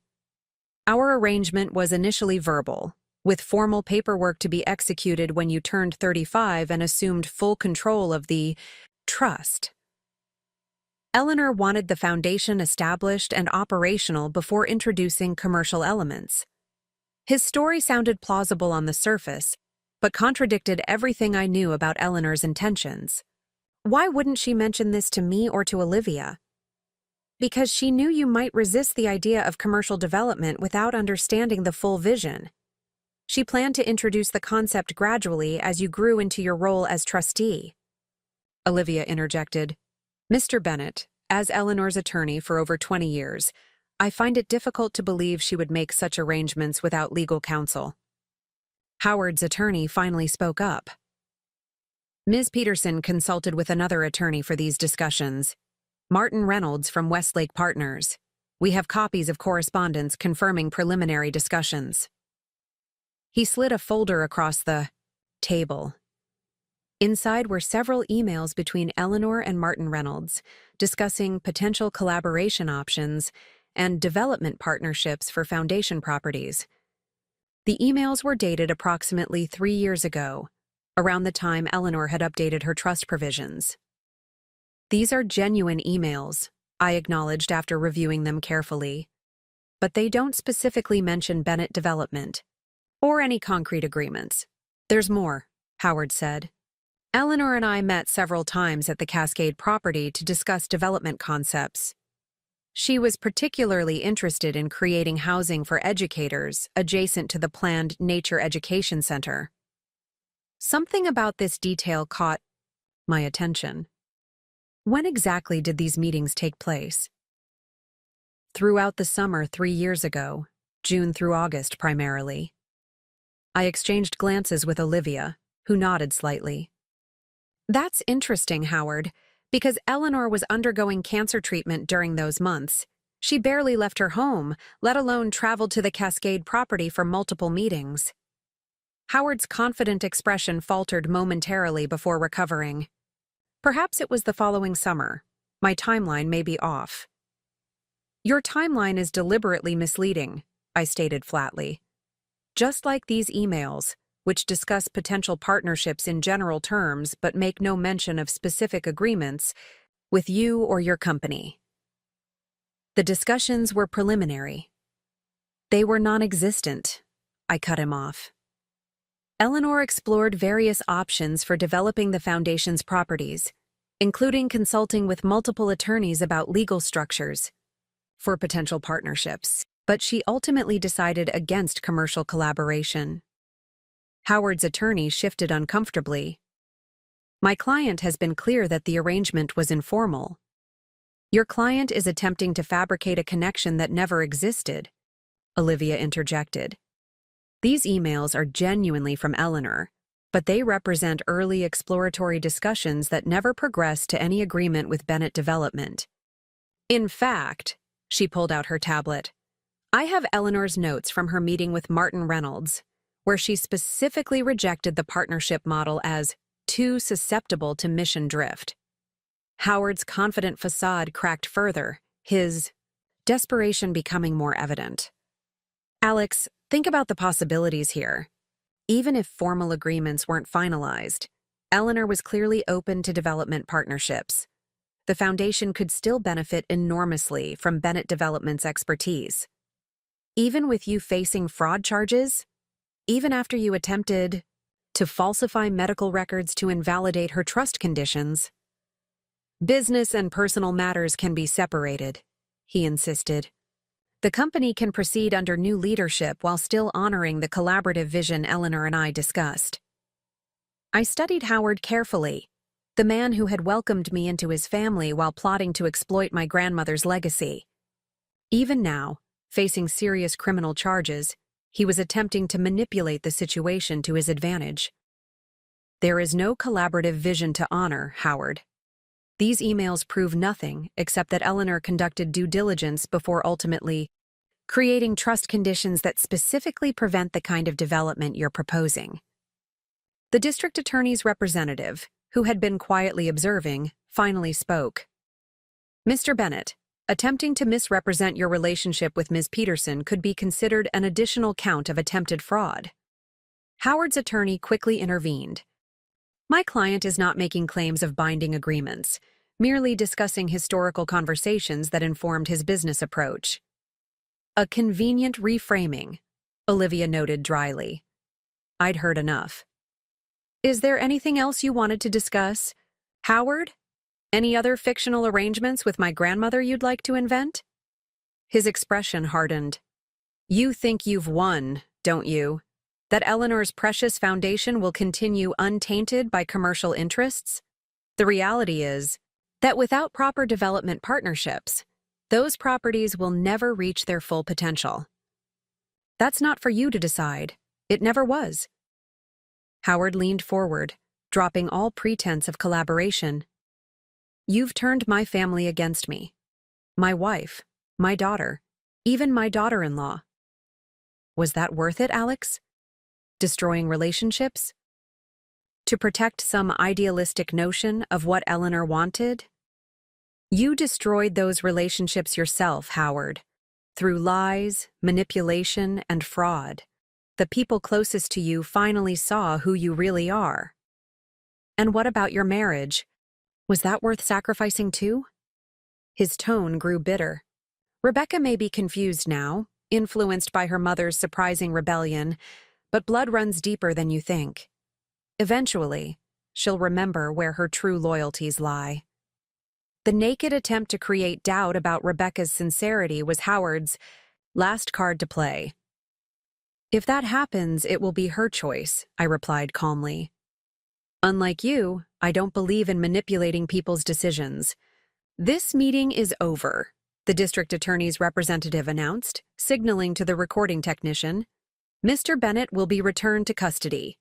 [SPEAKER 1] Our arrangement was initially verbal, with formal paperwork to be executed when you turned 35 and assumed full control of the trust. Eleanor wanted the foundation established and operational before introducing commercial elements. His story sounded plausible on the surface, but contradicted everything I knew about Eleanor's intentions. Why wouldn't she mention this to me or to Olivia? Because she knew you might resist the idea of commercial development without understanding the full vision. She planned to introduce the concept gradually as you grew into your role as trustee. Olivia interjected. Mr. Bennett, as Eleanor's attorney for over 20 years, I find it difficult to believe she would make such arrangements without legal counsel. Howard's attorney finally spoke up. Ms. Peterson consulted with another attorney for these discussions, Martin Reynolds from Westlake Partners. We have copies of correspondence confirming preliminary discussions. He slid a folder across the table. Inside were several emails between Eleanor and Martin Reynolds, discussing potential collaboration options and development partnerships for foundation properties. The emails were dated approximately 3 years ago, around the time Eleanor had updated her trust provisions. These are genuine emails, I acknowledged after reviewing them carefully. But they don't specifically mention Bennett Development, or any concrete agreements. There's more, Howard said. Eleanor and I met several times at the Cascade property to discuss development concepts. She was particularly interested in creating housing for educators adjacent to the planned Nature Education Center. Something about this detail caught my attention. When exactly did these meetings take place? Throughout the summer 3 years ago, June through August primarily. I exchanged glances with Olivia, who nodded slightly. That's interesting, Howard, because Eleanor was undergoing cancer treatment during those months. She barely left her home, let alone traveled to the Cascade property for multiple meetings. Howard's confident expression faltered momentarily before recovering. Perhaps it was the following summer. My timeline may be off. Your timeline is deliberately misleading, I stated flatly. Just like these emails, which discuss potential partnerships in general terms but make no mention of specific agreements with you or your company. The discussions were preliminary. They were non-existent. I cut him off. Eleanor explored various options for developing the foundation's properties, including consulting with multiple attorneys about legal structures for potential partnerships, but she ultimately decided against commercial collaboration. Howard's attorney shifted uncomfortably. My client has been clear that the arrangement was informal. Your client is attempting to fabricate a connection that never existed, Olivia interjected. These emails are genuinely from Eleanor, but they represent early exploratory discussions that never progressed to any agreement with Bennett Development. In fact, she pulled out her tablet, I have Eleanor's notes from her meeting with Martin Reynolds, where she specifically rejected the partnership model as too susceptible to mission drift. Howard's confident facade cracked further, his desperation becoming more evident. Alex, think about the possibilities here. Even if formal agreements weren't finalized, Eleanor was clearly open to development partnerships. The foundation could still benefit enormously from Bennett Development's expertise. Even with you facing fraud charges, even after you attempted to falsify medical records to invalidate her trust conditions. Business and personal matters can be separated, he insisted. The company can proceed under new leadership while still honoring the collaborative vision Eleanor and I discussed. I studied Howard carefully, the man who had welcomed me into his family while plotting to exploit my grandmother's legacy. Even now, facing serious criminal charges, he was attempting to manipulate the situation to his advantage. There is no collaborative vision to honor, Howard. These emails prove nothing except that Eleanor conducted due diligence before ultimately creating trust conditions that specifically prevent the kind of development you're proposing. The district attorney's representative, who had been quietly observing, finally spoke. Mr. Bennett, attempting to misrepresent your relationship with Ms. Peterson could be considered an additional count of attempted fraud. Howard's attorney quickly intervened. My client is not making claims of binding agreements, merely discussing historical conversations that informed his business approach. A convenient reframing, Olivia noted dryly. I'd heard enough. Is there anything else you wanted to discuss, Howard? Any other fictional arrangements with my grandmother you'd like to invent? His expression hardened. You think you've won, don't you? That Eleanor's precious foundation will continue untainted by commercial interests? The reality is, That without proper development partnerships, those properties will never reach their full potential. That's not for you to decide. It never was. Howard leaned forward, dropping all pretense of collaboration. You've turned my family against me. My wife, my daughter, even my daughter-in-law. Was that worth it, Alex? Destroying relationships? To protect some idealistic notion of what Eleanor wanted? You destroyed those relationships yourself, Howard, through lies, manipulation, and fraud. The people closest to you finally saw who you really are. And what about your marriage? Was that worth sacrificing too? His tone grew bitter. Rebecca may be confused now, influenced by her mother's surprising rebellion, but blood runs deeper than you think. Eventually, she'll remember where her true loyalties lie. The naked attempt to create doubt about Rebecca's sincerity was Howard's last card to play. If that happens, it will be her choice, I replied calmly. Unlike you, I don't believe in manipulating people's decisions. This meeting is over, the district attorney's representative announced, signaling to the recording technician. Mr. Bennett will be returned to custody.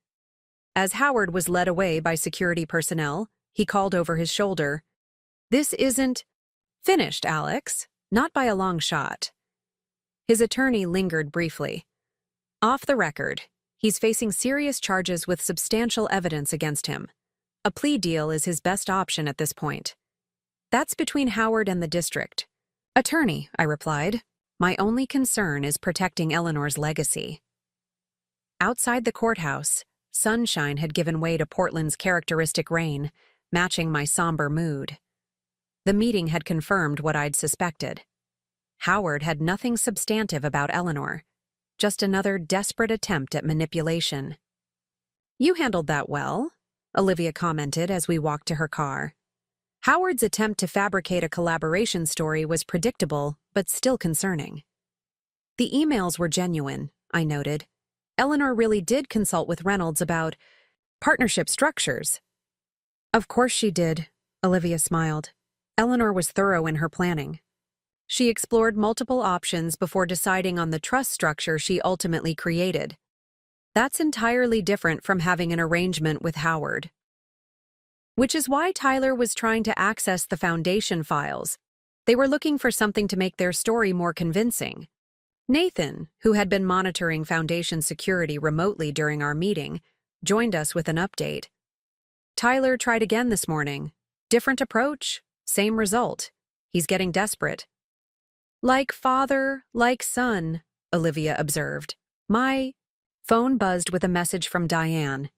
[SPEAKER 1] As Howard was led away by security personnel, he called over his shoulder, This isn't finished, Alex. Not by a long shot. His attorney lingered briefly. Off the record, he's facing serious charges with substantial evidence against him. A plea deal is his best option at this point. That's between Howard and the district. Attorney, I replied. My only concern is protecting Eleanor's legacy. Outside the courthouse, sunshine had given way to Portland's characteristic rain, matching my somber mood. The meeting had confirmed what I'd suspected. Howard had nothing substantive about Eleanor, just another desperate attempt at manipulation. You handled that well, Olivia commented as we walked to her car. Howard's attempt to fabricate a collaboration story was predictable, but still concerning. The emails were genuine, I noted. Eleanor really did consult with Reynolds about partnership structures. Of course she did, Olivia smiled. Eleanor was thorough in her planning. She explored multiple options before deciding on the trust structure she ultimately created. That's entirely different from having an arrangement with Howard. Which is why Tyler was trying to access the Foundation files. They were looking for something to make their story more convincing. Nathan, who had been monitoring Foundation security remotely during our meeting, joined us with an update. Tyler tried again this morning. Different approach, same result. He's getting desperate. Like father, like son, Olivia observed. My phone buzzed with a message from Diane.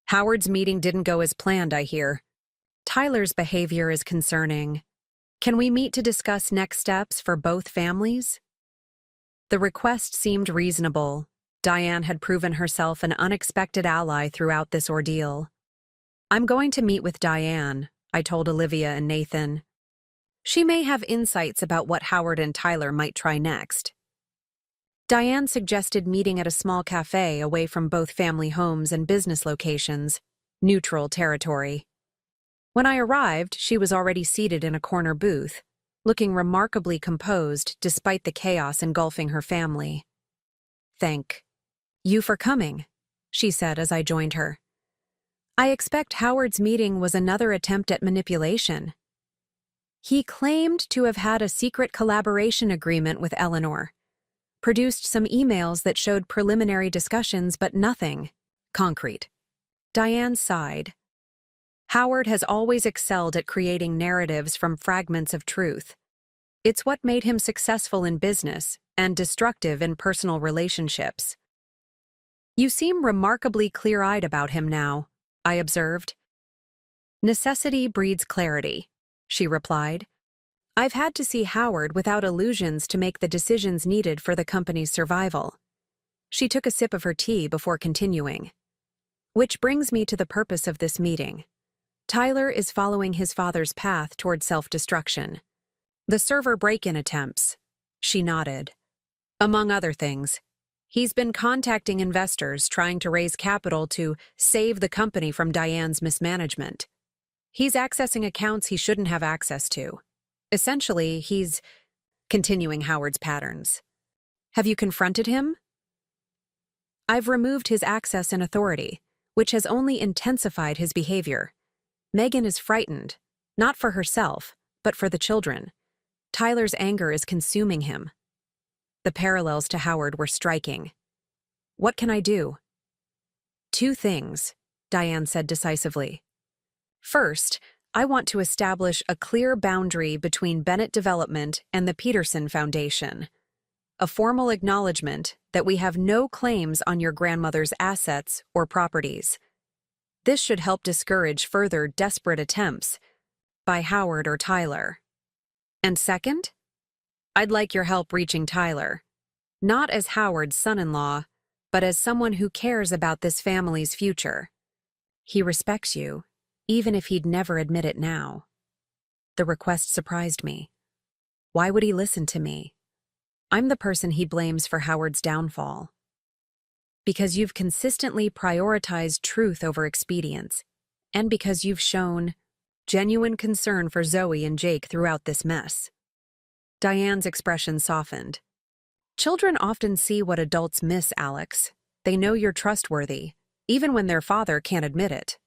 [SPEAKER 1] Howard's meeting didn't go as planned, I hear. Tyler's behavior is concerning. Can we meet to discuss next steps for both families? The request seemed reasonable. Diane had proven herself an unexpected ally throughout this ordeal. I'm going to meet with Diane, I told Olivia and Nathan. She may have insights about what Howard and Tyler might try next. Diane suggested meeting at a small cafe away from both family homes and business locations, neutral territory. When I arrived, she was already seated in a corner booth, looking remarkably composed despite the chaos engulfing her family. Thank you for coming, she said as I joined her. I expect Howard's meeting was another attempt at manipulation. He claimed to have had a secret collaboration agreement with Eleanor, produced some emails that showed preliminary discussions but nothing concrete. Diane sighed. Howard has always excelled at creating narratives from fragments of truth. It's what made him successful in business and destructive in personal relationships. You seem remarkably clear-eyed about him now, I observed. Necessity breeds clarity, she replied. I've had to see Howard without illusions to make the decisions needed for the company's survival. She took a sip of her tea before continuing. Which brings me to the purpose of this meeting. Tyler is following his father's path toward self-destruction. The server break-in attempts. She nodded. Among other things, he's been contacting investors trying to raise capital to save the company from Diane's mismanagement. He's accessing accounts he shouldn't have access to. Essentially, he's continuing Howard's patterns. Have you confronted him? I've removed his access and authority, which has only intensified his behavior. Megan is frightened, not for herself, but for the children. Tyler's anger is consuming him. The parallels to Howard were striking. What can I do? Two things, Diane said decisively. First, I want to establish a clear boundary between Bennett Development and the Peterson Foundation. A formal acknowledgement that we have no claims on your grandmother's assets or properties. This should help discourage further desperate attempts by Howard or Tyler. And second, I'd like your help reaching Tyler, not as Howard's son-in-law, but as someone who cares about this family's future. He respects you, even if he'd never admit it now. The request surprised me. Why would he listen to me? I'm the person he blames for Howard's downfall. Because you've consistently prioritized truth over expedience, and because you've shown genuine concern for Zoe and Jake throughout this mess. Diane's expression softened. Children often see what adults miss, Alex. They know you're trustworthy, even when their father can't admit it.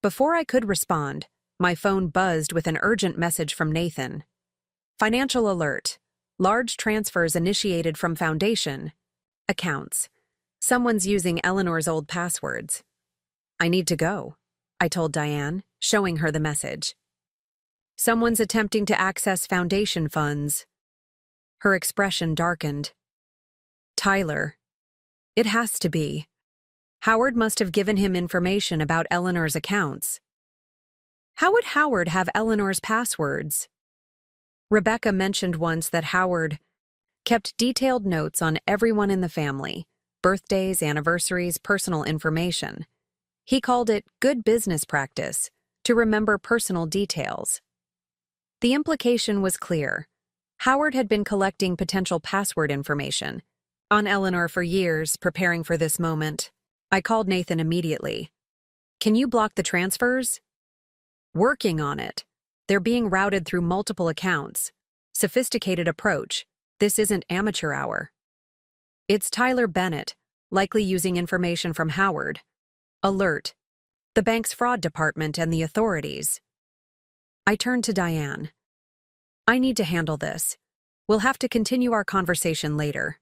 [SPEAKER 1] Before I could respond, my phone buzzed with an urgent message from Nathan. Financial alert. Large transfers initiated from Foundation. Accounts. Someone's using Eleanor's old passwords. I need to go, I told Diane, showing her the message. Someone's attempting to access Foundation funds. Her expression darkened. Tyler. It has to be. Howard must have given him information about Eleanor's accounts. How would Howard have Eleanor's passwords? Rebecca mentioned once that Howard kept detailed notes on everyone in the family, birthdays, anniversaries, personal information. He called it good business practice to remember personal details. The implication was clear. Howard had been collecting potential password information on Eleanor for years, preparing for this moment. I called Nathan immediately. Can you block the transfers? Working on it. They're being routed through multiple accounts. Sophisticated approach. This isn't amateur hour. It's Tyler Bennett, likely using information from Howard. Alert. The bank's fraud department and the authorities. I turned to Diane. I need to handle this. We'll have to continue our conversation later.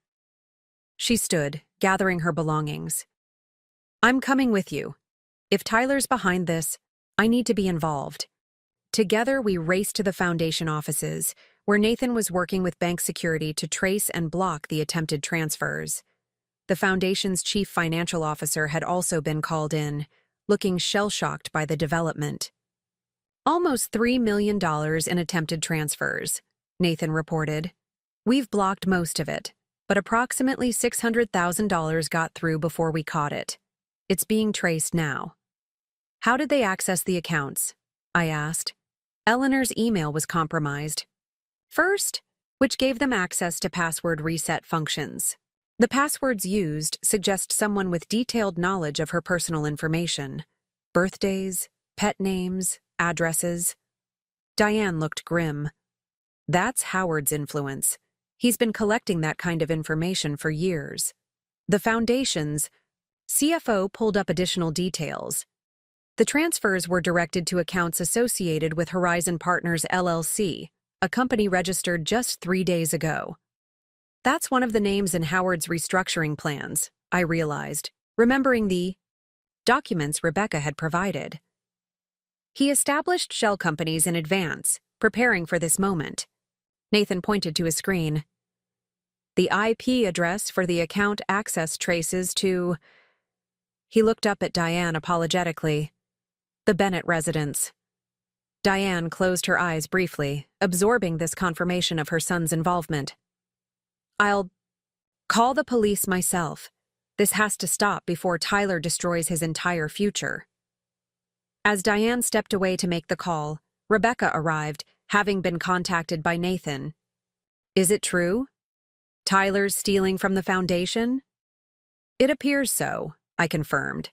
[SPEAKER 1] She stood, gathering her belongings. I'm coming with you. If Tyler's behind this, I need to be involved. Together, we raced to the Foundation offices, where Nathan was working with bank security to trace and block the attempted transfers. The Foundation's chief financial officer had also been called in, looking shell-shocked by the development. Almost $3 million in attempted transfers, Nathan reported. We've blocked most of it, but approximately $600,000 got through before we caught it. It's being traced now. How did they access the accounts? I asked. Eleanor's email was compromised. First, which gave them access to password reset functions. The passwords used suggest someone with detailed knowledge of her personal information. Birthdays, pet names, addresses. Diane looked grim. That's Howard's influence. He's been collecting that kind of information for years. The Foundation's CFO pulled up additional details. The transfers were directed to accounts associated with Horizon Partners LLC, a company registered just 3 days ago. That's one of the names in Howard's restructuring plans, I realized, remembering the documents Rebecca had provided. He established shell companies in advance, preparing for this moment. Nathan pointed to his screen. The IP address for the account access traces to... He looked up at Diane apologetically. The Bennett residence. Diane closed her eyes briefly, absorbing this confirmation of her son's involvement. I'll call the police myself. This has to stop before Tyler destroys his entire future. As Diane stepped away to make the call, Rebecca arrived, having been contacted by Nathan. Is it true? Tyler's stealing from the Foundation? It appears so, I confirmed.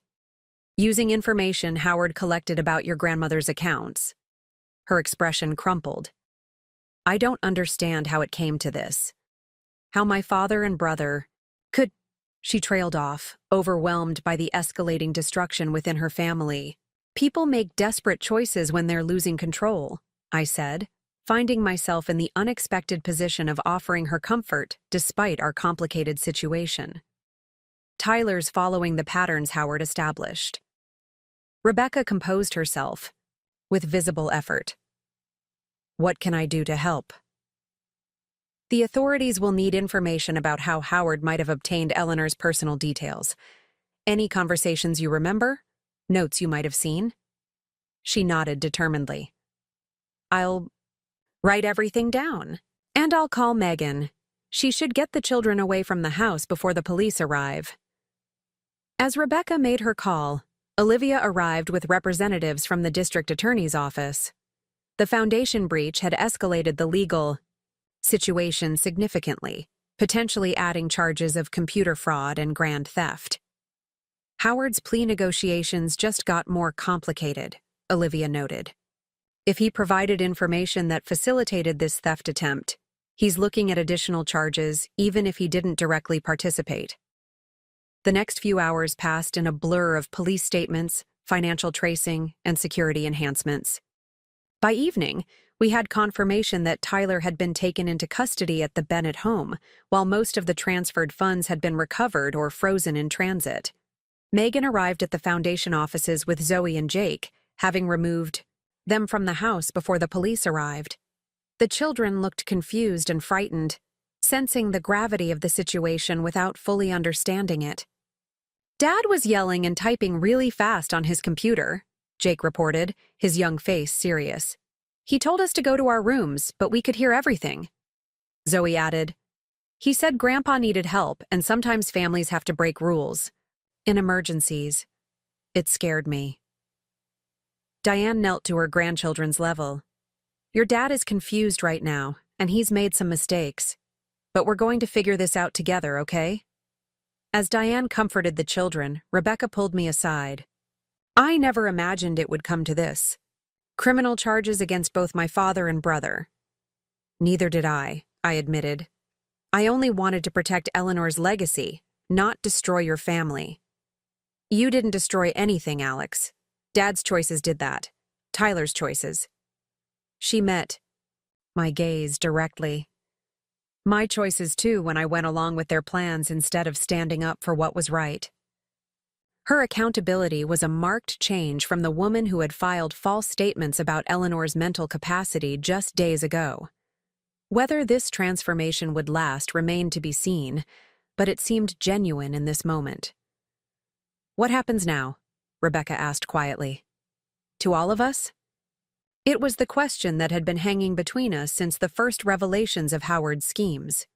[SPEAKER 1] using information Howard collected about your grandmother's accounts. Her expression crumpled. I don't understand how it came to this. How my father and brother could... She trailed off, overwhelmed by the escalating destruction within her family. People make desperate choices when they're losing control, I said, finding myself in the unexpected position of offering her comfort despite our complicated situation. Tyler's following the patterns Howard established. Rebecca composed herself, with visible effort. What can I do to help? The authorities will need information about how Howard might have obtained Eleanor's personal details. Any conversations you remember? Notes you might have seen? She nodded determinedly. I'll write everything down. And I'll call Megan. She should get the children away from the house before the police arrive. As Rebecca made her call, Olivia arrived with representatives from the district attorney's office. The foundation breach had escalated the legal situation significantly, potentially adding charges of computer fraud and grand theft. Howard's plea negotiations just got more complicated, Olivia noted. If he provided information that facilitated this theft attempt, he's looking at additional charges even if he didn't directly participate. The next few hours passed in a blur of police statements, financial tracing, and security enhancements. By evening, we had confirmation that Tyler had been taken into custody at the Bennett home, while most of the transferred funds had been recovered or frozen in transit. Megan arrived at the foundation offices with Zoe and Jake, having removed them from the house before the police arrived. The children looked confused and frightened, sensing the gravity of the situation without fully understanding it. Dad was yelling and typing really fast on his computer, Jake reported, his young face serious. He told us to go to our rooms, but we could hear everything. Zoe added, he said Grandpa needed help and sometimes families have to break rules. In emergencies. It scared me. Diane knelt to her grandchildren's level. Your dad is confused right now, and he's made some mistakes. But we're going to figure this out together, okay? As Diane comforted the children, Rebecca pulled me aside. I never imagined it would come to this. Criminal charges against both my father and brother. Neither did I admitted. I only wanted to protect Eleanor's legacy, not destroy your family. You didn't destroy anything, Alex. Dad's choices did that. Tyler's choices. She met my gaze directly. My choices too when I went along with their plans instead of standing up for what was right. Her accountability was a marked change from the woman who had filed false statements about Eleanor's mental capacity just days ago. Whether this transformation would last remained to be seen, but it seemed genuine in this moment. What happens now? Rebecca asked quietly. To all of us? It was the question that had been hanging between us since the first revelations of Howard's schemes.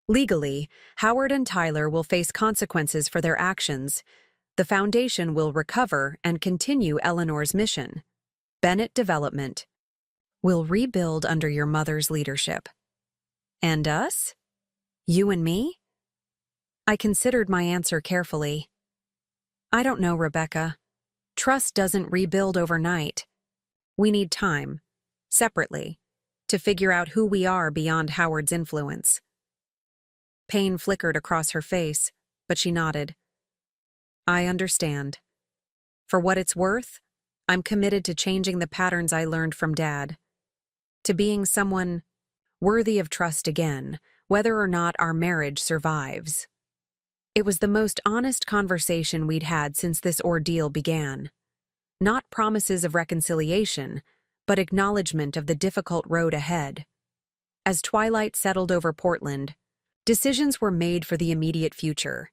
[SPEAKER 1] Legally, Howard and Tyler will face consequences for their actions. The foundation will recover and continue Eleanor's mission. Bennett Development will rebuild under your mother's leadership. And us? You and me? I considered my answer carefully. I don't know, Rebecca. Trust doesn't rebuild overnight. We need time, separately, to figure out who we are beyond Howard's influence. Pain flickered across her face, but she nodded. I understand. For what it's worth, I'm committed to changing the patterns I learned from Dad. To being someone worthy of trust again, whether or not our marriage survives. It was the most honest conversation we'd had since this ordeal began. Not promises of reconciliation, but acknowledgement of the difficult road ahead. As twilight settled over Portland, decisions were made for the immediate future.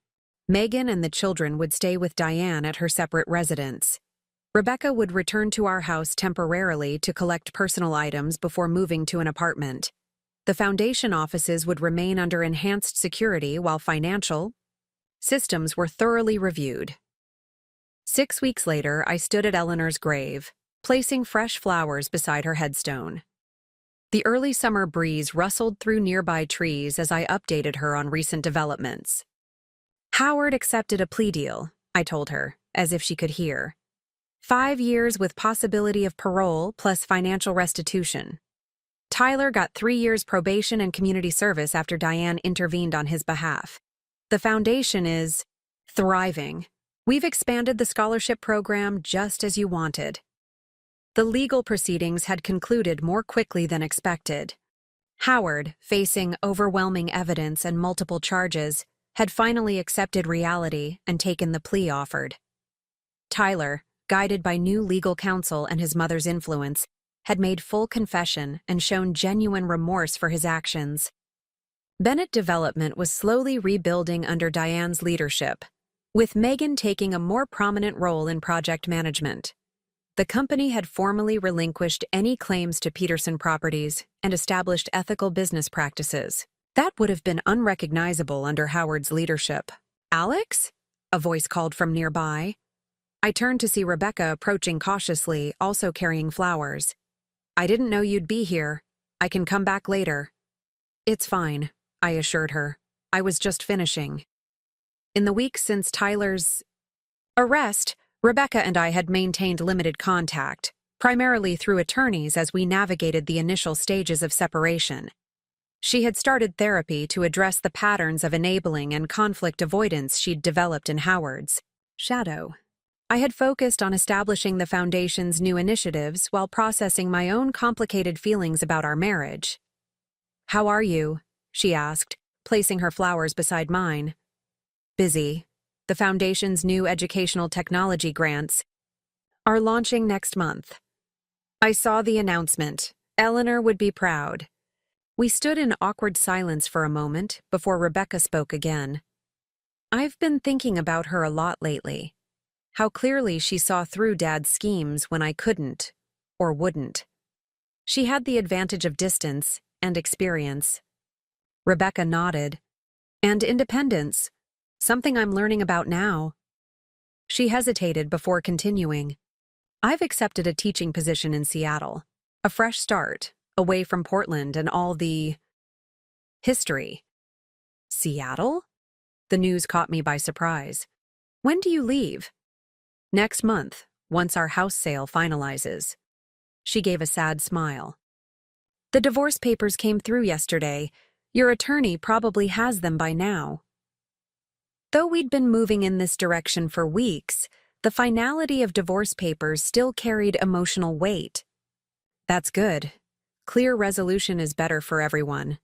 [SPEAKER 1] Megan and the children would stay with Diane at her separate residence. Rebecca would return to our house temporarily to collect personal items before moving to an apartment. The foundation offices would remain under enhanced security while financial systems were thoroughly reviewed. 6 weeks later, I stood at Eleanor's grave, placing fresh flowers beside her headstone. The early summer breeze rustled through nearby trees as I updated her on recent developments. Howard accepted a plea deal, I told her, as if she could hear. 5 years with possibility of parole plus financial restitution. Tyler got 3 years probation and community service after Diane intervened on his behalf. The foundation is thriving. We've expanded the scholarship program just as you wanted. The legal proceedings had concluded more quickly than expected. Howard, facing overwhelming evidence and multiple charges, had finally accepted reality and taken the plea offered. Tyler, guided by new legal counsel and his mother's influence, had made full confession and shown genuine remorse for his actions. Bennett Development was slowly rebuilding under Diane's leadership, with Megan taking a more prominent role in project management. The company had formally relinquished any claims to Peterson properties and established ethical business practices. That would have been unrecognizable under Howard's leadership. "Alex?" a voice called from nearby. I turned to see Rebecca approaching cautiously, also carrying flowers. "I didn't know you'd be here. I can come back later." "It's fine," I assured her. "I was just finishing." In the weeks since Tyler's arrest, Rebecca and I had maintained limited contact, primarily through attorneys as we navigated the initial stages of separation. She had started therapy to address the patterns of enabling and conflict avoidance she'd developed in Howard's shadow. I had focused on establishing the foundation's new initiatives while processing my own complicated feelings about our marriage. "How are you?" she asked, placing her flowers beside mine. "Busy. The foundation's new educational technology grants are launching next month. I saw the announcement. Eleanor would be proud." We stood in awkward silence for a moment before Rebecca spoke again. "I've been thinking about her a lot lately. How clearly she saw through Dad's schemes when I couldn't, or wouldn't. She had the advantage of distance and experience." Rebecca nodded. "And independence. Something I'm learning about now." She hesitated before continuing. "I've accepted a teaching position in Seattle. A fresh start, away from Portland and all the history." "Seattle?" The news caught me by surprise. "When do you leave?" "Next month, once our house sale finalizes." She gave a sad smile. "The divorce papers came through yesterday. Your attorney probably has them by now." Though we'd been moving in this direction for weeks, the finality of divorce papers still carried emotional weight. "That's good. Clear resolution is better for everyone."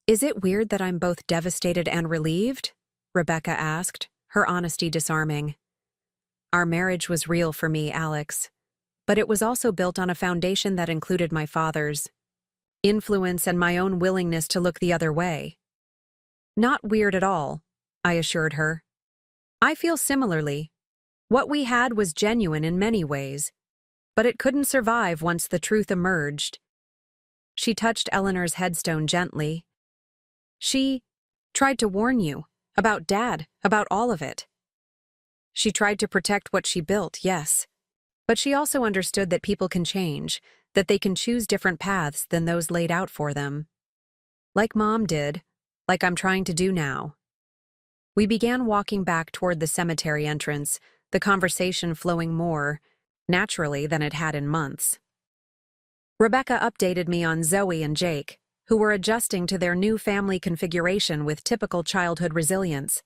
[SPEAKER 1] "Is it weird that I'm both devastated and relieved?" Rebecca asked, her honesty disarming. "Our marriage was real for me, Alex, but it was also built on a foundation that included my father's influence and my own willingness to look the other way." "Not weird at all," I assured her. "I feel similarly. What we had was genuine in many ways, but it couldn't survive once the truth emerged." She touched Eleanor's headstone gently. "She tried to warn you about Dad, about all of it." "She tried to protect what she built, yes. But she also understood that people can change, that they can choose different paths than those laid out for them. Like Mom did, like I'm trying to do now." We began walking back toward the cemetery entrance, the conversation flowing more naturally than it had in months. Rebecca updated me on Zoe and Jake, who were adjusting to their new family configuration with typical childhood resilience.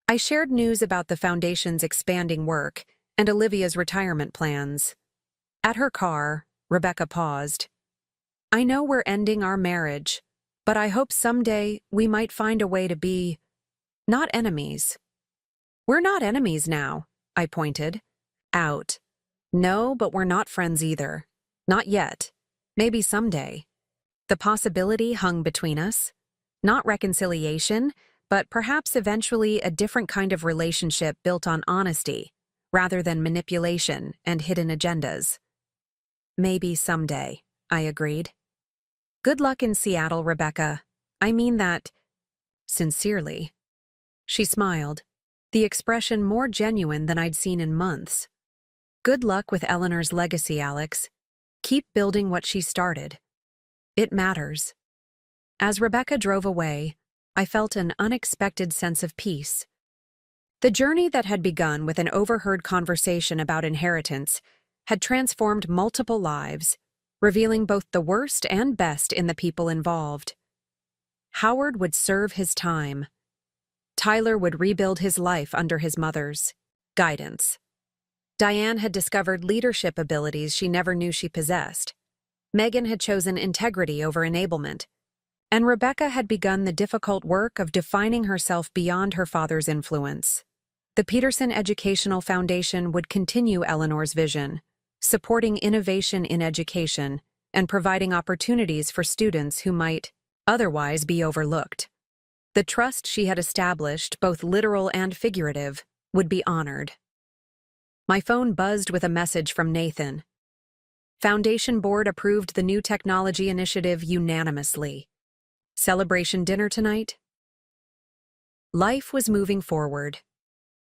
[SPEAKER 1] I shared news about the foundation's expanding work and Olivia's retirement plans. At her car, Rebecca paused. "I know we're ending our marriage, but I hope someday we might find a way to be not enemies." "We're not enemies now," I pointed out. "No, but we're not friends either. Not yet. Maybe someday." The possibility hung between us. Not reconciliation, but perhaps eventually a different kind of relationship built on honesty, rather than manipulation and hidden agendas. "Maybe someday," I agreed. "Good luck in Seattle, Rebecca. I mean that sincerely." She smiled, the expression more genuine than I'd seen in months. "Good luck with Eleanor's legacy, Alex. Keep building what she started. It matters." As Rebecca drove away, I felt an unexpected sense of peace. The journey that had begun with an overheard conversation about inheritance had transformed multiple lives, revealing both the worst and best in the people involved. Howard would serve his time. Tyler would rebuild his life under his mother's guidance. Diane had discovered leadership abilities she never knew she possessed. Megan had chosen integrity over enablement. And Rebecca had begun the difficult work of defining herself beyond her father's influence. The Peterson Educational Foundation would continue Eleanor's vision, supporting innovation in education and providing opportunities for students who might otherwise be overlooked. The trust she had established, both literal and figurative, would be honored. My phone buzzed with a message from Nathan. Foundation Board approved the new technology initiative unanimously. Celebration dinner tonight? Life was moving forward.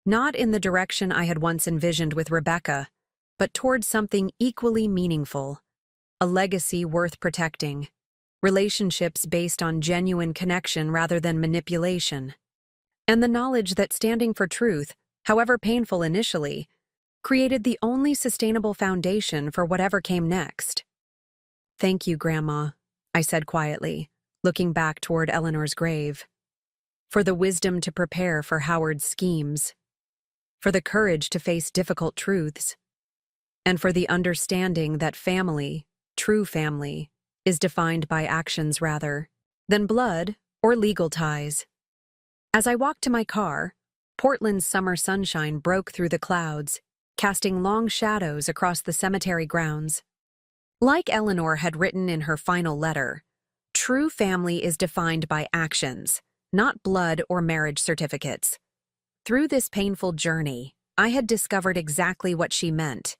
[SPEAKER 1] Not in the direction I had once envisioned with Rebecca, but towards something equally meaningful. A legacy worth protecting. Relationships based on genuine connection rather than manipulation. And the knowledge that standing for truth, however painful initially, created the only sustainable foundation for whatever came next. "Thank you, Grandma," I said quietly, looking back toward Eleanor's grave. "For the wisdom to prepare for Howard's schemes. For the courage to face difficult truths. And for the understanding that family, true family, is defined by actions rather than blood or legal ties." As I walked to my car, Portland's summer sunshine broke through the clouds, casting long shadows across the cemetery grounds. Like Eleanor had written in her final letter, true family is defined by actions, not blood or marriage certificates. Through this painful journey, I had discovered exactly what she meant,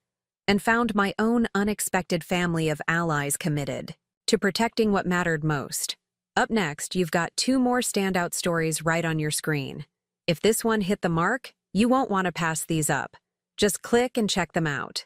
[SPEAKER 1] and found my own unexpected family of allies committed to protecting what mattered most. Up next, you've got 2 more standout stories right on your screen. If this one hit the mark, you won't want to pass these up. Just click and check them out.